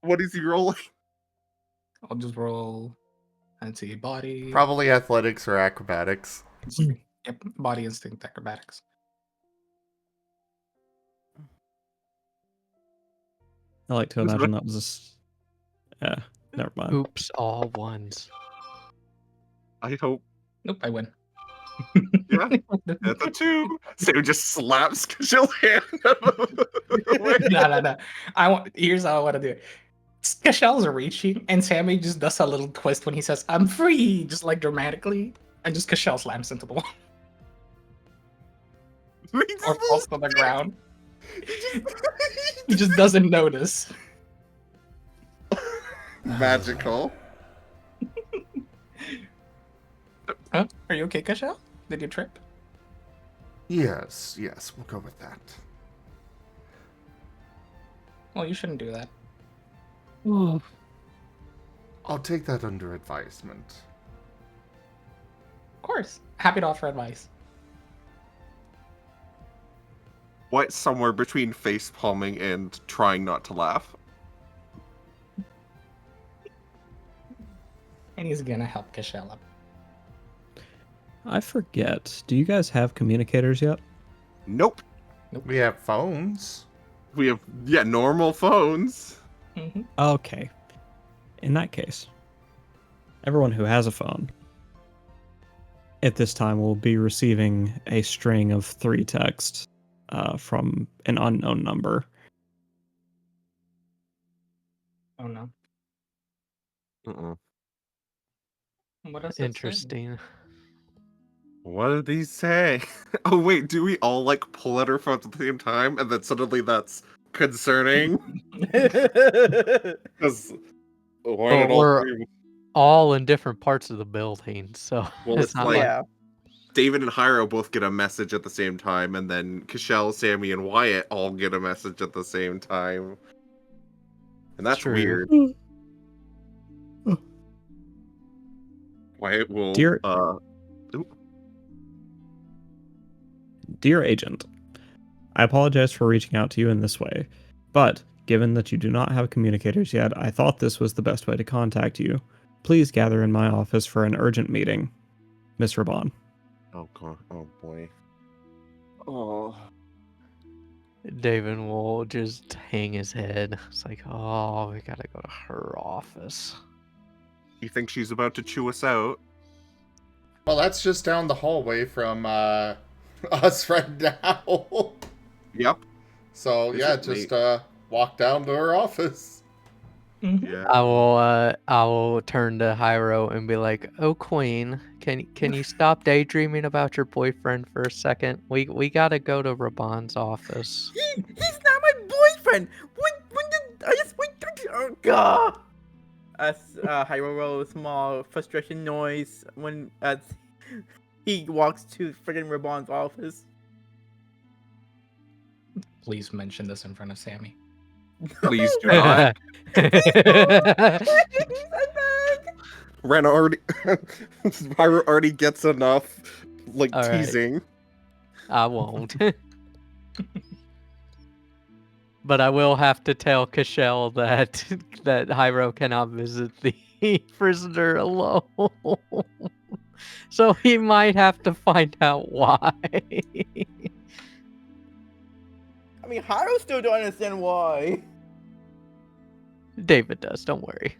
What is he rolling? I'll just roll anti-body. Probably athletics or acrobatics. Yep, body instinct acrobatics. I like to imagine that was yeah, never mind. Oops, all ones. I hope. Nope, I win. Yeah, that's a 2. Sam just slaps Kashel's hand out of the way. No. Here's how I want to do it. Kashel's reaching, and Sammy just does a little twist when he says, "I'm free," just like dramatically, and just Kashel slams into the wall or falls to the ground. He just doesn't notice. Magical. Huh? Are you okay, Kashel? Did you trip? Yes, we'll go with that. Well, you shouldn't do that. I'll take that under advisement. Of course. Happy to offer advice. What's somewhere between face palming and trying not to laugh? And he's gonna help Kashel up. I forget. Do you guys have communicators yet? Nope. We have phones. We have, normal phones. Mm-hmm. Okay. In that case, everyone who has a phone at this time will be receiving a string of 3 texts from an unknown number. Oh no. Uh-uh. What does it say? Interesting. What did he say? Oh wait, do we all like pull out our phones at the same time and then suddenly that's concerning? Because why But did all we're three? all in different parts of the building, so Well, it's it's not like- yeah. David and Hyro both get a message at the same time, and then Kashel, Sammy, and Wyatt all get a message at the same time. And that's True. weird. Wyatt will Dear- Dear Agent, I apologize for reaching out to you in this way, but given that you do not have communicators yet, I thought this was the best way to contact you. Please gather in my office for an urgent meeting. Miss Raban. Oh god, oh boy. Oh. David will just hang his head. It's like, oh, we gotta go to her office. You think she's about to chew us out? Well, that's just down the hallway from us right now. Yep. So Is yeah, it just late? walk down to her office. Mm-hmm. Yeah. I will turn to Hyro and be like, "Oh, Queen, can you stop daydreaming about your boyfriend for a second? We gotta go to Raban's office." He's not my boyfriend. When did I just wait? Oh god. As Hyro rolls a small frustration noise when as he walks to friggin' Raban's office. Please mention this in front of Sammy. Please do not. Ren already Pyro already gets enough like All right. teasing. I won't. But I will have to tell Kashel that Hyro cannot visit the prisoner alone. So he might have to find out why. I mean, Hyro still don't understand why. David does, don't worry.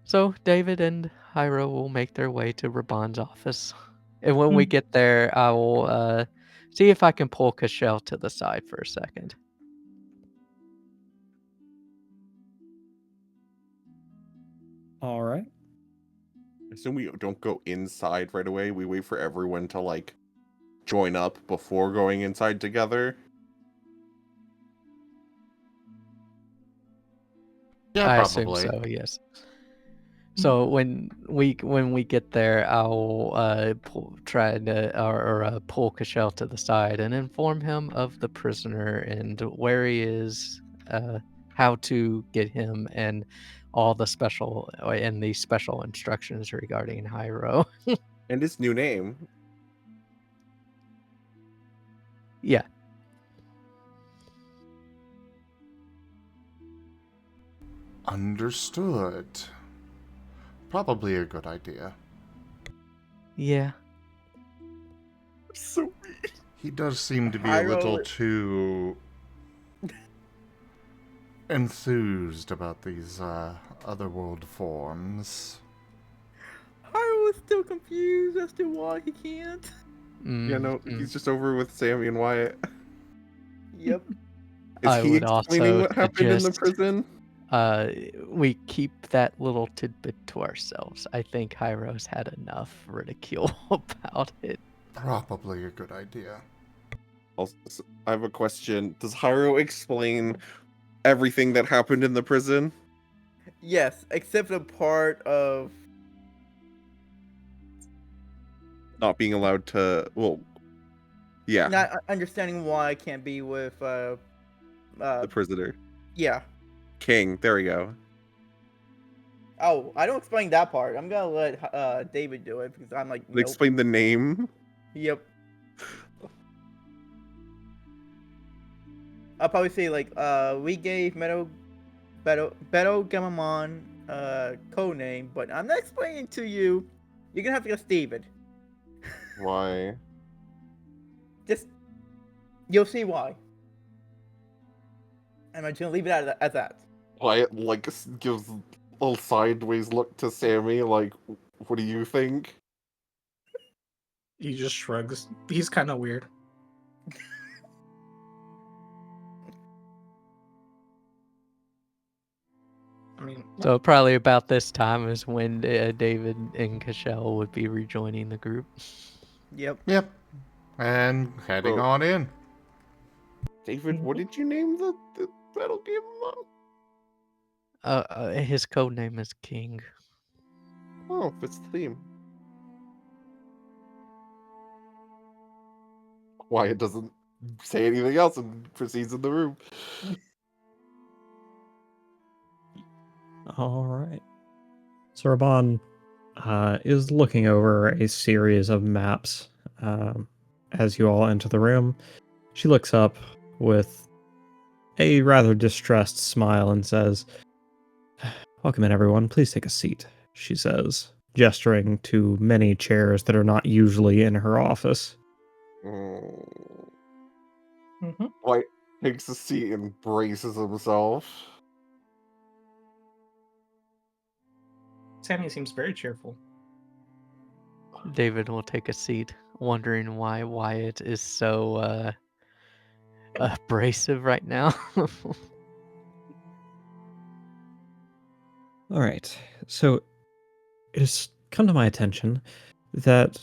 So David and Hyro will make their way to Raban's office. And when we get there, I will see if I can pull Kashel to the side for a second. All right. I assume we don't go inside right away. We wait for everyone to like join up before going inside together. Yeah, I probably. assume so, yes. So when we get there, I'll pull Kashel to the side and inform him of the prisoner and where he is, how to get him, and all the special instructions regarding Hyro. And his new name. Yeah. Understood. Probably a good idea. Yeah. So He does seem to be a little too enthused about these otherworld forms. Haru is still confused as to why he can't. Yeah, no, he's just over with Sammy and Wyatt. Yep. Is I he would explaining also what happened in the suggest- prison? We keep that little tidbit to ourselves. I think Hyro's had enough ridicule about it. Probably a good idea. Also, I have a question. Does Hyro explain everything that happened in the prison? Yes, except the part of Not being allowed to. Well, yeah, not understanding why I can't be with the prisoner. yeah. King. There we go. Oh, I don't explain that part. I'm gonna let David do it because I'm like, nope. Explain the name. Yep. I'll probably say like, we gave Beto Gamamon code name, but I'm not explaining to you. You're gonna have to go David. Why? Just you'll see why. I'm just gonna leave it at that. Wyatt like gives a little sideways look to Sammy, like, "What do you think?" He just shrugs. He's kind of weird. I mean, So probably about this time is when David and Cashel would be rejoining the group. Yep. Yep. And heading Bro. on in. David, what did you name the battle game on? His code name is King. Oh, fits the theme. Wyatt doesn't say anything else and proceeds in the room. All right. So Raban is looking over a series of maps as you all enter the room. She looks up with a rather distressed smile and says, "Welcome in, everyone. Please take a seat," she says, gesturing to many chairs that are not usually in her office. Wyatt takes a seat and braces himself. Sammy seems very cheerful. David will take a seat, wondering why Wyatt is so abrasive right now. All right. So it has come to my attention that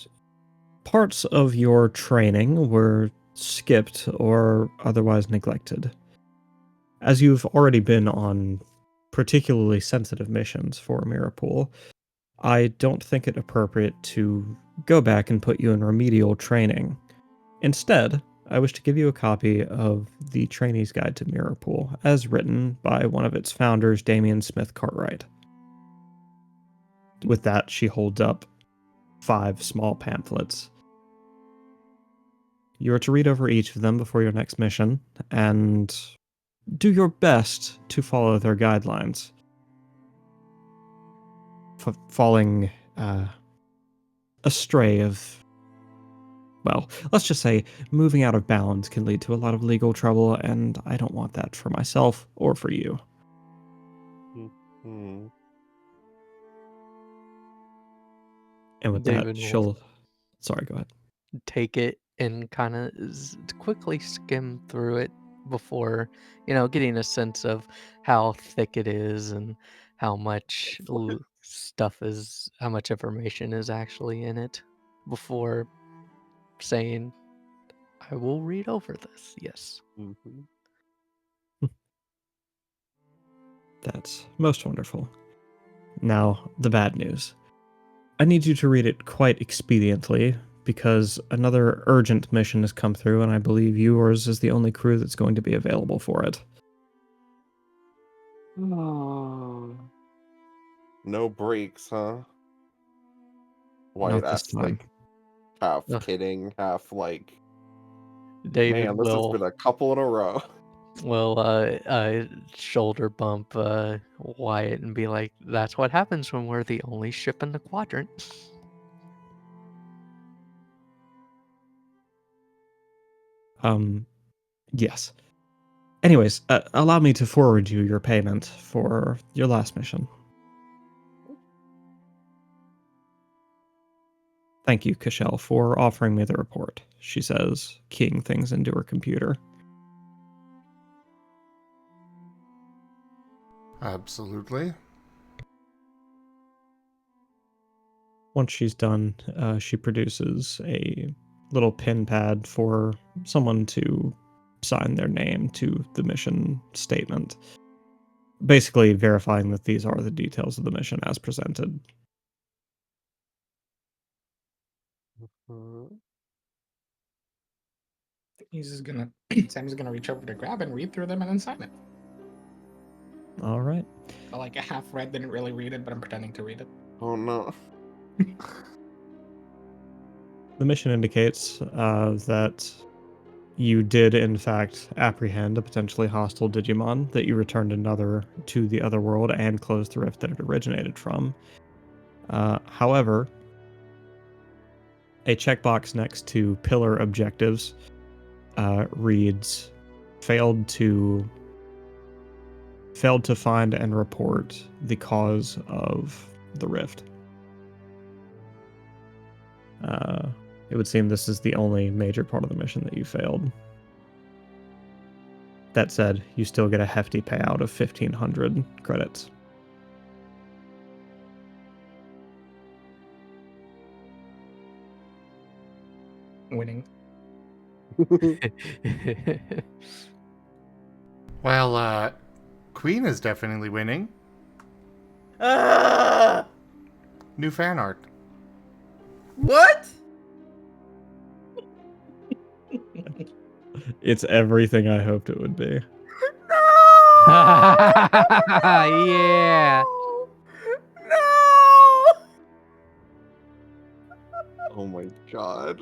parts of your training were skipped or otherwise neglected. As you've already been on particularly sensitive missions for Mirapool, I don't think it appropriate to go back and put you in remedial training. Instead, I wish to give you a copy of the Trainee's Guide to Mirapool, as written by one of its founders, Damian Smith Cartwright. With that, she holds up 5 small pamphlets. You are to read over each of them before your next mission, and do your best to follow their guidelines. Falling astray of, well, let's just say moving out of bounds can lead to a lot of legal trouble, and I don't want that for myself or for you. And with David that, will Sorry, go ahead. take it and kind of quickly skim through it before, getting a sense of how thick it is and how much how much information is actually in it before saying, I will read over this. Yes. That's most wonderful. Now, the bad news. I need you to read it quite expediently, because another urgent mission has come through, and I believe yours is the only crew that's going to be available for it. No breaks, huh? Not Wyatt this asks, time. like, half Ugh. kidding, half like, David man, this has been a couple in a row. will shoulder bump Wyatt and be like, that's what happens when we're the only ship in the quadrant. Yes. Anyways, allow me to forward you your payment for your last mission. Thank you, Kashel, for offering me the report, she says, keying things into her computer. Absolutely. Once she's done, she produces a little pin pad for someone to sign their name to the mission statement, basically verifying that these are the details of the mission as presented. He's just gonna Sammy's gonna reach over to grab and read through them and then sign it. All right. I like a half read, didn't really read it, but I'm pretending to read it. Oh no. The mission indicates that you did, in fact, apprehend a potentially hostile Digimon, that you returned to the other world and closed the rift that it originated from. However, a checkbox next to pillar objectives reads, failed to find and report the cause of the rift. It would seem this is the only major part of the mission that you failed. That said, you still get a hefty payout of 1,500 credits. Winning. Well, Queen is definitely winning. New fan art. What? It's everything I hoped it would be. Yeah. No! Oh my god.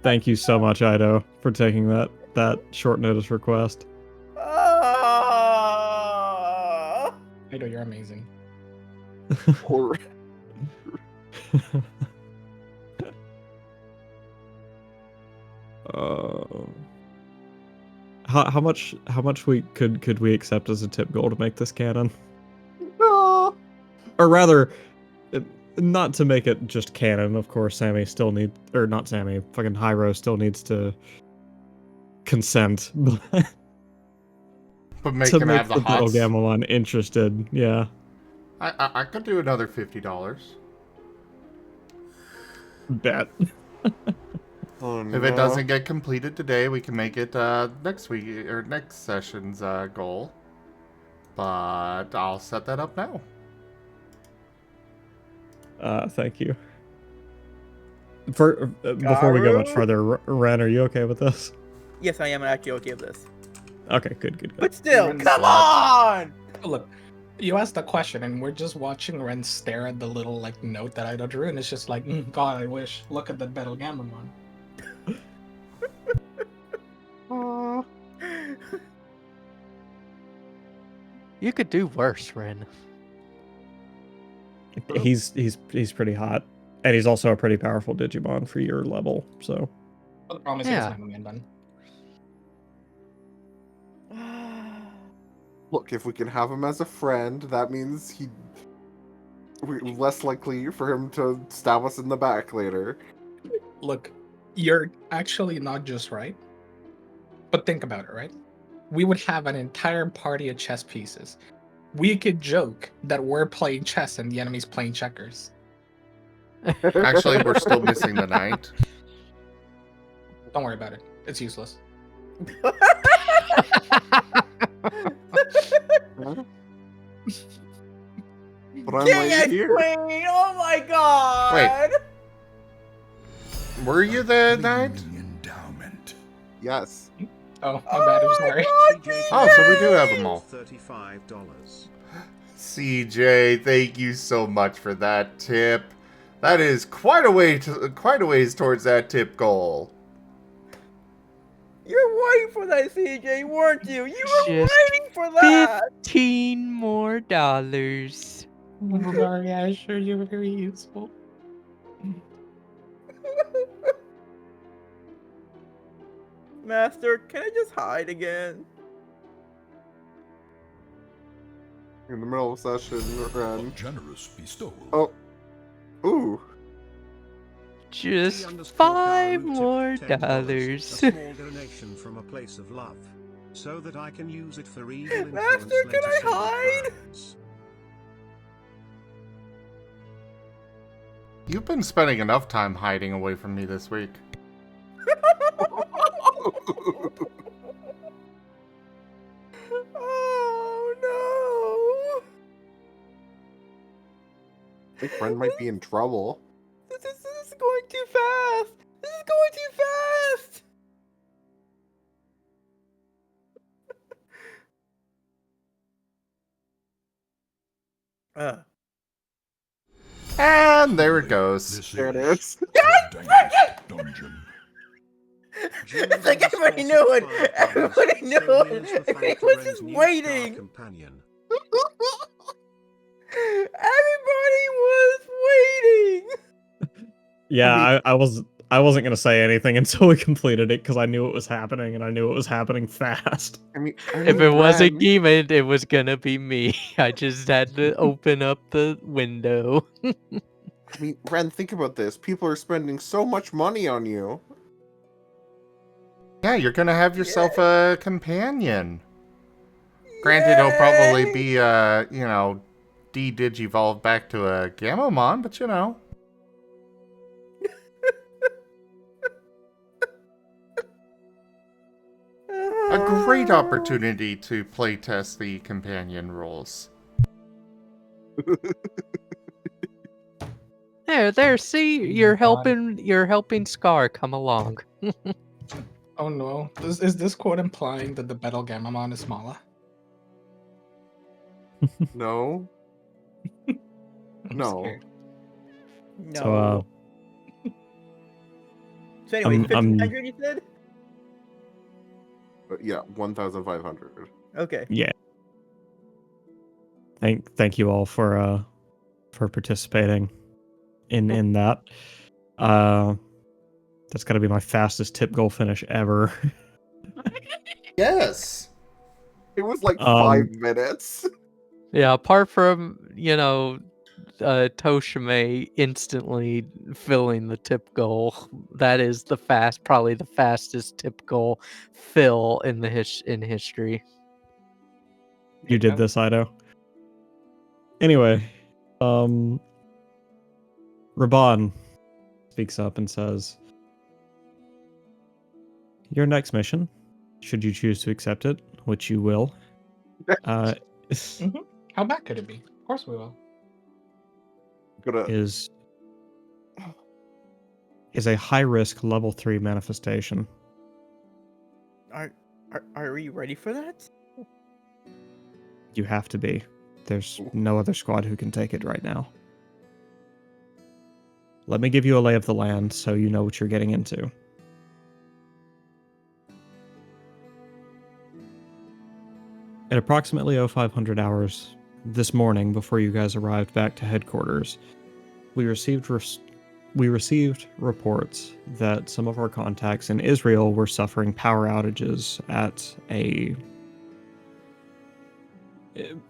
Thank you so much, Ido, for taking that short notice request. Ah! I know you're amazing. Poor. How much could we accept as a tip goal to make this canon? No. Or rather, not to make it just canon, of course. Sammy still needs, or not Sammy, fucking Hyro still needs to consent, But make to him make have the the Battle hots. Gamelon interested. Yeah, I could do another $50. bet. Oh no. If it doesn't get completed today, we can make it next week or next session's goal. But I'll set that up now. Thank you. Before we go much Garu? further, Ren, are you okay with this? Yes, I am actually okay with this. Okay, good. But still, Ren's come not. on! Look, you asked the question, and we're just watching Ren stare at the little note that I drew, and it's just like, God, I wish. Look at that Battle Gamelon. You could do worse, Ren. He's pretty hot, and he's also a pretty powerful Digimon for your level. So, But the problem is he doesn't have a man bun. Look, if we can have him as a friend, that means we're less likely for him to stab us in the back later. Look, you're actually not just right. But think about it, right? We would have an entire party of chess pieces. We could joke that we're playing chess and the enemy's playing checkers. Actually, we're still missing the knight. Don't worry about it. It's useless. But I'm King right and here. Queen! Oh my god! Were you the knight? Gleaming endowment. Yes. Oh, my bad. I'm sorry. Oh, so we do have them all. $35. CJ, thank you so much for that tip. That is quite a ways towards that tip goal. You're waiting for that, CJ, weren't you? You were Just waiting for that! 15 more dollars. I'm sorry, I sure you were very useful. Master, can I just hide again? In the middle of session, A Ren. generous bestowal. Oh. Ooh. Just T_Garu $5 tipped more $10, dollars. A small donation from a place of love, so that I can use it for evil influence Master, can later I sacred hide? crimes. You've been spending enough time hiding away from me this week. Oh no! I think Ren might be in trouble. This is going too fast! This is going too fast! And there it goes. This There it is is. the dankest dungeon. It's like everybody knew it! Everybody knew it! Everybody was just waiting! Companion. Everybody was waiting! Yeah, I wasn't gonna say anything until we completed it because I knew it was happening and I knew it was happening fast. I mean, If it wasn't Ren, Demon, it was gonna be me. I just had to open up the window. I mean, Ren, think about this. People are spending so much money on you. Yeah, you're gonna have yourself a companion. Granted, he'll probably be, de-digivolved back to a Gamomon, but you know. A great opportunity to playtest the companion rules. There, see? You're helping Scar come along. Oh no. Is this quote implying that the Battle Gamamon is smaller? No. I'm No. scared. No. So, So anyways, I'm- 1500 you said? Yeah, 1,500. Okay. yeah. Thank you all for participating in that. That's gotta be my fastest tip goal finish ever. Yes. It was like Um, 5 minutes. Yeah, apart from, Toshime instantly filling the tip goal, that is probably the fastest tip goal fill in the history. You did this, Ido. Anyway, Raban speaks up and says, "Your next mission, should you choose to accept it, which you will, How bad could it be? Of course we will. is a high-risk level 3 manifestation. Are we ready for that? You have to be. There's no other squad who can take it right now. Let me give you a lay of the land so you know what you're getting into. At approximately 0500 hours this morning, before you guys arrived back to headquarters, we received reports that some of our contacts in Israel were suffering power outages at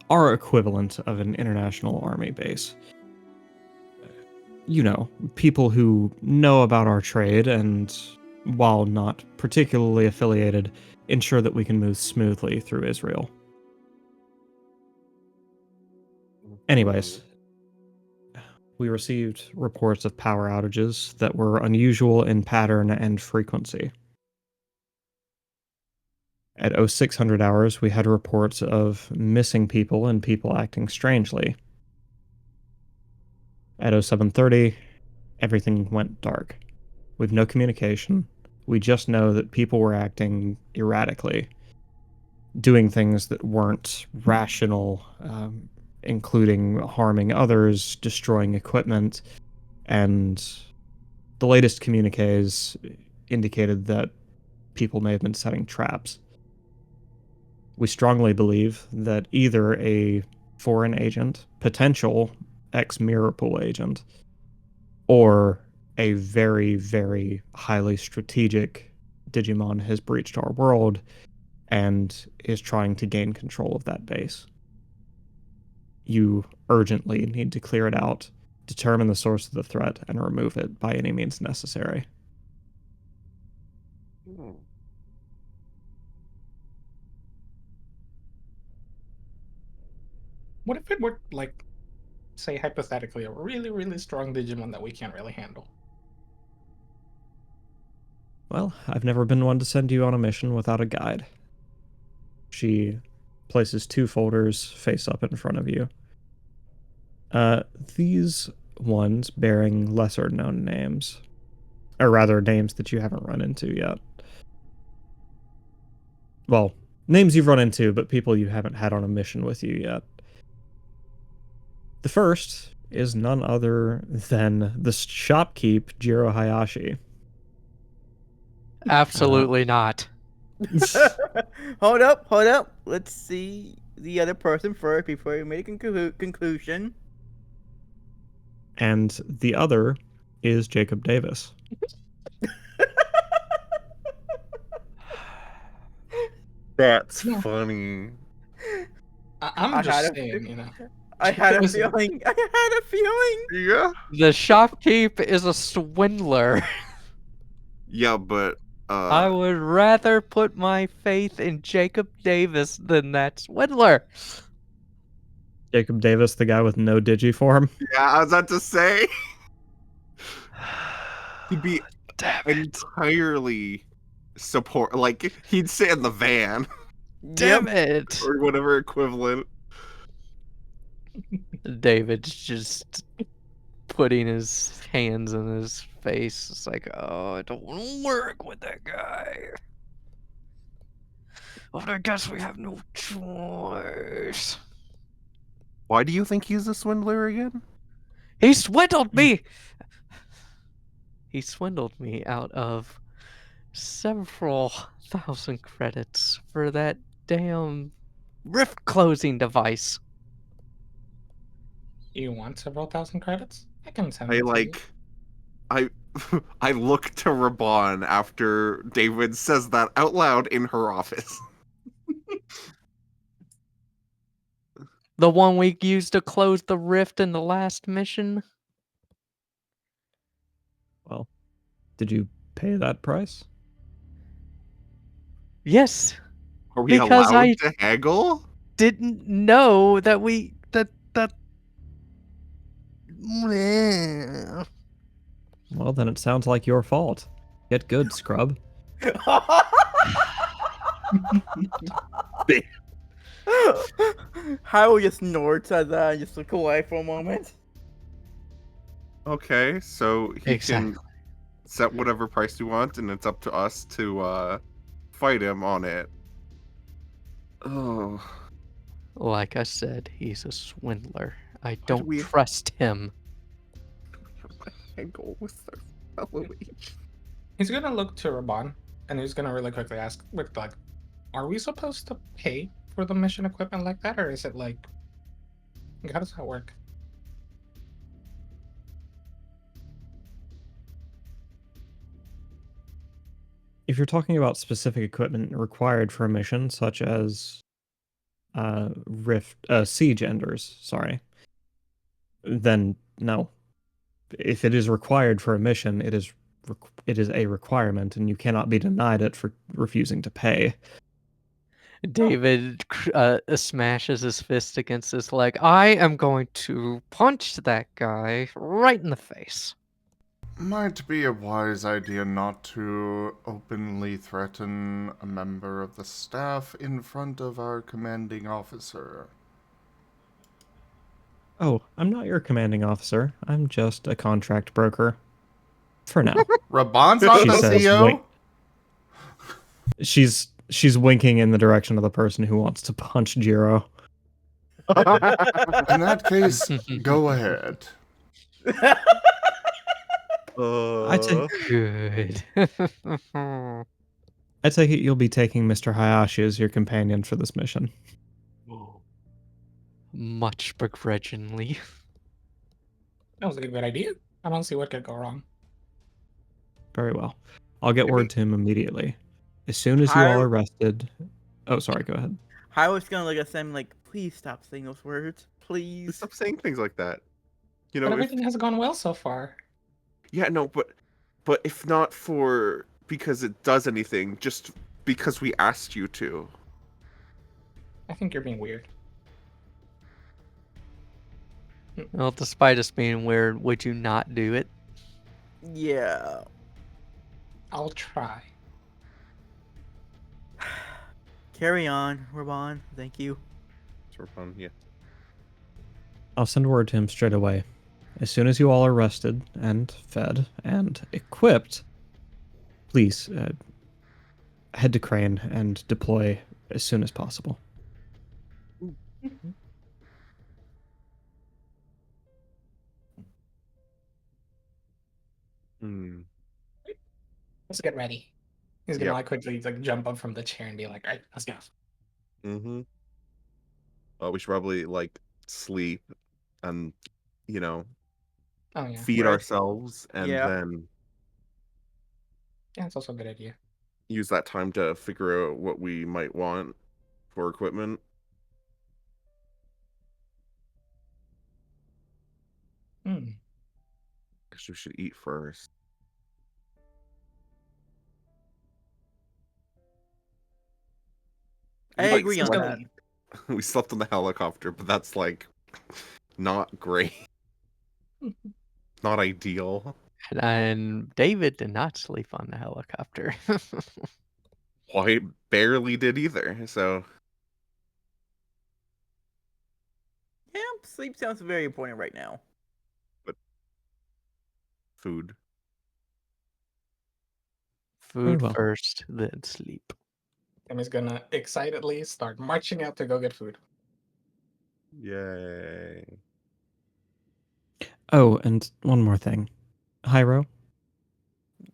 our equivalent of an international army base. You know, people who know about our trade and, while not particularly affiliated, ensure that we can move smoothly through Israel. Anyways, we received reports of power outages that were unusual in pattern and frequency. At 0600 hours, we had reports of missing people and people acting strangely. At 0730, everything went dark. With no communication, we just know that people were acting erratically, doing things that weren't rational, including harming others, destroying equipment, and the latest communiques indicated that people may have been setting traps. We strongly believe that either a foreign agent, potential ex-Mirror Pool agent, or a very, very highly strategic Digimon has breached our world and is trying to gain control of that base. You urgently need to clear it out, determine the source of the threat, and remove it by any means necessary. What if it were, like, say, hypothetically, a really, really strong Digimon that we can't really handle? Well, I've never been one to send you on a mission without a guide. She places 2 folders face up in front of you. These ones bearing lesser known names, or rather names that you haven't run into yet. Well, names you've run into, but people you haven't had on a mission with you yet. The first is none other than the shopkeep Jiro Hayashi. Absolutely not. Hold up. Let's see the other person first before we make a conclusion. And the other is Jacob Davis. That's funny. I'm I just had a saying, you know. I had a Listen. feeling. Yeah. The shopkeep is a swindler. Yeah, but I would rather put my faith in Jacob Davis than that swindler. Jacob Davis, the guy with no digiform. yeah, I was about to say he'd be Damn it. entirely support. Like he'd sit in the van Damn it. or whatever equivalent. David's just putting his hands in his face. It's like, oh, I don't want to work with that guy. But I guess we have no choice. Why do you think he's a swindler again? He swindled me! He swindled me out of several thousand credits for that damn rift closing device. You want several thousand credits? I can send I it to you. like I look to Raban after David says that out loud in her office. The one we used to close the rift in the last mission? Well, did you pay that price? Yes. Are we Because allowed I- to haggle? Didn't know that Well, then it sounds like your fault. Get good, scrub. Hyrule just snorts at that and just look away for a moment. Okay, so he Exactly. can set whatever price you want, and it's up to us to fight him on it. Oh, Like I said, he's a swindler. I don't we- trust him. haggle with our fellow agent. He's gonna look to Raban, and he's gonna really quickly ask, like, are we supposed to pay for the mission equipment like that, or is it like, how does that work? If you're talking about specific equipment required for a mission, such as siege enders, sorry, then no. If it is required for a mission, it is a requirement, and you cannot be denied it for refusing to pay. David smashes his fist against his leg. I am going to punch that guy right in the face. Might be a wise idea not to openly threaten a member of the staff in front of our commanding officer. Oh, I'm not your commanding officer. I'm just a contract broker. For now. Raban's not She the says, CEO? "Wait." She's winking in the direction of the person who wants to punch Jiro. In that case, go ahead. I take Good. I take it you'll be taking Mr. Hayashi as your companion for this mission. Much begrudgingly. That was a good idea. I don't see what could go wrong. Very well. I'll get word to him immediately. As soon as you all are Hyro- rested... Oh, sorry, go ahead. Hyro's gonna look at Sam like, please stop saying those words. Please. Stop saying things like that. You But know, if everything has gone well so far. yeah, no, but if not for because it does anything, just because we asked you to. I think you're being weird. Well, despite us being weird, would you not do it? Yeah. I'll try. Carry on, Raban. Thank you. It's fun, yeah. I'll send word to him straight away. As soon as you all are rested and fed and equipped, please head to Crane and deploy as soon as possible. Hmm. Let's get ready. He's gonna Yep. like quickly like jump up from the chair and be like, "All right, let's go." Mm-hmm. Well, we should probably like sleep and, you know, Oh yeah, feed Rest. ourselves and Yeah. then yeah, it's also a good idea. use that time to figure out what we might want for equipment. Hmm. Guess we should eat first. I We, like, agree on slept- that. We slept on the helicopter, but that's like not great. Not ideal. And David did not sleep on the helicopter. Well, he barely did either, so Yeah, sleep sounds very important right now. food. Food well. first, then sleep. Timmy's gonna excitedly start marching out to go get food. Yay. Oh, and one more thing. Hyro,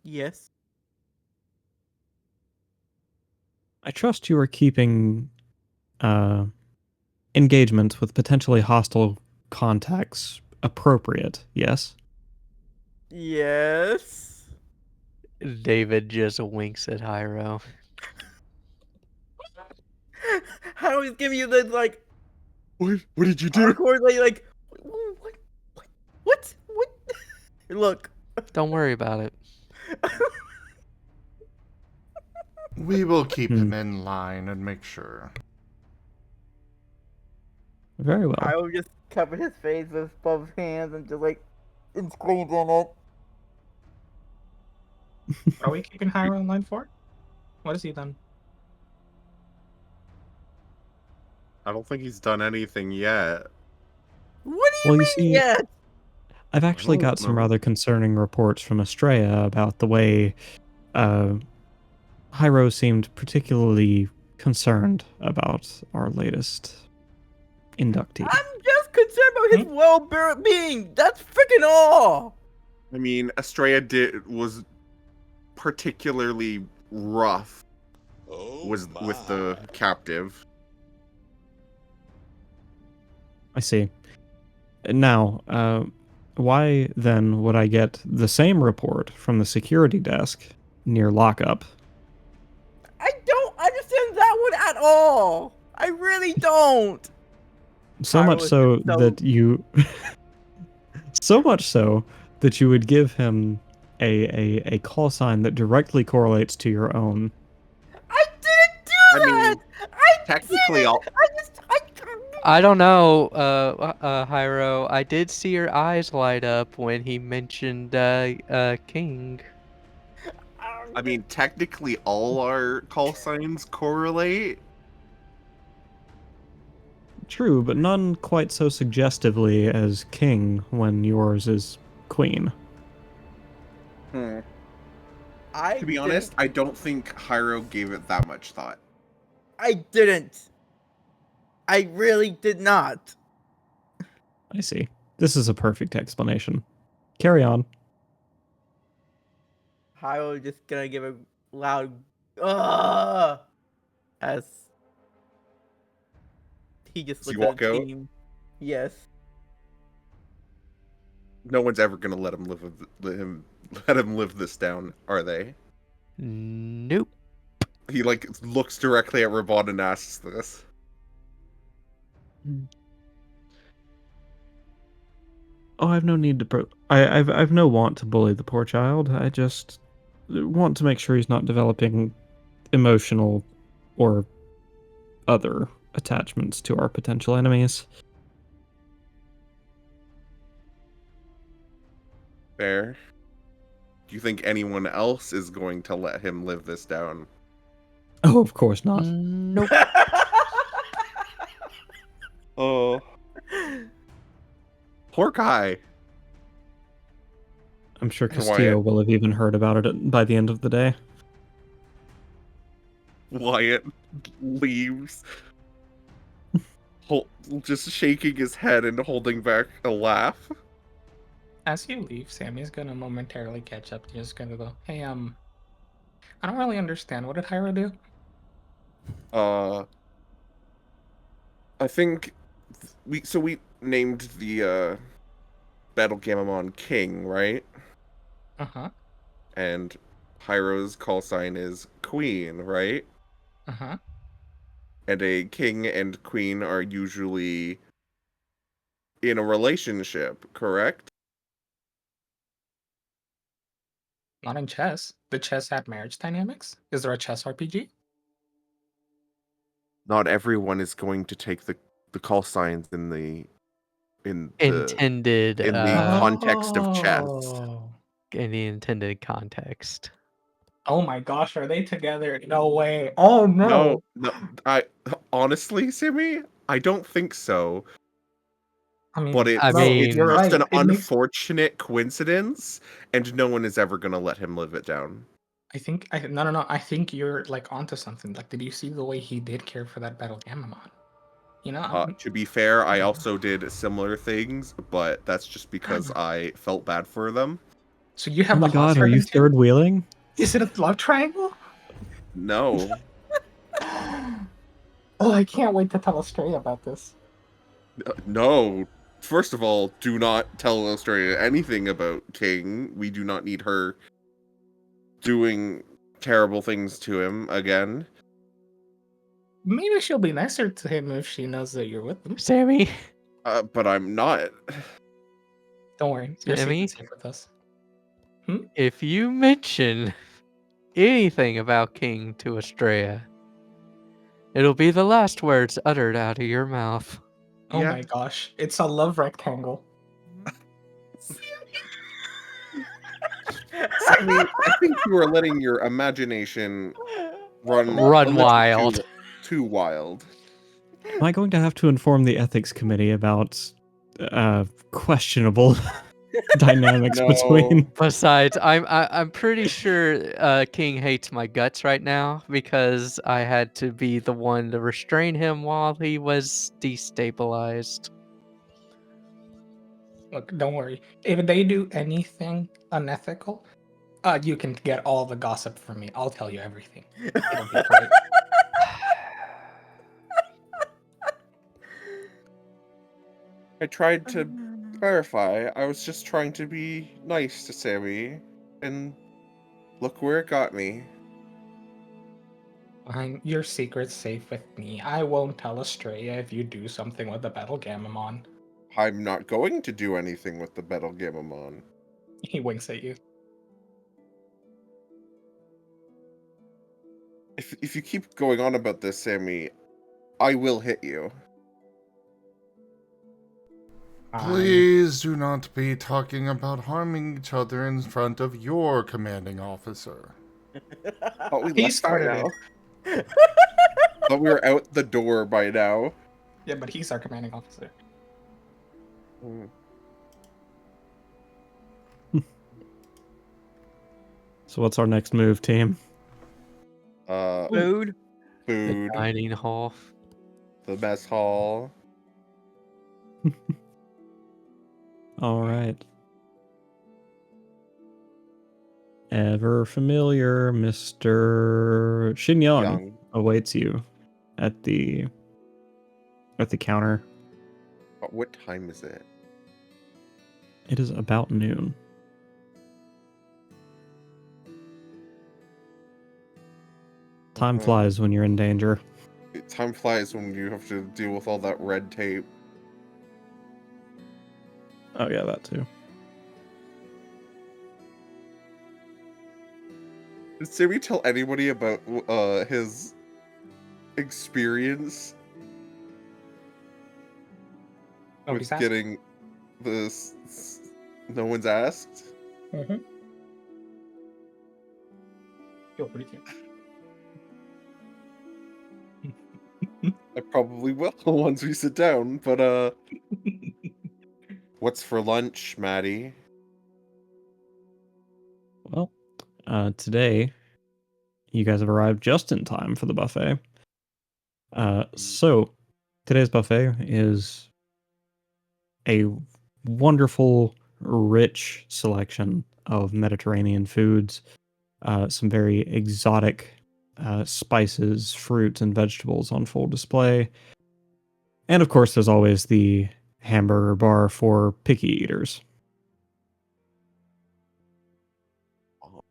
Yes. I trust you are keeping engagement with potentially hostile contacts appropriate, yes? Yes. David just winks at Hyro. How he's giving you the like What did you do? awkward like what? Look. Don't worry about it. We will keep Hmm. him in line and make sure. Very well. I will just cover his face with both hands and just like and screams in it. Are we keeping Hyro in line for? What has he done? I don't think he's done anything yet. What do you Well, you mean see, yet? I've actually don't got some know. rather concerning reports from Estrella about the way Hyro seemed particularly concerned about our latest inductee. I'm just concerned about his well-being. That's freaking all. I mean, Estrella was particularly rough with the captive. I see. Now, why then would I get the same report from the security desk near lockup? I don't understand that one at all. I really don't. So Hyro much is so just so- that you... so much so that you would give him a call sign that directly correlates to your own. I didn't do I mean, that. I technically, didn't. I don't know, Hyro. I did see your eyes light up when he mentioned King. I mean, technically, all our call signs correlate. True, but none quite so suggestively as king when yours is queen. To be didn't- honest, I don't think Hyro gave it that much thought. I didn't. I really did not. I see. This is a perfect explanation. Carry on. Hyro is just gonna give a loud as he just Does he looks walk at the out? team. Yes. No one's ever gonna let him let him live this down, are they? Nope. He like looks directly at Rabon and asks this. Oh, I've no need to. I've no want to bully the poor child. I just want to make sure he's not developing emotional or other attachments to our potential enemies. Fair. Do you think anyone else is going to let him live this down? Oh, of course not. Nope. Oh. Poor guy. I'm sure Wyatt. Castillo will have even heard about it by the end of the day. Wyatt leaves. Just shaking his head and holding back a laugh. As you leave, Sammy's gonna momentarily catch up. He's just gonna go, hey, I don't really understand. What did Hyro do? I think we named the Battlegamamon King, right? Uh-huh. And Hyro's call sign is Queen, right? Uh-huh. And a king and queen are usually in a relationship, correct? Not in chess. Did chess have marriage dynamics? Is there a chess RPG? Not everyone is going to take the call signs in the Intended. context of chess. In the intended context. Oh my gosh, are they together? No way. Oh No, I honestly, Sammy, I don't think so. I mean, But it's you're just right. an It makes, unfortunate coincidence, and no one is ever gonna let him live it down. no. I think you're like onto something. Like, did you see the way he did care for that Battlegamamon? You know, To be fair, I also did similar things, but that's just because I felt bad for them. so you have Oh my the god, hot are you too? third wheeling? Is it a love triangle? No. Oh, I can't wait to tell Australia about this. No. First of all, do not tell Australia anything about King. We do not need her doing terrible things to him again. Maybe she'll be nicer to him if she knows that you're with him. Sammy. But I'm not. Don't worry, your Sammy? secret's safe with us. If you mention anything about King to Estrella, it'll be the last words uttered out of your mouth. Oh Yeah. my gosh, it's a love rectangle. Sammy, I think you are letting your imagination run a little wild. Too wild. Am I going to have to inform the ethics committee about questionable dynamics No. between? Besides, I'm pretty sure King hates my guts right now because I had to be the one to restrain him while he was destabilized. Look, don't worry. If they do anything unethical, you can get all the gossip from me. I'll tell you everything. It'll be great. I tried to clarify. I was just trying to be nice to Sammy, and look where it got me. Fine, your secret's safe with me. I won't tell Australia if you do something with the Battlegamamon. I'm not going to do anything with the Battlegamamon. He winks at you. If you keep going on about this, Sammy, I will hit you. Please do not be talking about harming each other in front of your commanding officer. Thought we He left by started now. Thought we were out the door by now. Yeah, but he's our commanding officer. So what's our next move, team? Food. Food. The dining hall. The mess hall. All right. Ever familiar Mr. Xinyan Young. awaits you at the counter. What time is it? It is about noon. Time flies when you're in danger. Time flies when you have to deal with all that red tape. Oh yeah, that too. Did Sammy tell anybody about his experience Nobody's with asking. getting this? No one's asked? Mm-hmm. Feel pretty cute. I probably will once we sit down, but what's for lunch, Maddie? Well, today you guys have arrived just in time for the buffet. So today's buffet is a wonderful, rich selection of Mediterranean foods, some very exotic spices, fruits, and vegetables on full display. And of course, there's always the hamburger bar for picky eaters. Well,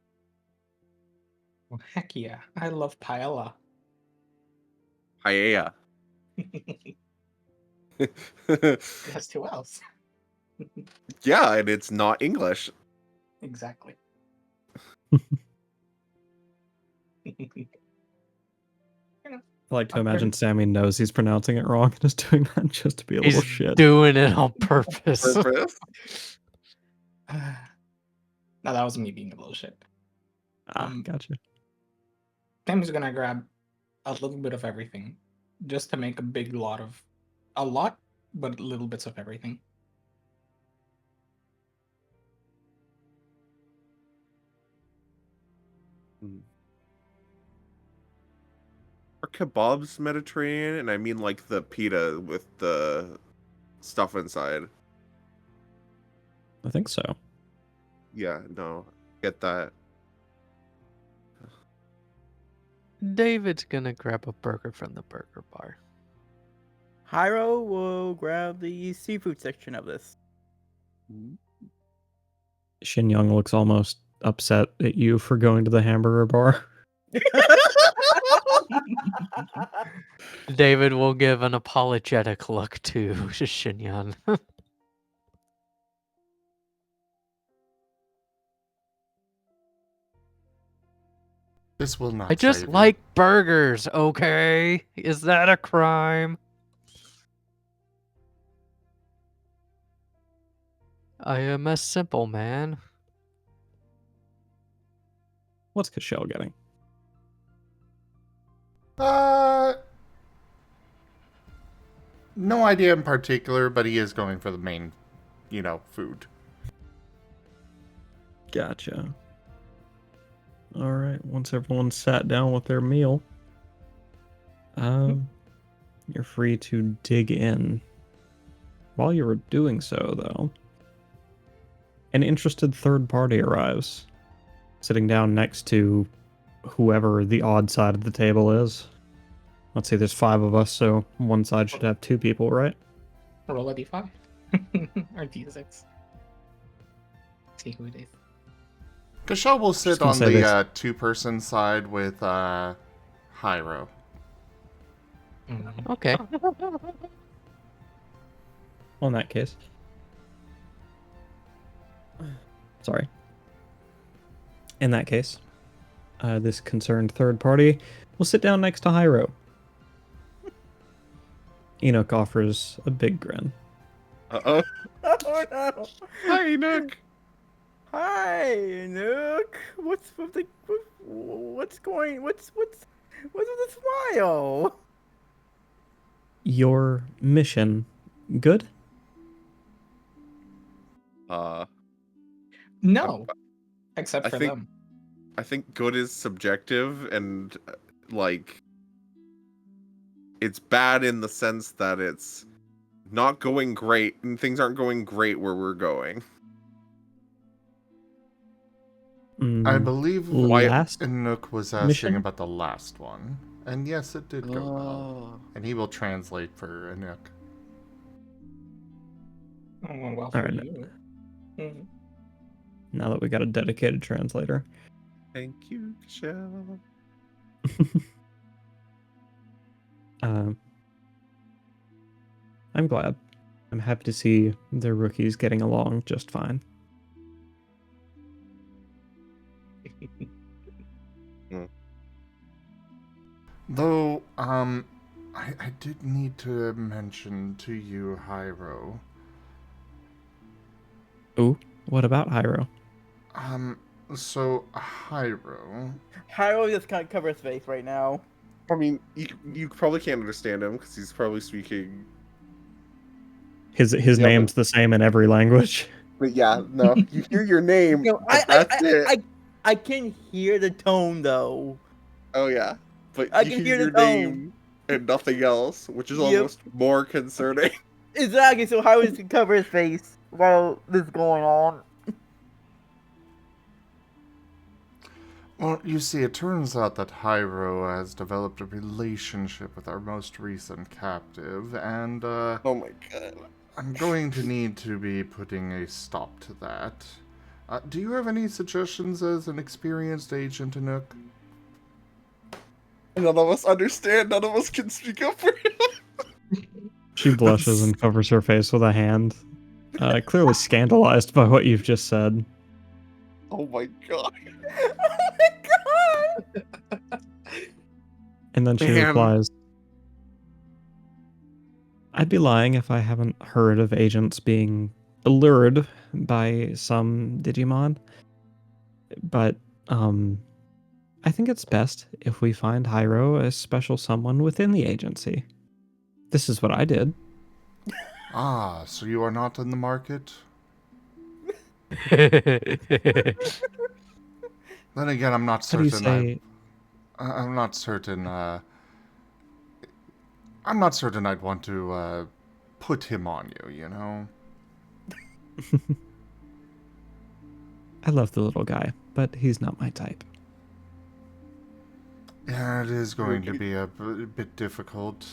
heck yeah. I love paella. Paella. That's two else. Yeah, and it's not English. Exactly. I like to I'm imagine pretty- Sammy knows he's pronouncing it wrong and is doing that just to be a little He's shit. doing it on purpose. Purpose? No, that was me being a little shit. Gotcha. Tammy's gonna grab a little bit of everything just to make a lot, but little bits of everything. Are kebabs Mediterranean? And I mean like the pita with the stuff inside. I think so. Yeah, no. Get that. David's gonna grab a burger from the burger bar. Hyro will grab the seafood section of this. Shin Young looks almost upset at you for going to the hamburger bar. David will give an apologetic look to Shinyan. This will not I just save you. like burgers, okay? Is that a crime? I am a simple man. What's Cashel getting? No idea in particular, but he is going for the main, food. Gotcha. All right. Once everyone's sat down with their meal, you're free to dig in. While you were doing so, though, an interested third party arrives, sitting down next to whoever the odd side of the table is. Let's say there's 5 of us, so one side should have 2 people, right? Roll a d5 or d6. See who it is. Kashal will sit gonna on say the this. two-person side with Hyro. Okay. Well, in that case. Sorry. In that case, this concerned third party will sit down next to Hyro. Enoch offers a big grin. Uh-oh. Oh no! Hi, Nook. Hi, Nook. What's with the what's with the smile? Your mission, good? No, except I for think- them. I think good is subjective, and like it's bad in the sense that it's not going great and things aren't going great where we're going. I believe last Nook was asking mission? about the last one. And yes, it did go well. And he will translate for Anook. Oh, well, All for right. you. Mhm. Now that we got a dedicated translator. Thank you, Michelle. I'm glad. I'm happy to see their rookies getting along just fine. Though, I did need to mention to you, Hyro. Ooh, what about Hyro? So, Hyro... Harold just can't cover his face right now. I mean, you probably can't understand him because he's probably speaking. His Yeah, name's the same in every language. But yeah, no, you hear your name. No, That's it. I can hear the tone though. Oh yeah, but I you can hear hear your the tone. name and nothing else, which is Yep. almost more concerning. Exactly. So Harold can cover his face while this is going on. Well, you see, it turns out that Hyro has developed a relationship with our most recent captive, and, Oh my god. I'm going to need to be putting a stop to that. Do you have any suggestions as an experienced agent, Anook? None of us understand. None of us can speak up for him. She blushes and covers her face with a hand, clearly scandalized by what you've just said. Oh my god. Oh my god! And then she Man. replies, I'd be lying if I haven't heard of agents being allured by some Digimon. But, I think it's best if we find Hyro a special someone within the agency. This is what I did. Ah, so you are not in the market? Then again, I'm not How do you certain. say... I'm not certain. I'm not certain I'd want to put him on you. You know. I love the little guy, but he's not my type. Yeah, it is going to be a bit difficult.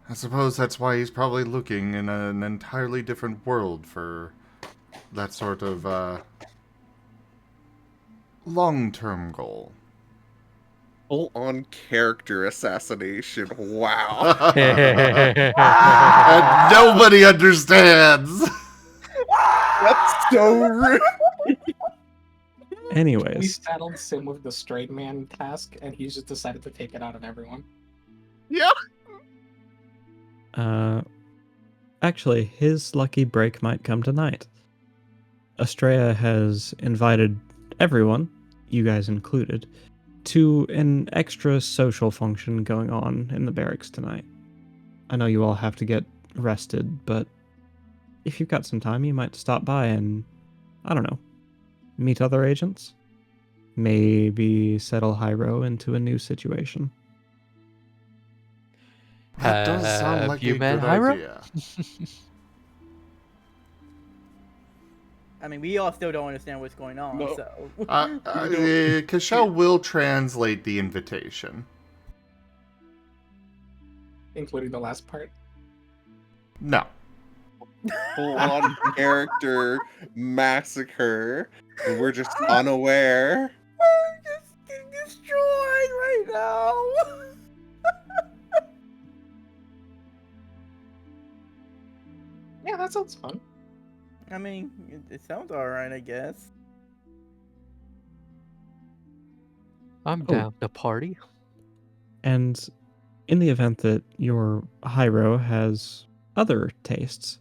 I suppose that's why he's probably looking in an entirely different world for that sort of long-term goal. Full-on character assassination. Wow. And nobody understands. That's so rude. We Anyways, saddled Sim with the straight man task, and he just decided to take it out on everyone. Yeah. actually, his lucky break might come tonight. Estrella has invited everyone, you guys included, to an extra social function going on in the barracks tonight. I know you all have to get rested, but if you've got some time, you might stop by and, I don't know, meet other agents? Maybe settle Hyro into a new situation. That does sound like you a met good Hyro? idea. I mean, we all still don't understand what's going on, No. so. Kashel will translate the invitation. Including the last part. No. Full-on character massacre. And we're just unaware. I'm just getting destroyed right now. Yeah, that sounds fun. I mean, it sounds alright, I guess. I'm down to party. And in the event that your Hyro has other tastes,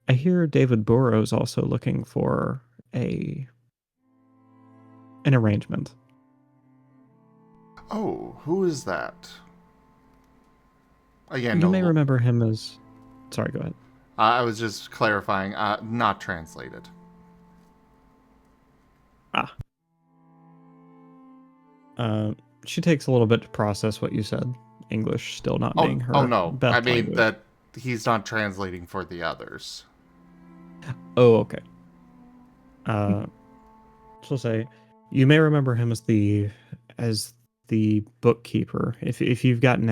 I hear David Burrow's also looking for an arrangement. Oh, who is that? Again, You may remember him as... Sorry, go ahead. I was just clarifying, not translated. She takes a little bit to process what you said. English still not being her no. best I mean language. that he's not translating for the others. Oh, okay. She'll say, you may remember him as the bookkeeper. If you've gotten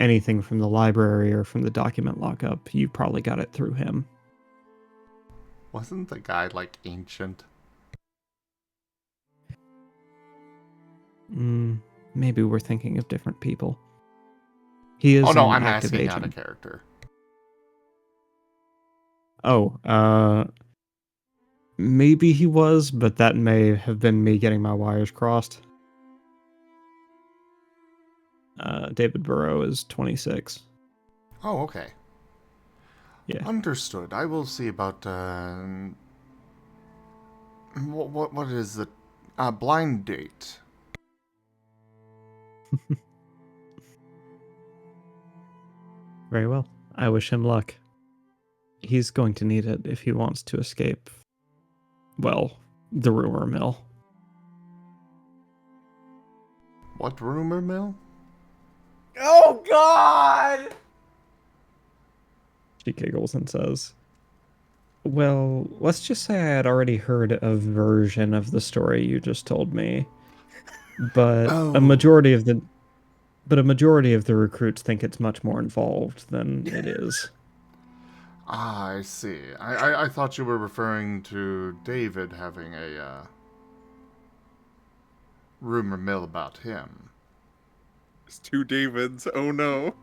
anything from the library or from the document lockup, you probably got it through him. Wasn't the guy like ancient? Maybe we're thinking of different people. He is Oh no, an I'm active asking agent. out of character. Oh, maybe he was, but that may have been me getting my wires crossed. David Burrow is 26. Oh, okay. Yeah. Understood. I will see about what is the blind date? Very well. I wish him luck. He's going to need it if he wants to escape, well, the rumor mill. What rumor mill? Oh God! She giggles and says, well, let's just say I had already heard a version of the story you just told me, but Oh. a majority of the recruits think it's much more involved than it is. Ah, I see. I thought you were referring to David having a rumor mill about him. There's 2 Davids. Oh no.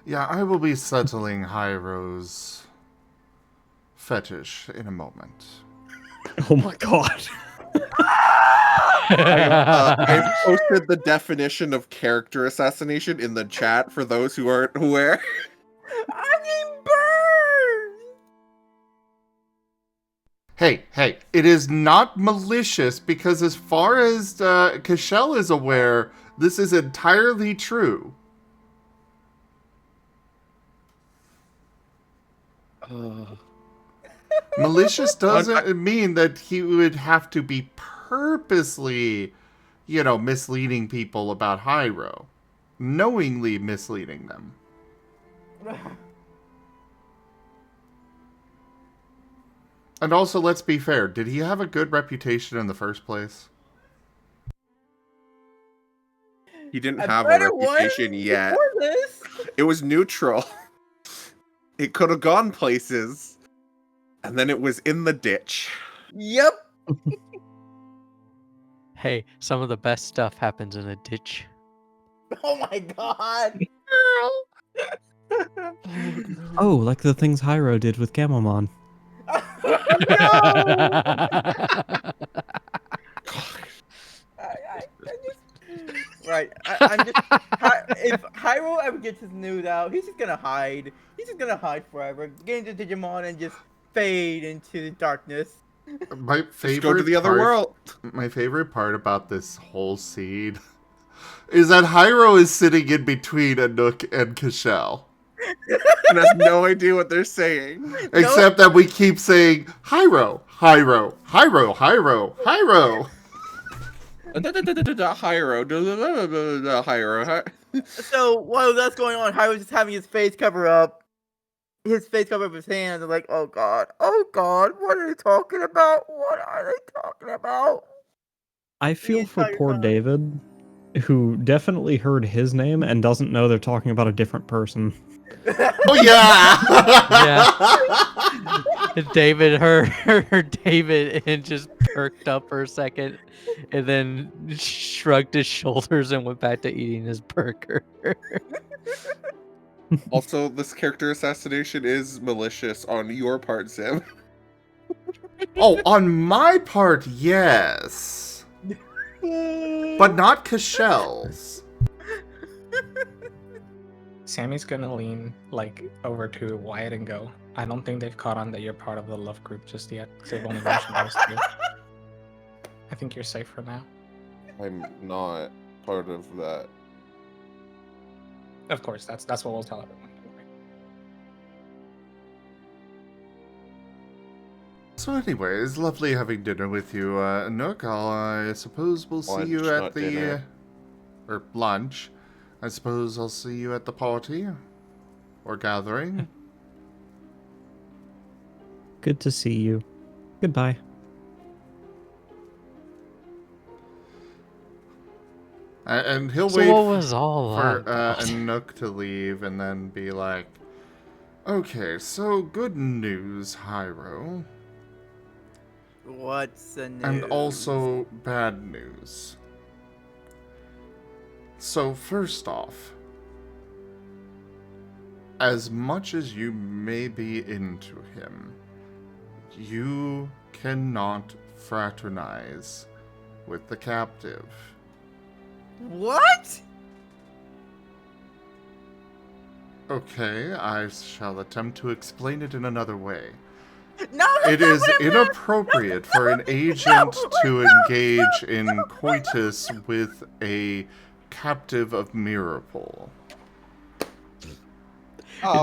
Yeah, I will be settling Hyro's fetish in a moment. Oh my god. I've posted the definition of character assassination in the chat for those who aren't aware. I'm getting burned! Hey, it is not malicious because as far as Cashel is aware, this is entirely true. Malicious doesn't mean that he would have to be purposely, misleading people about Hyro. Knowingly misleading them. And also, let's be fair, did he have a good reputation in the first place? He didn't have a reputation yet. It was neutral. It could have gone places. And then it was in the ditch. Yep. Hey, some of the best stuff happens in a ditch. Oh my God. Oh, like the things Hyro did with Gamomon. Right. I'm just. If Hyro ever gets his nude out, he's just gonna hide. He's just gonna hide forever. Get into Digimon and just fade into the darkness. My favorite Just go to the other world. My favorite part about this whole scene is that Hyro is sitting in between Anouk and Cashel. And has no idea what they're saying. Except that we keep saying, Hyro, Hyro, Hyro, Hyro, Hyro. Hyro. So while that's going on, Hyro's just having his face cover up. His face cover up his hands. I'm like, oh God, what are they talking about? What are they talking about? I feel for poor David, who definitely heard his name and doesn't know they're talking about a different person. Oh yeah! Yeah. David heard David and just perked up for a second and then shrugged his shoulders and went back to eating his burger. Also, this character assassination is malicious on your part, Sam. Oh, on my part, yes. But not Cashel's. Sammy's gonna lean over to Wyatt and go, I don't think they've caught on that you're part of the love group just yet, because they've only mentioned those 2. I think you're safe for now. I'm not part of that. Of course, that's what we'll tell everyone. So anyway, it's lovely having dinner with you, Nook. I suppose we'll see you at the... dinner. Or lunch. I suppose I'll see you at the party. Or gathering. Good to see you. Goodbye. And he'll So wait what was all for that about? Nook to leave and then be like, okay, so good news, Hyro. What's the news? And also bad news. So first off, as much as you may be into him, you cannot fraternize with the captive. What? Okay, I shall attempt to explain it in another way. No, It that's not is what I meant. inappropriate for an agent to engage in coitus with a captive of Mirapole.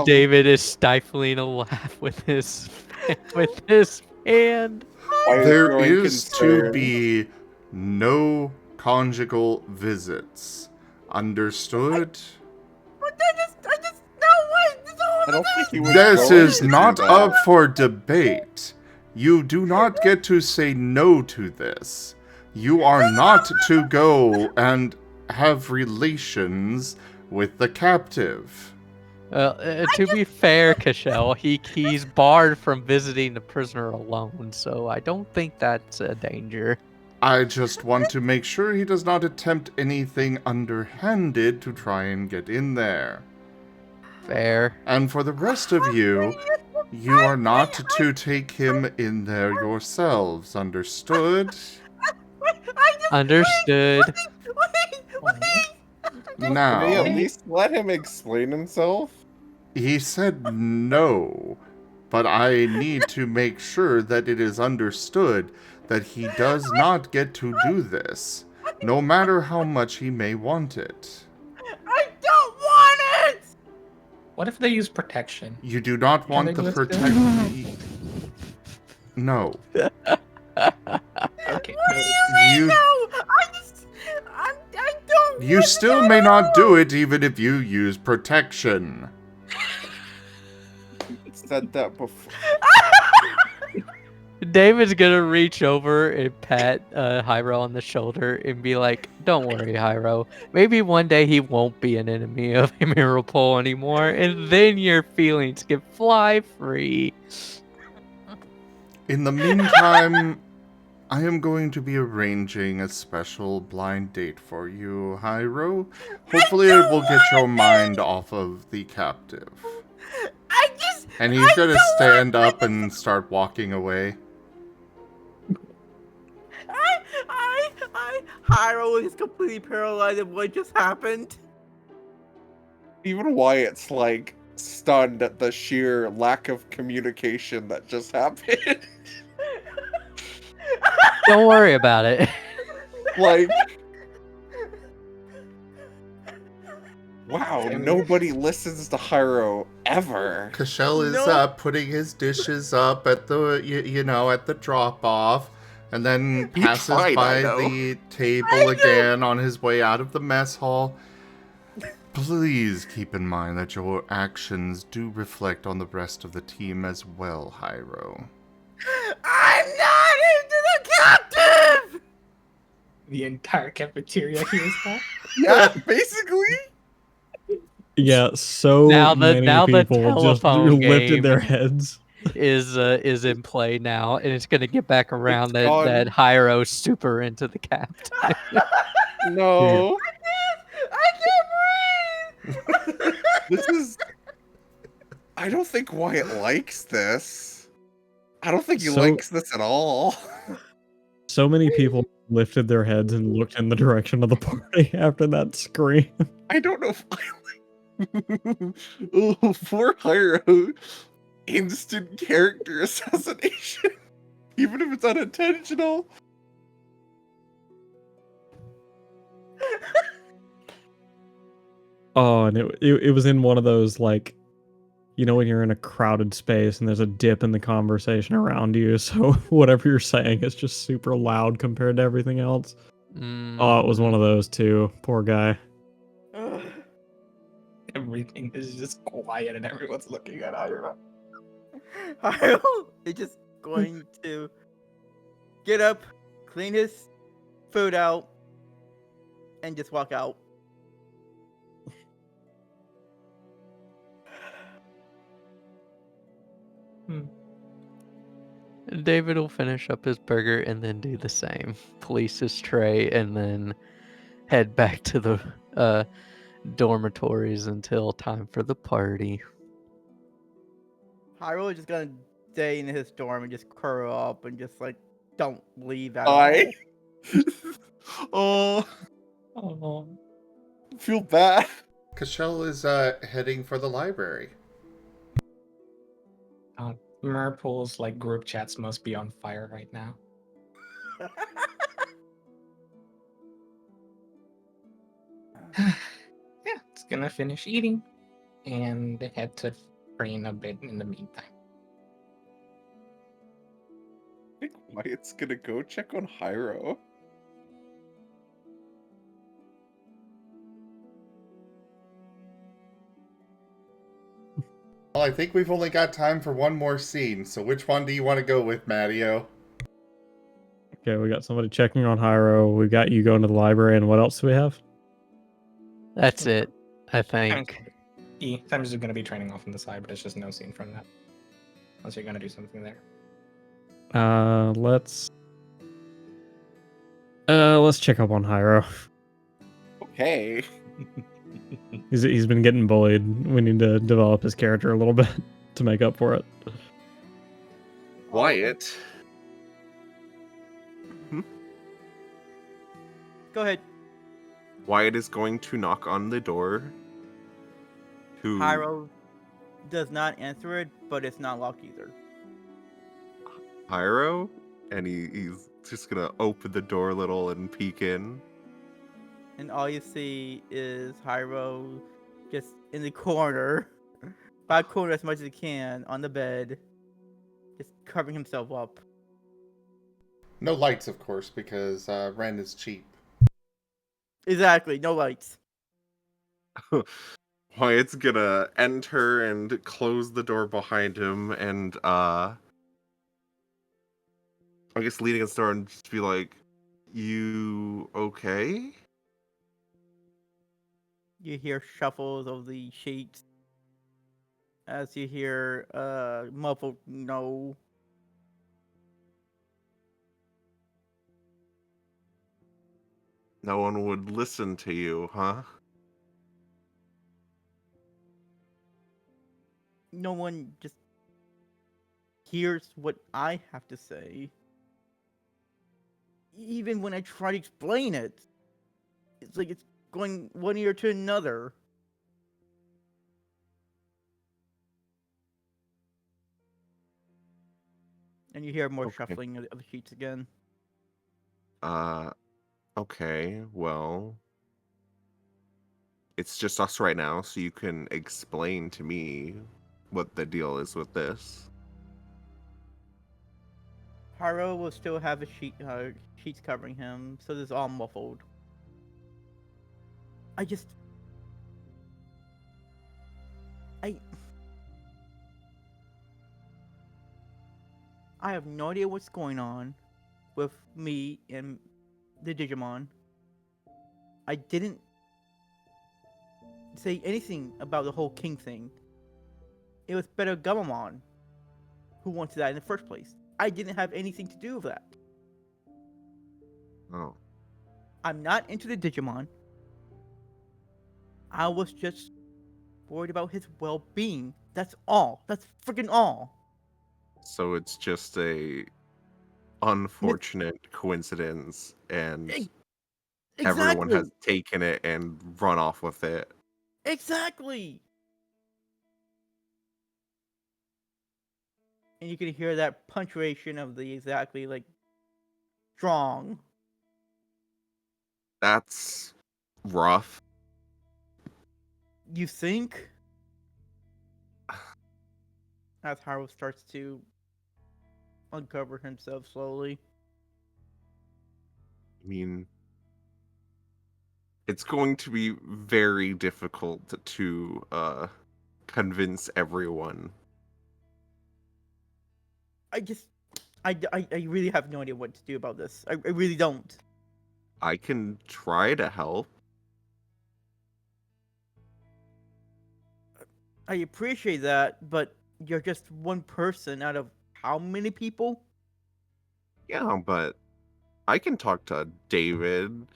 David is stifling a laugh with his hand. There is to be no conjugal visits. Understood? But I just, no, wait, this is all I don't think he was This going is to do not that. up for debate. You do not get to say no to this. You are not to go and have relations with the captive. To be fair, Cashel, he's barred from visiting the prisoner alone, so I don't think that's a danger. I just want to make sure he does not attempt anything underhanded to try and get in there. Fair. And for the rest of you, you are not to take him in there yourselves. Understood? Understood. Now, Can we at least let him explain himself? he said no, but I need to make sure that it is understood that he does not get to do this, no matter how much he may want it. I don't want it! What if they use protection? You do not Can want they the do it protection. No. Okay. You No, I don't You want still it may at not all. do it even if you use protection. Said that before. David's gonna reach over and pat Hyro on the shoulder and be like, "Don't worry, Hyro. Maybe one day he won't be an enemy of Mirapole anymore, and then your feelings can fly free." In the meantime, I am going to be arranging a special blind date for you, Hyro. Hopefully it will get your mind off of the captive. And he's gonna stand up and start walking away. Hyro is completely paralyzed at what just happened. Even Wyatt's like stunned at the sheer lack of communication that just happened. Don't worry about it. Like, wow, nobody listens to Hyro ever. Cashel is No. putting his dishes up at the at the drop off, and then passes fine, by I know. the table again on his way out of the mess hall. Please keep in mind that your actions do reflect on the rest of the team as well, Hyro. I'm not into the captive! The entire cafeteria hears that. Yeah, basically. Yeah, so Now the many people just telephone lifted game their heads. is in play now, and it's gonna get back around It's gone. that Hyro's super into the captain. No. I can't breathe! This is. I don't think Wyatt likes this. I don't think he So- likes this at all. So many people lifted their heads and looked in the direction of the party after that scream. I don't know if I like. Oh, poor Hyro. Instant character assassination. Even if it's unintentional. Oh, and it was in one of those, like, when you're in a crowded space and there's a dip in the conversation around you, so whatever you're saying is just super loud compared to everything else. Oh, it was one of those too. Poor guy. Everything is just quiet and everyone's looking at Hyro. Hyro is just going to get up, clean his food out, and just walk out. David will finish up his burger and then do the same. Police his tray and then head back to the dormitories until time for the party. Hyrule is just gonna stay in his dorm and just curl up and just like don't leave at I all. oh, Oh, feel bad. Cashel is heading for the library. Merple's like group chats must be on fire right now. Yeah, it's gonna finish eating and head to train a bit in the meantime. I think Wyatt's gonna go check on Hyro. Well, I think we've only got time for one more scene, so which one do you want to go with, Mattio? Okay, we got somebody checking on Hyro. We got you going to the library, and what else do we have? That's it, I think. Sam's just gonna be training off on the side, but it's just no scene from that. Unless you're gonna do something there. Let's check up on Hyro. Okay. He's been getting bullied. We need to develop his character a little bit to make up for it. Wyatt. Go ahead. Wyatt is going to knock on the door. Hyro does not answer it, but it's not locked either. Hyro, and he's just gonna open the door a little and peek in. And all you see is Hyro just in the corner, back corner as much as he can, on the bed, just covering himself up. No lights, of course, because Ren is cheap. Exactly, no lights. Wyatt's gonna enter and close the door behind him, and I guess leading against the door and just be like, "You okay?" You hear shuffles of the sheets as you hear muffled no. No one would listen to you, huh? No one just hears what I have to say. Even when I try to explain it, it's like it's going one ear to another. And you hear more Okay. shuffling of the sheets again. Okay, well, it's just us right now, so you can explain to me what the deal is with this. Haro will still have a sheets covering him, so this is all muffled. I have no idea what's going on with me and the Digimon. I didn't say anything about the whole king thing. It was better Gabumon who wanted that in the first place. I didn't have anything to do with that. Oh. I'm not into the Digimon. I was just worried about his well-being. That's all. That's freaking all. So it's just a unfortunate coincidence, and everyone has taken it and run off with it. Exactly. And you can hear that punctuation of the exactly like strong. That's rough. You think? As Haru starts to uncover himself slowly. I mean, it's going to be very difficult to convince everyone. I really have no idea what to do about this. I really don't. I can try to help. I appreciate that, but you're just one person out of how many people? Yeah, but I can talk to David.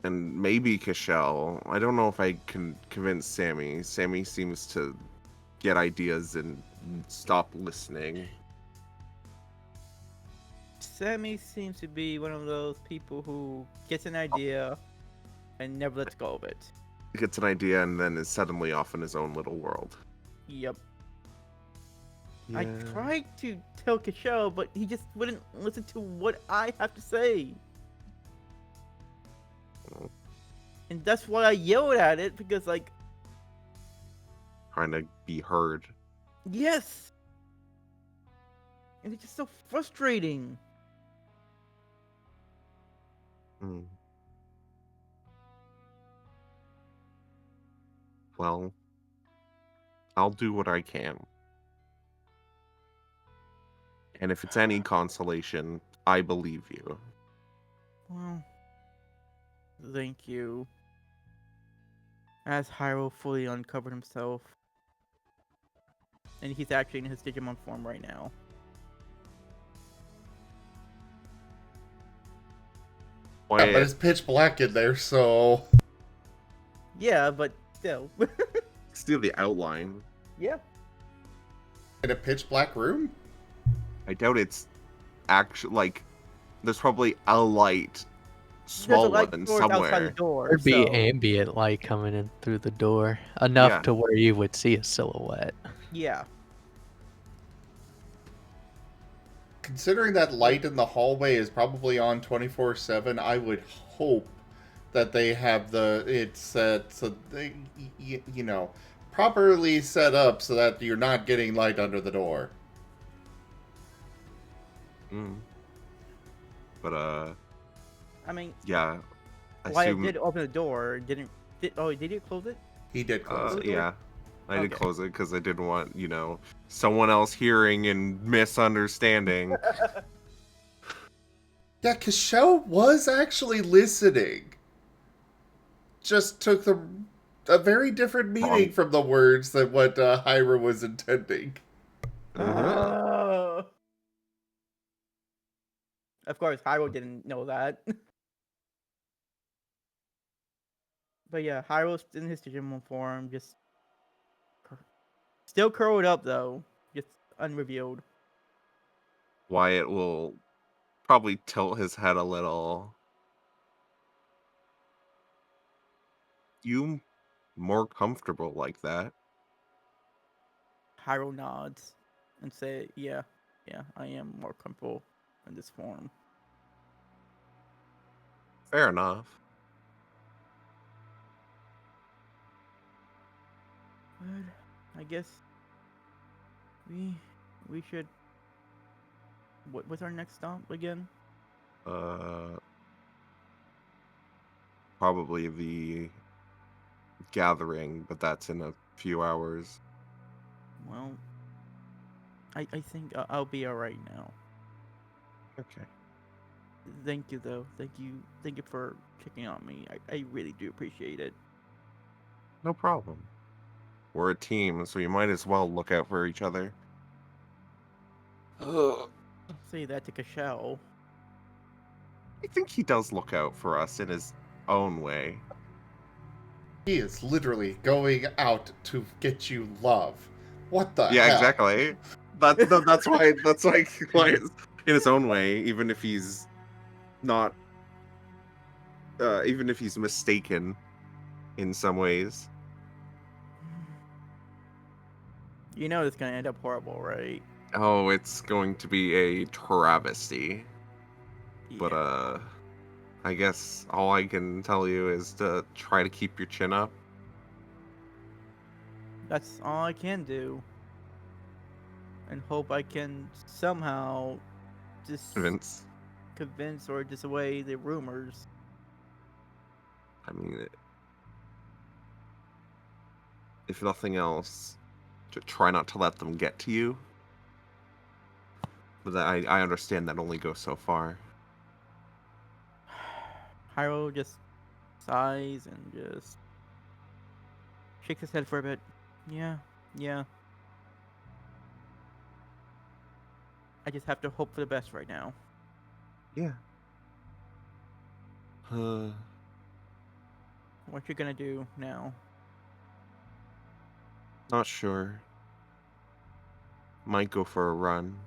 and maybe Cashel. I don't know if I can convince Sammy. Sammy seems to get ideas and stop listening. Sammy seems to be one of those people who gets an idea and never lets go of it. Gets an idea and then is suddenly off in his own little world. Yep. I tried to tell Cashel, but he just wouldn't listen to what I have to say. And that's why I yelled at it, because, like... Trying to be heard. Yes! And it's just so frustrating. Hmm. Well, I'll do what I can. And if it's any consolation, I believe you. Well, thank you. As Hyro fully uncovered himself. And he's actually in his Digimon form right now. Yeah, but it's pitch black in there, so... Yeah, but still. Still the outline. Yeah. In a pitch black room? I doubt it's actually, like, there's probably a light, small one somewhere. There'd be ambient light coming in through the door, enough to where you would see a silhouette. Yeah. Considering that light in the hallway is probably on 24/7, I would hope that they have it set so they, you know, properly set up so that you're not getting light under the door. But I mean, yeah. Wyatt did open the door. Did he close it? He did close it. Yeah. I did close it because I didn't want, someone else hearing and misunderstanding. Yeah, Cashel was actually listening. Just took a very different meaning from the words than what Hyra was intending. Of course, Hyro didn't know that. But yeah, Hyro's in his Digimon form, just still curled up though, just unrevealed. Wyatt will probably tilt his head a little. You more comfortable like that? Hyro nods and say, yeah, I am more comfortable in this form. Fair enough. But I guess we should. What's our next stop again? Probably the gathering, but that's in a few hours. Well, I think I'll be alright now. Okay. Thank you though. Thank you for checking on me. I really do appreciate it. No problem. We're a team, so you might as well look out for each other. Don't say that to Cashel. I think he does look out for us in his own way. He is literally going out to get you love. What the hell? Yeah, exactly. That's why it's in his own way, even if he's not even if he's mistaken in some ways. You know it's gonna end up horrible, right? Oh, it's going to be a travesty. Yeah. But I guess all I can tell you is to try to keep your chin up. That's all I can do. And hope I can somehow just convince or dissuade the rumors. I mean, if nothing else, to try not to let them get to you. But I understand that only goes so far. Hyro just sighs and just shakes his head for a bit. Yeah. I just have to hope for the best right now. Yeah. What you gonna do now? Not sure. Might go for a run.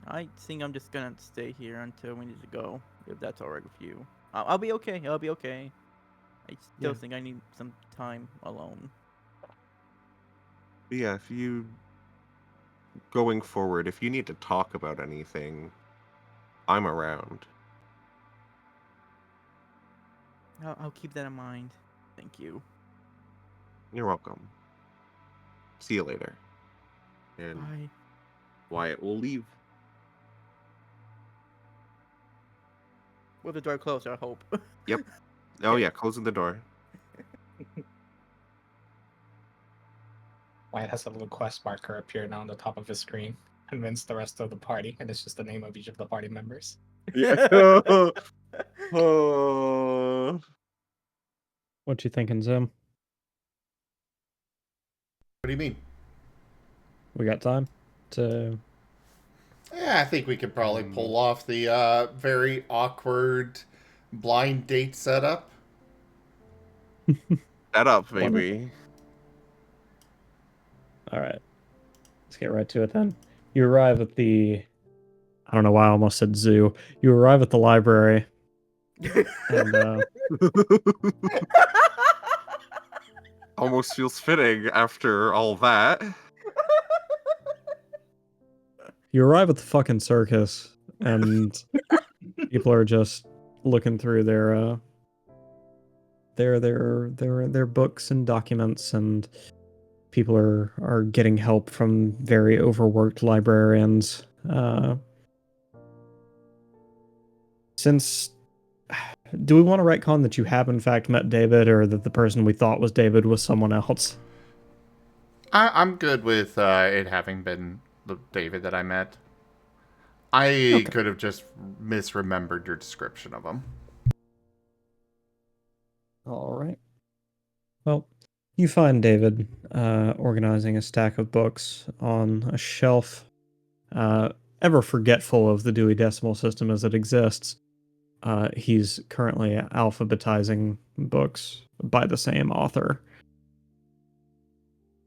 I think I'm just gonna stay here until we need to go, if that's alright with you. I'll be okay. I'll be okay. I still Yeah. think I need some time alone. But yeah, if you going forward, if you need to talk about anything, I'm around. I'll keep that in mind. Thank you. You're welcome. See you later. And Bye. Wyatt will leave. With the door closed, I hope. Yep. Oh yeah, closing the door. Wyatt has a little quest marker appear now on the top of his screen. Convince the rest of the party, and it's just the name of each of the party members. Yeah. Oh. What you thinking, Zim? What do you mean? We got time to... Yeah, I think we could probably pull off the very awkward blind date setup. That up, maybe. All right. Let's get right to it then. You arrive at the... I don't know why I almost said zoo. You arrive at the library. And, Almost feels fitting after all that. you arrive at the fucking circus, and people are just looking through their books and documents, and people are getting help from very overworked librarians. Since do we want to retcon that you have in fact met David, or that the person we thought was David was someone else? I'm good with it having been the David that I met. I could have just misremembered your description of him. All right. Well, you find David organizing a stack of books on a shelf, ever forgetful of the Dewey Decimal System as it exists. He's currently alphabetizing books by the same author.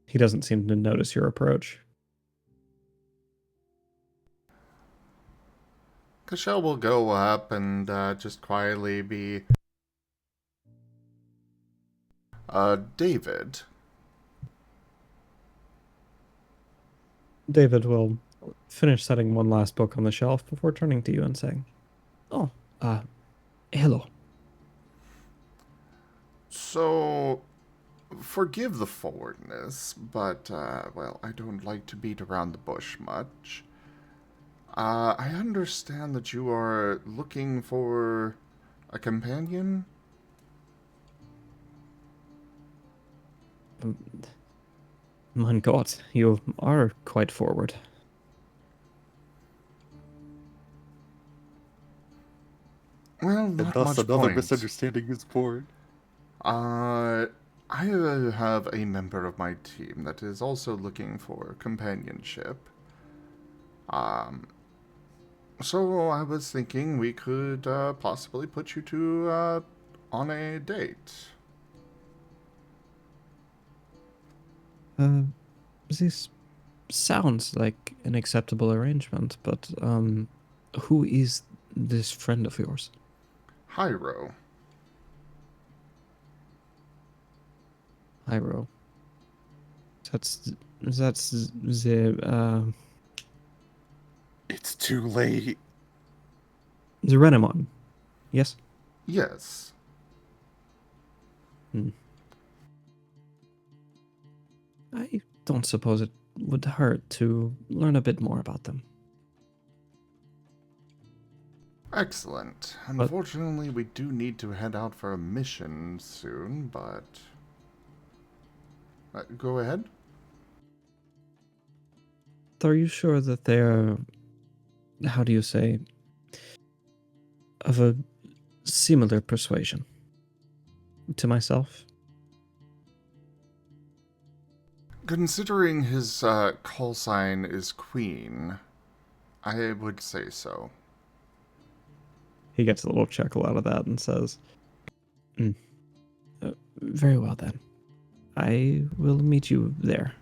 He doesn't seem to notice your approach. Cashel will go up and just quietly be... David. David will finish setting one last book on the shelf before turning to you and saying, "Oh, hello." So, forgive the forwardness, but, well, I don't like to beat around the bush much. I understand that you are looking for a companion? Mein Gott, you are quite forward. Well, not much point. misunderstanding is born. I have a member of my team that is also looking for companionship. So I was thinking we could possibly put you two on a date. This sounds like an acceptable arrangement, but who is this friend of yours? Hyro. Hyro. That's the It's too late. the Renamon. Yes? Yes. I don't suppose it would hurt to learn a bit more about them. Excellent. Unfortunately, we do need to head out for a mission soon, but... go ahead. Are you sure that they're, how do you say, of a similar persuasion to myself? Considering his call sign is Queen, I would say so. He gets a little chuckle out of that and says, very well then. I will meet you there.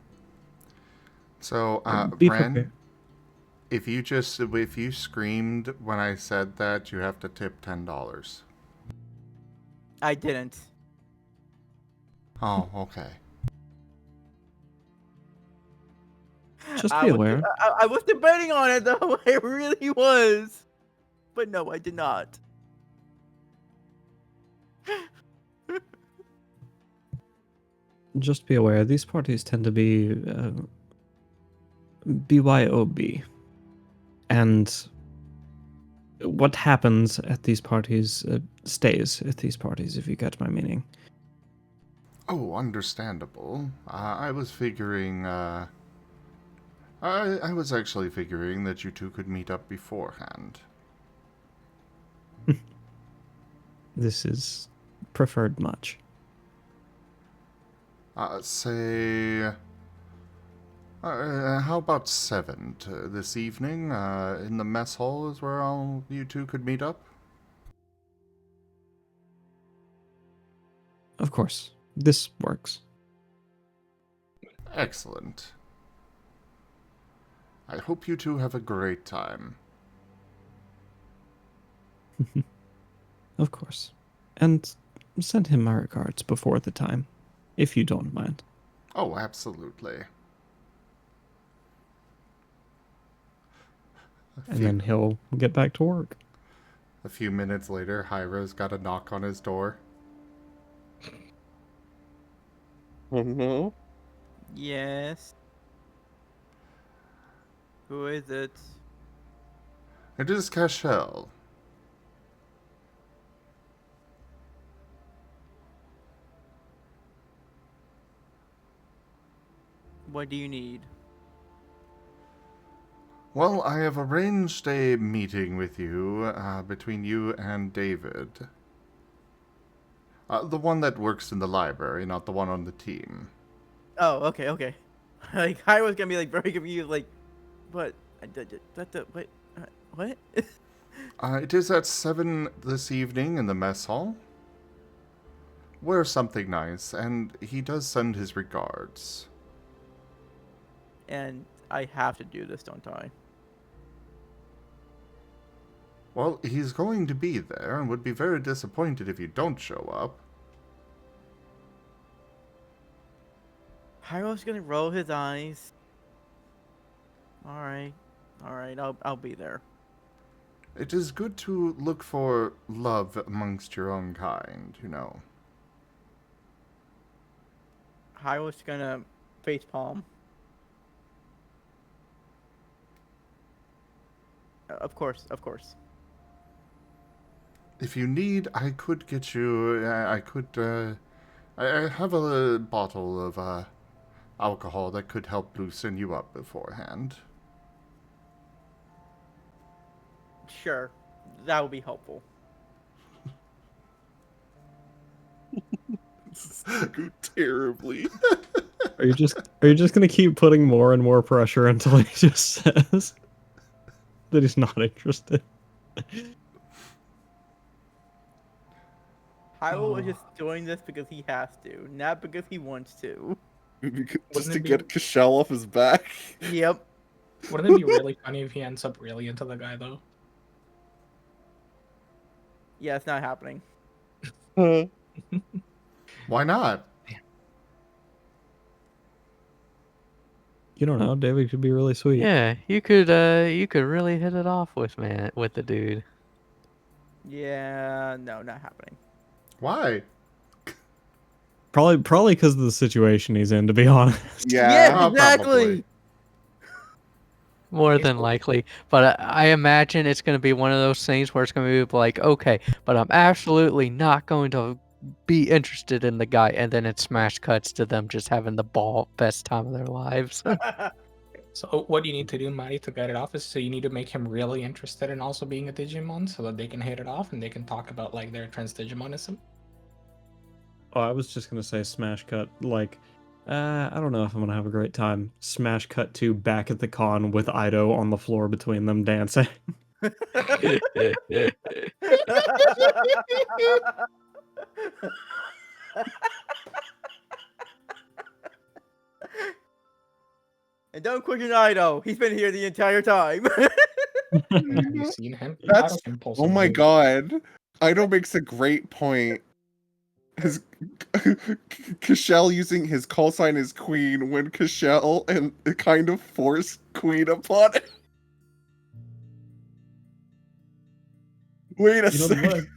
So, Be Ren, prepared. if you screamed when I said that, you have to tip $10. I didn't. Oh, okay. Just be aware. I was debating on it though. I really was. But no, I did not. Just be aware. These parties tend to be BYOB. And what happens at these parties stays at these parties, if you get my meaning. Oh, understandable. I was figuring, I was actually figuring that you two could meet up beforehand. This is preferred much. Say, how about 7 this evening? In the mess hall is where all you two could meet up? Of course. This works. Excellent. I hope you two have a great time. Of course. And send him my regards before the time, if you don't mind. Oh, absolutely. And then he'll get back to work. A few minutes later, Hyro's got a knock on his door. Oh no. Yes. Who is it? It is Cashel. What do you need? Well, I have arranged a meeting with you, between you and David. The one that works in the library, not the one on the team. Oh, okay. Like I was gonna be like very confused, like, but what? It is at 7 this evening in the mess hall. Wear something nice, and he does send his regards. And I have to do this, don't I? Well, he's going to be there, and would be very disappointed if you don't show up. Hyro's gonna roll his eyes. All right, I'll be there. It is good to look for love amongst your own kind, you know. Hyro's gonna face palm. Of course. If you need, I could get you. I have a bottle of alcohol that could help loosen you up beforehand. Sure, that would be helpful. This is going terribly. Are you just gonna keep putting more and more pressure until he just says that he's not interested? Hyro is just doing this because he has to, not because he wants to. Just to get Cashel off his back. Yep. Wouldn't it be really funny if he ends up really into the guy, though? Yeah, it's not happening. Why not? You don't know. David could be really sweet. Yeah, you could really hit it off with the dude. Yeah, no, not happening. Why? Probably because of the situation he's in, to be honest. Yeah, exactly. More than likely, but I imagine it's going to be one of those things where it's going to be like, okay, but I'm absolutely not going to be interested in the guy, and then it smash cuts to them just having the best time of their lives. So what you need to do, Maddie, to get it off is so you need to make him really interested in also being a Digimon so that they can hit it off and they can talk about like their trans Digimonism. Oh, I was just gonna say smash cut. Like, I don't know if I'm gonna have a great time. Smash cut to back at the con with Ido on the floor between them dancing. And don't question Ido. He's been here the entire time. Have you seen him? That's can pull oh some my moves. god. Ido makes a great point. His Kashel using his call sign as queen when Kashel and kind of forced queen upon it. Wait a second.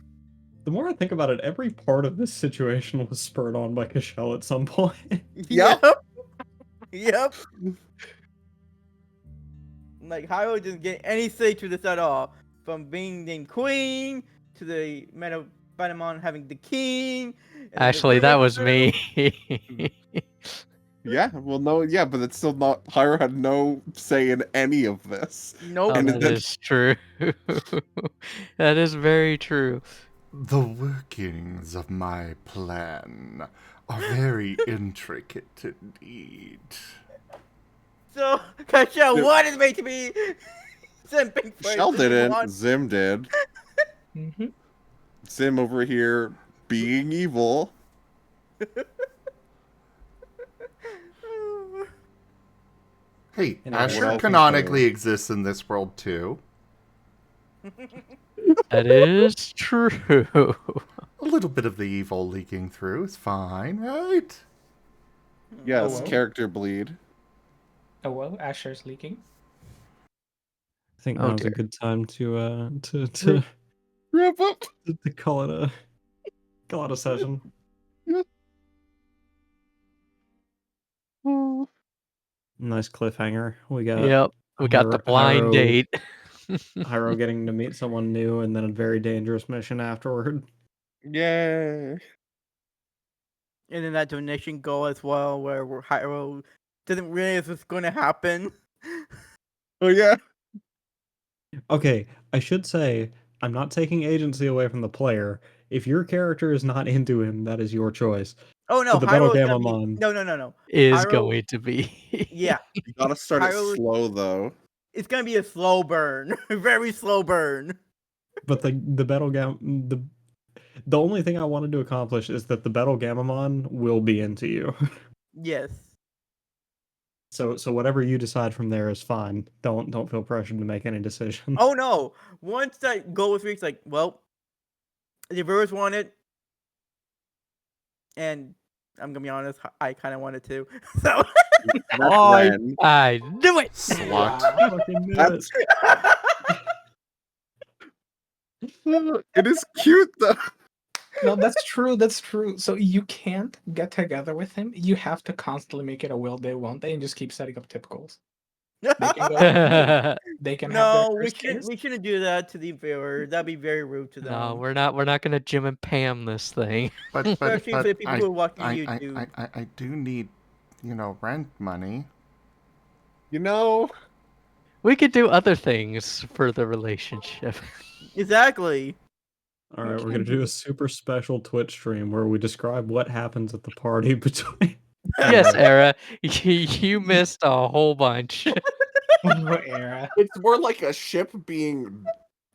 The more I think about it, every part of this situation was spurred on by Kashel at some point. Yep. Yep. Like, Hyrule didn't get any say to this at all. From being named queen, to the Piedmon having the king. Actually, that was me. Yeah, well, no, yeah, but it's still not. Hyrule had no say in any of this. Nope. Oh, And that then- is true. That is very true. The workings of my plan are very intricate indeed. So, Kashel Dude. wanted me to be simping for Kashel didn't. Digimon. Zim did. Mm-hmm. Zim over here being evil. Hey, You know, Asher well, canonically exists in this world too. That is true. A little bit of the evil leaking through is fine, right? Yes, well. character bleed. Oh well, Asher's leaking. I think Oh, now's a dear. good time to Wrap up. call it a session. Nice cliffhanger. We got Yep, we got the blind date. Hyro getting to meet someone new, and then a very dangerous mission afterward. Yay. And then that donation goal as well, where Hyrule didn't realize what's going to happen. Oh yeah. Okay, I should say I'm not taking agency away from the player. If your character is not into him, that is your choice. Oh no, But the Battle Hyrule's gonna be... Gamamon. No. Is Hyrule- going to be. Yeah, You gotta start it Hyrule- slow though. it's gonna be a slow burn. Very slow burn. But the Battle the only thing I wanted to accomplish is that the Battle Gamamon will be into you. Yes. So whatever you decide from there is fine. Don't feel pressured to make any decision. Oh no! Once that goal was reached, like, well, the viewers want it, and I'm gonna be honest, I kind of wanted to. So That's Oh, Ren. I knew it. Slut. Fucking knew it. It is cute though. No, that's true. That's true. So you can't get together with him. You have to constantly make it a will they, won't they, and just keep setting up typicals. They can go. They can have no, their we first shouldn't. kiss. We shouldn't do that to the viewer. That'd be very rude to them. No, we're not. We're not gonna Jim and Pam this thing. But Especially for the people who are watching I, YouTube. I do need, rent money. You know, We could do other things for the relationship. Exactly. All right, we're gonna do a super special Twitch stream where we describe what happens at the party between. Yes, Era, you missed a whole bunch. What era? it's more like a ship being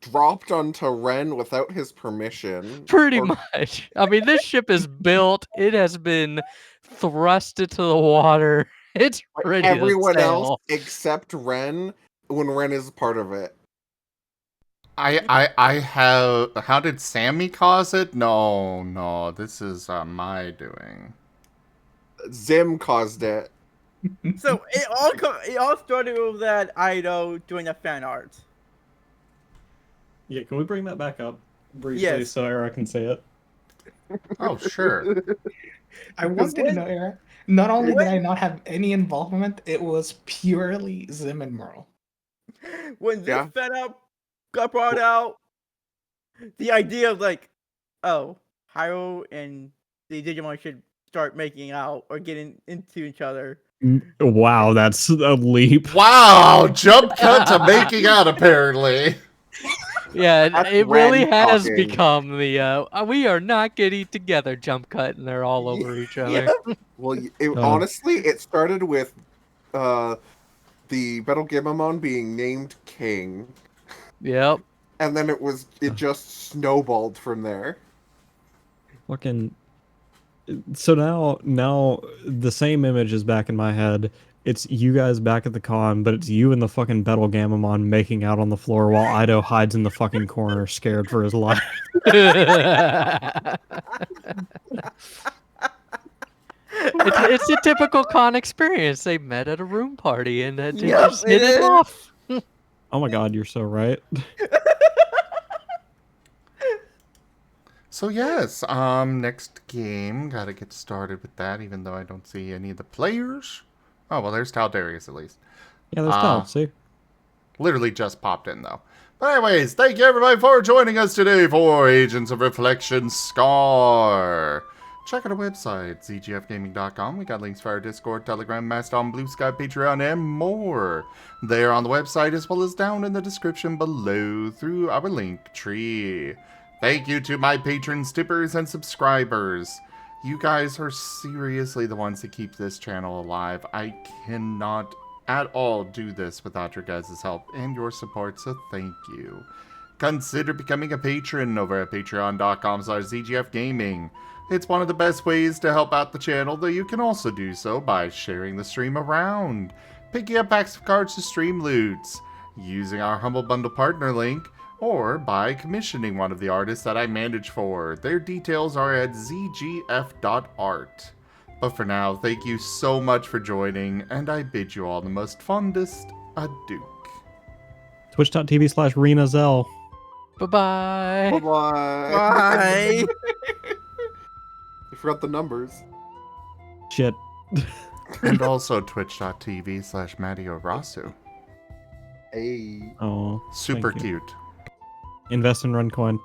dropped onto Ren without his permission. Pretty Or- much. I mean, this ship is built. It has been thrust into the water. It's ready Everyone to else sail. except Ren when Ren is part of it. I have. How did Sammy cause it? No. This is my doing. Zim caused it. So it all started with that Ido doing the fan art. Yeah, can we bring that back up briefly Yes. so Era can see it? Oh, sure. I wanted to know, Era. Not only did I not have any involvement, it was purely Zim and Merl. When this Yeah. setup got brought out, the idea of like, oh, Hyrule and the Digimon should start making out or getting into each other. Wow, that's a leap. Wow! Jump cut to making out, apparently. Yeah, That's it really Ren has talking. become the we are not getting together jump cut, and they're all over each other. Well, Oh. honestly, it started with the Battle Gamamon being named king. Yep. And then it just snowballed from there. Fucking. So now the same image is back in my head. It's you guys back at the con, but it's you and the fucking Betelgamamon making out on the floor while Ido hides in the fucking corner, scared for his life. It's a typical con experience. They met at a room party and then they Yup, just hit it it is. off. Oh my god, you're so right. So yes, next game, gotta get started with that, even though I don't see any of the players. Oh, well, there's Taldarius at least. Yeah, that's tough, see? Literally just popped in, though. But anyways, thank you everybody for joining us today for Agents of Reflection Scar. Check out our website, zgfgaming.com. We got links for our Discord, Telegram, Mastodon, Blue Sky, Patreon, and more. There on the website, as well as down in the description below through our link tree. Thank you to my patrons, tippers, and subscribers. You guys are seriously the ones that keep this channel alive. I cannot at all do this without your guys' help and your support, so thank you. Consider becoming a patron over at patreon.com/zgfgaming. It's one of the best ways to help out the channel, though you can also do so by sharing the stream around, picking up packs of cards to stream loots, using our Humble Bundle partner link, or by commissioning one of the artists that I manage for. Their details are at zgf.art. But for now, thank you so much for joining, and I bid you all the most fondest adieu. Twitch.tv/RenaZell. Bye-bye. Bye-bye. Bye. You forgot the numbers. Shit. And also twitch.tv/MattioRasu. Hey. Oh. Super thank you. cute. Invest in Runcoin.